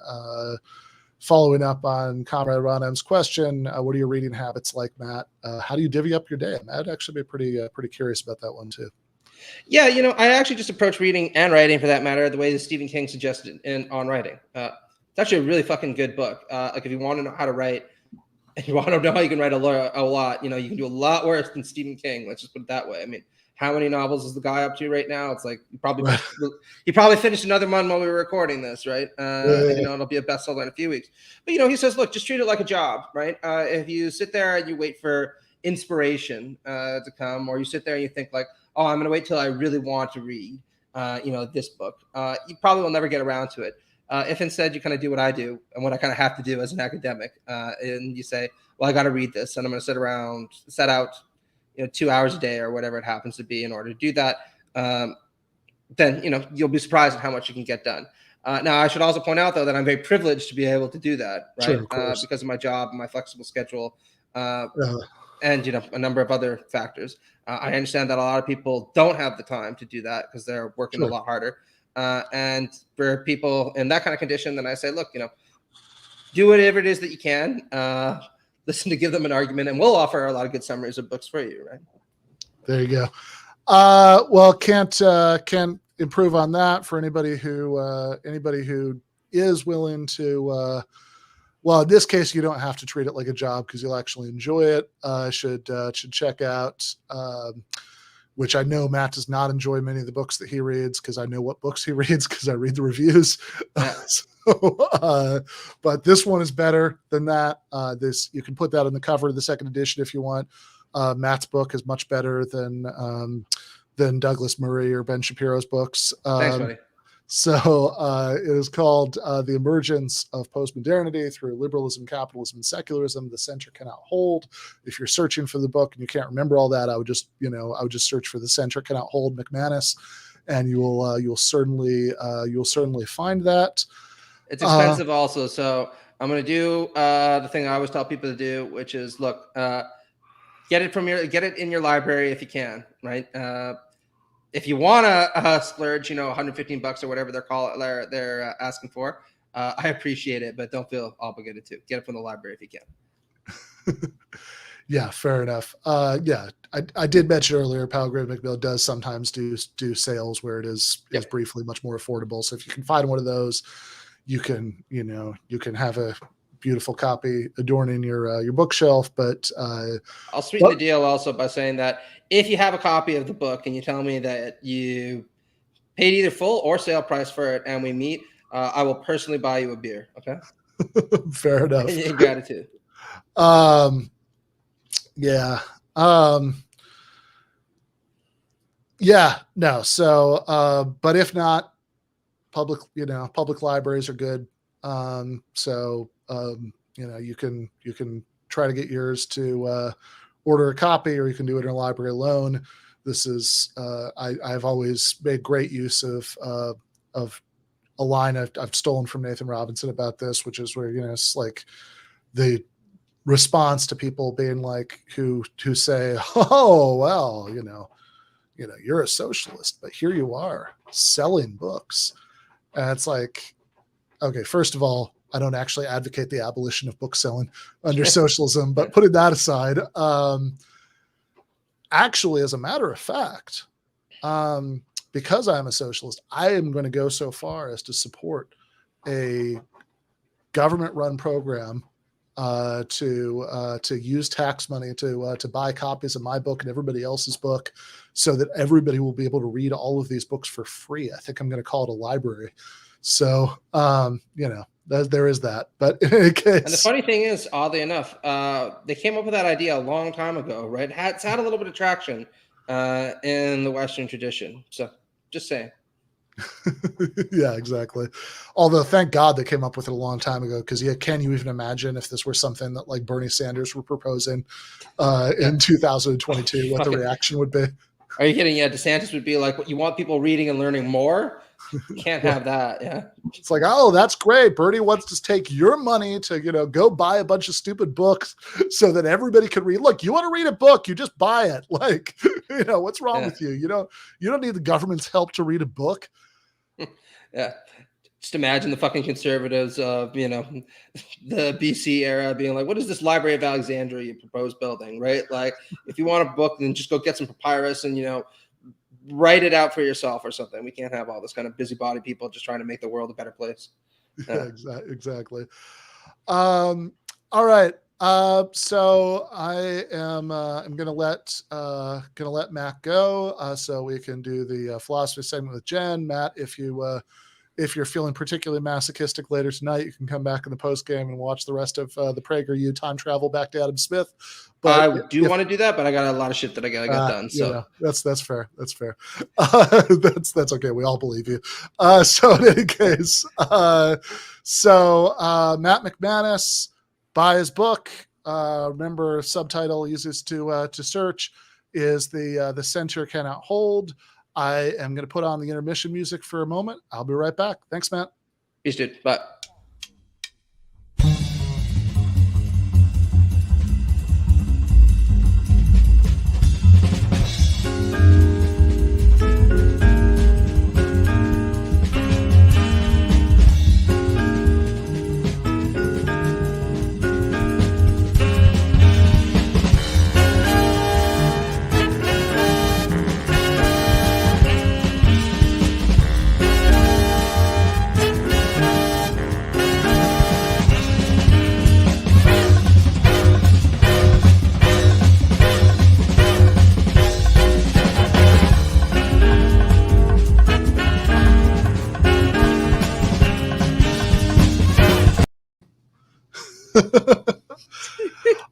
Following up on Comrade Ron M's question, what are your reading habits like, Matt? How do you divvy up your day? I'd actually be pretty curious about that one too. Yeah, I actually just approach reading and writing, for that matter, the way that Stephen King suggested on writing. It's actually a really fucking good book. Like if you want to know how to write, and you want to know how you can write a lot, you can do a lot worse than Stephen King. Let's just put it that way. I mean, how many novels is the guy up to right now? It's like he probably finished another one while we were recording this, right? It'll be a bestseller in a few weeks. But he says, look, just treat it like a job, right? If you sit there and you wait for inspiration to come, or you sit there and you think like, oh, I'm going to wait till I really want to read, this book, you probably will never get around to it. If instead you kind of do what I do and what I kind of have to do as an academic, and you say, well, I got to read this, and I'm going to set out 2 hours a day or whatever it happens to be in order to do that, then you'll be surprised at how much you can get done. Now, I should also point out, though, that I'm very privileged to be able to do that, right? Sure, because of my job and my flexible schedule, and a number of other factors. I understand that a lot of people don't have the time to do that because they're working a lot harder. And for people in that kind of condition, then I say, look, do whatever it is that you can. Listen to Give Them an Argument, and we'll offer a lot of good summaries of books for you, right? There you go. Well, can't improve on that for anybody who is willing to. Well, in this case, you don't have to treat it like a job because you'll actually enjoy it. Should check out. Which I know Matt does not enjoy many of the books that he reads, because I know what books he reads because I read the reviews. Yeah. But this one is better than that. This, you can put that on the cover of the second edition if you want. Matt's book is much better than Douglas Murray or Ben Shapiro's books. Thanks, buddy. So it is called The Emergence of Post-modernity Through Liberalism, Capitalism, and Secularism. The Center Cannot Hold. If you're searching for the book and you can't remember all that, I would just search for The Center Cannot Hold, McManus, and you'll certainly find that. It's expensive also, so I'm going to do the thing I always tell people to do, which is look, get it in your library if you can, right? If you want to splurge, $115 or whatever they're asking for, I appreciate it, but don't feel obligated to. Get it from the library if you can. Yeah, fair enough. I did mention earlier, Palgrave Macmillan does sometimes do sales where it is briefly much more affordable. So if you can find one of those, you can have a beautiful copy adorning your bookshelf. But I'll sweeten the deal also by saying that if you have a copy of the book and you tell me that you paid either full or sale price for it and we meet, I will personally buy you a beer. Okay. Fair enough. In gratitude. Yeah. Yeah, no. So, but if not, public libraries are good. You can try to get yours to order a copy, or you can do it in a library alone. This is I've always made great use of a line I've stolen from Nathan Robinson about this, which is where it's like the response to people being like who say, oh well, you're a socialist, but here you are selling books. And it's like, okay, first of all, I don't actually advocate the abolition of book selling under socialism, but putting that aside, actually, as a matter of fact, because I'm a socialist, I am going to go so far as to support a government-run program to use tax money to buy copies of my book and everybody else's book, so that everybody will be able to read all of these books for free. I think I'm going to call it a library. So, there is that. But in any case, and the funny thing is, oddly enough, they came up with that idea a long time ago, right? It's had a little bit of traction in the Western tradition. So, just saying. Yeah, exactly. Although, thank God they came up with it a long time ago, because can you even imagine if this were something that like Bernie Sanders were proposing in 2022, what the reaction would be? Are you kidding? Yeah, DeSantis would be like, "You want people reading and learning more? Can't have that." Yeah, it's like, oh, that's great. Bernie wants to take your money to go buy a bunch of stupid books so that everybody can read. Look, you want to read a book, you just buy it. Like, what's wrong with you? You don't need the government's help to read a book. Yeah. Just imagine the fucking conservatives of, the BC era being like, what is this Library of Alexandria you propose building, right? Like, if you want a book, then just go get some papyrus and, write it out for yourself or something. We can't have all this kind of busybody people just trying to make the world a better place. Yeah, exactly. All right. So I am I'm gonna let Matt go so we can do the philosophy segment with Jen. Matt, if you're feeling particularly masochistic later tonight, you can come back in the post game and watch the rest of the PragerU time travel back to Adam Smith. But I do want to do that, but I got a lot of shit that I gotta get done. So that's fair. That's fair. That's okay. We all believe you. So in any case, Matt McManus, buy his book. Remember, subtitle uses to search is the center cannot hold. I am going to put on the intermission music for a moment. I'll be right back. Thanks, Matt. Peace, dude. Bye.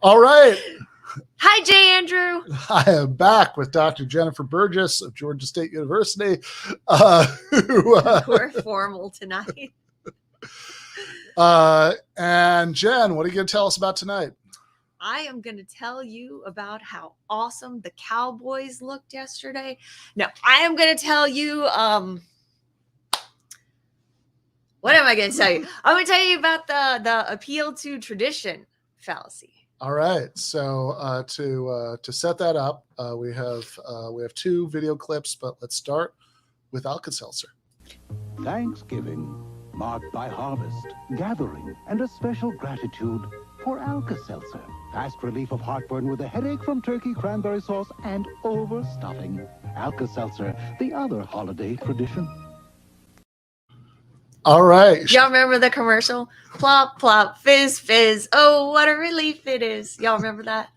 All right. Hi, Jay Andrew. I am back with Dr. Jennifer Burgis of Georgia State University. We're formal tonight. And Jen, what are you going to tell us about tonight? I am going to tell you about how awesome the Cowboys looked yesterday. No, I am going to tell you, what am I going to tell you? I'm going to tell you about the appeal to tradition fallacy. All right. So to set that up, we have two video clips, but let's start with Alka-Seltzer. Thanksgiving, marked by harvest, gathering, and a special gratitude for Alka-Seltzer. Fast relief of heartburn with a headache from turkey, cranberry sauce, and overstuffing. Alka-Seltzer, the other holiday tradition. All right. Y'all remember the commercial? Plop, plop, fizz, fizz. Oh, what a relief it is. Y'all remember that?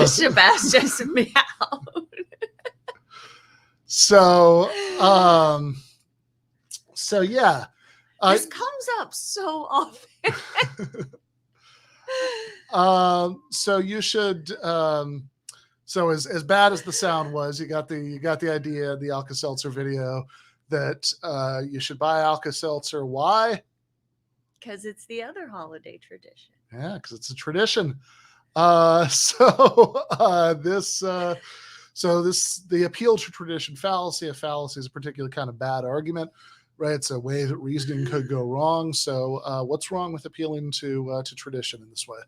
Sebastian's meow. So yeah. This comes up so often. So you should So as bad as the sound was, you got the idea in the Alka-Seltzer video that you should buy Alka-Seltzer. Why? Because it's the other holiday tradition. Yeah, because it's a tradition. The appeal to tradition fallacy. A fallacy is a particularly kind of bad argument, right? It's a way that reasoning could go wrong. So what's wrong with appealing to tradition in this way?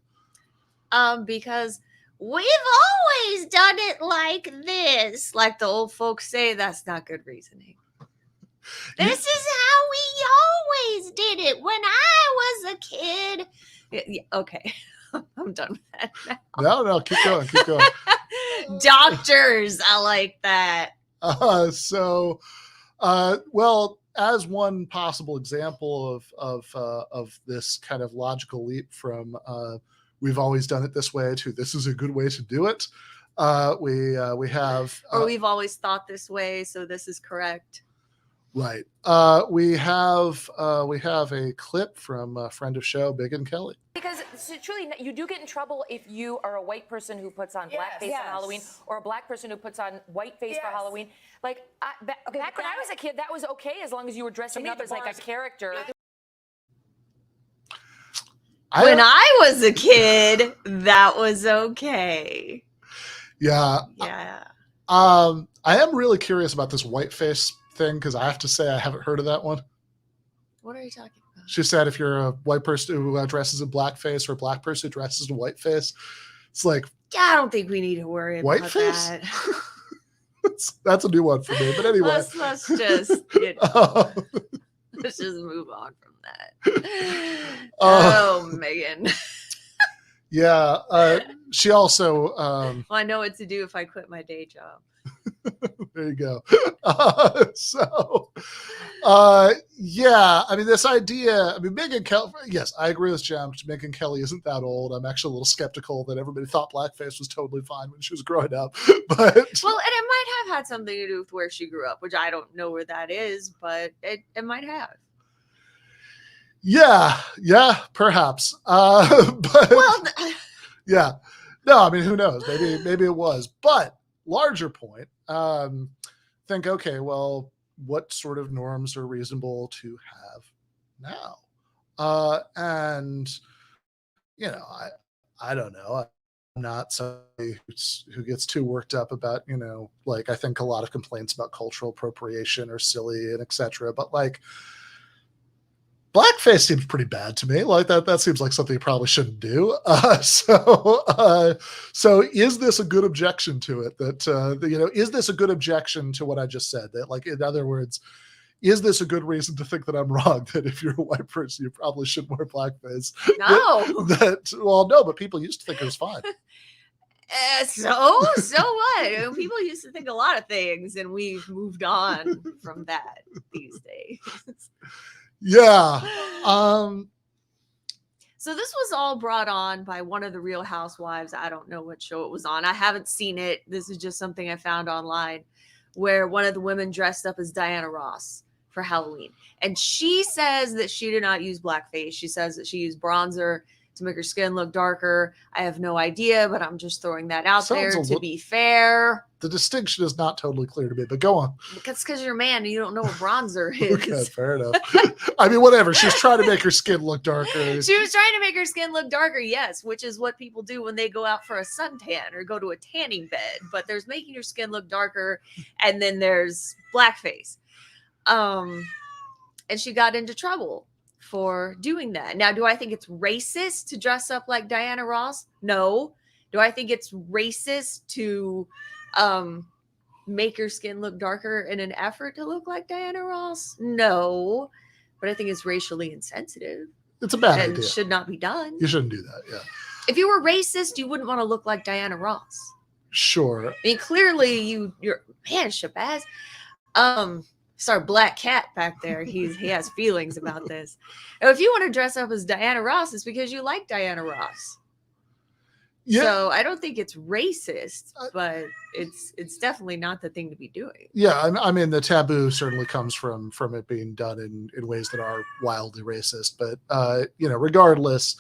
Because we've always done it like this. Like the old folks say, that's not good reasoning. This is how we always did it when I was a kid. Yeah, okay. I'm done with that now. No, keep going. Doctors, I like that. Well, as one possible example of this kind of logical leap from we've always done it this way to this is a good way to do it, we have or we've always thought this way, so this is correct. Right. We have a clip from a friend of show, Big and Kelly. Because truly, you do get in trouble if you are a white person who puts on blackface on Halloween, or a black person who puts on whiteface for Halloween. Like back when I was a kid, that was okay as long as you were dressing up as like a character. When I was a kid, that was okay. Yeah. I am really curious about this whiteface thing because I have to say I haven't heard of that one. What are you talking about? She said if you're a white person who dresses in blackface or a black person who dresses in whiteface, it's like, I don't think we need to worry about whiteface? that. That's a new one for me. But anyway, let's just let's just move on from that. Megan. Yeah. She also. Well, I know what to do if I quit my day job. There you go. Yeah, I mean, this idea, I mean, Megyn Kelly, yes, I agree with Jem. Megyn Kelly isn't that old. I'm actually a little skeptical that everybody thought blackface was totally fine when she was growing up. But well, and it might have had something to do with where she grew up, which I don't know where that is, but it might have. Yeah, perhaps. Yeah. No, I mean, who knows? Maybe it was. But larger point, think, okay, well, what sort of norms are reasonable to have now? And, I don't know. I'm not somebody who gets too worked up about, like, I think a lot of complaints about cultural appropriation are silly and et cetera. But like, blackface seems pretty bad to me. Like that seems like something you probably shouldn't do. So is this a good objection to it? Is this a good objection to what I just said? That, like, in other words, is this a good reason to think that I'm wrong? That if you're a white person, you probably shouldn't wear blackface? No. No, but people used to think it was fine. So what? People used to think a lot of things, and we've moved on from that these days. Yeah. So this was all brought on by one of the Real Housewives. I don't know what show it was on. I haven't seen it. This is just something I found online, where one of the women dressed up as Diana Ross for Halloween. And she says that she did not use blackface. She says that she used bronzer to make her skin look darker. I have no idea, but I'm just throwing that out there to be fair. The distinction is not totally clear to me, but go on. Because you're a man and you don't know what bronzer is. Okay, fair enough. I mean, whatever. She's trying to make her skin look darker. She was trying to make her skin look darker, yes, which is what people do when they go out for a suntan or go to a tanning bed. But there's making your skin look darker, and then there's blackface. And she got into trouble for doing that. Now, do I think it's racist to dress up like Diana Ross? No. Do I think it's racist to make your skin look darker in an effort to look like Diana Ross? No. But I think it's racially insensitive. It's a bad idea. And should not be done. You shouldn't do that, yeah. If you were racist, you wouldn't want to look like Diana Ross. Sure. I mean, clearly you're, man, Shabazz. Sorry, Black Cat back there. He has feelings about this. Now, if you want to dress up as Diana Ross, it's because you like Diana Ross. Yeah. So I don't think it's racist, but it's definitely not the thing to be doing. Yeah, I mean, the taboo certainly comes from it being done in ways that are wildly racist. But regardless,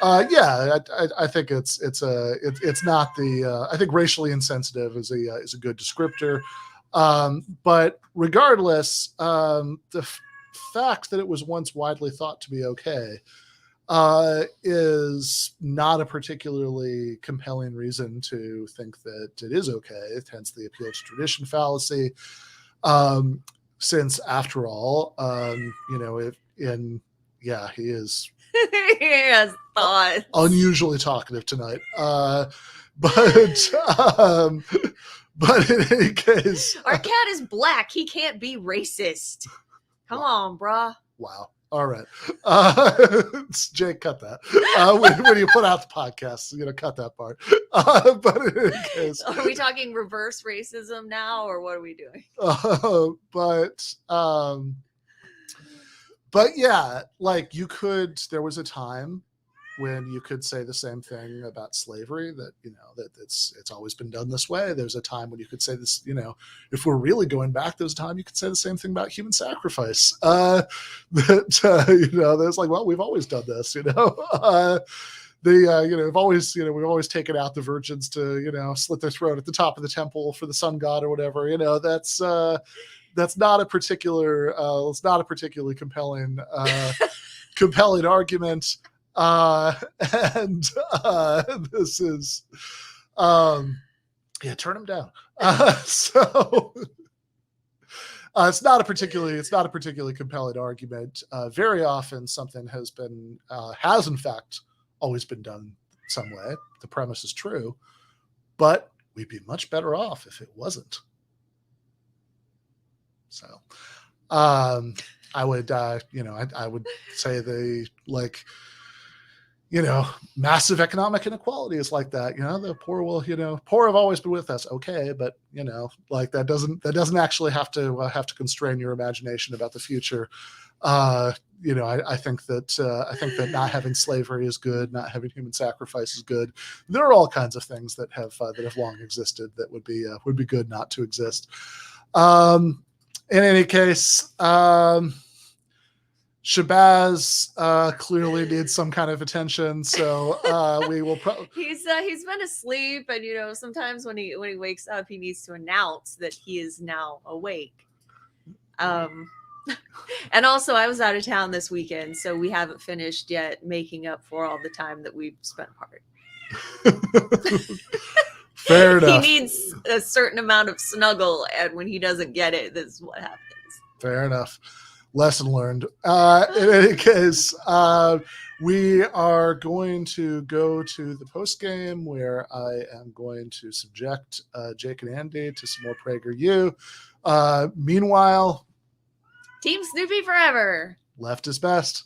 I think it's not the. I think racially insensitive is a good descriptor, but regardless, the fact that it was once widely thought to be okay is not a particularly compelling reason to think that it is okay. Hence the appeal to tradition fallacy. Since after all, he is. He has thoughts. Unusually talkative tonight. But in any case, our cat is black. He can't be racist. Come on, bruh. Wow. All right. Jake, cut that. When you put out the podcast, cut that part. But in any case, are we talking reverse racism now, or what are we doing? But yeah, like there was a time when you could say the same thing about slavery, that it's always been done this way. There's a time when you could say this, if we're really going back, there's a time you could say the same thing about human sacrifice. There's like, well, we've always done this, we've always taken out the virgins to, slit their throat at the top of the temple for the sun god or whatever. That's not a particularly compelling argument. This is turn them down. So it's not a particularly compelling argument. Very often something has in fact always been done some way. The premise is true, but we'd be much better off if it wasn't. So I would say massive economic inequality is like that. The poor will, poor have always been with us. Okay. But that doesn't actually have to constrain your imagination about the future. I think that not having slavery is good. Not having human sacrifice is good. There are all kinds of things that have long existed that would be good not to exist. In any case, Shabazz clearly needs some kind of attention, so we will. He's been asleep, and sometimes when he wakes up, he needs to announce that he is now awake. And also, I was out of town this weekend, so we haven't finished yet making up for all the time that we've spent apart. Fair enough. He needs a certain amount of snuggle, and when he doesn't get it, this is what happens. Fair enough. Lesson learned. In any case, we are going to go to the post game where I am going to subject Jake and Andy to some more PragerU. Meanwhile, Team Snoopy forever. Left is best.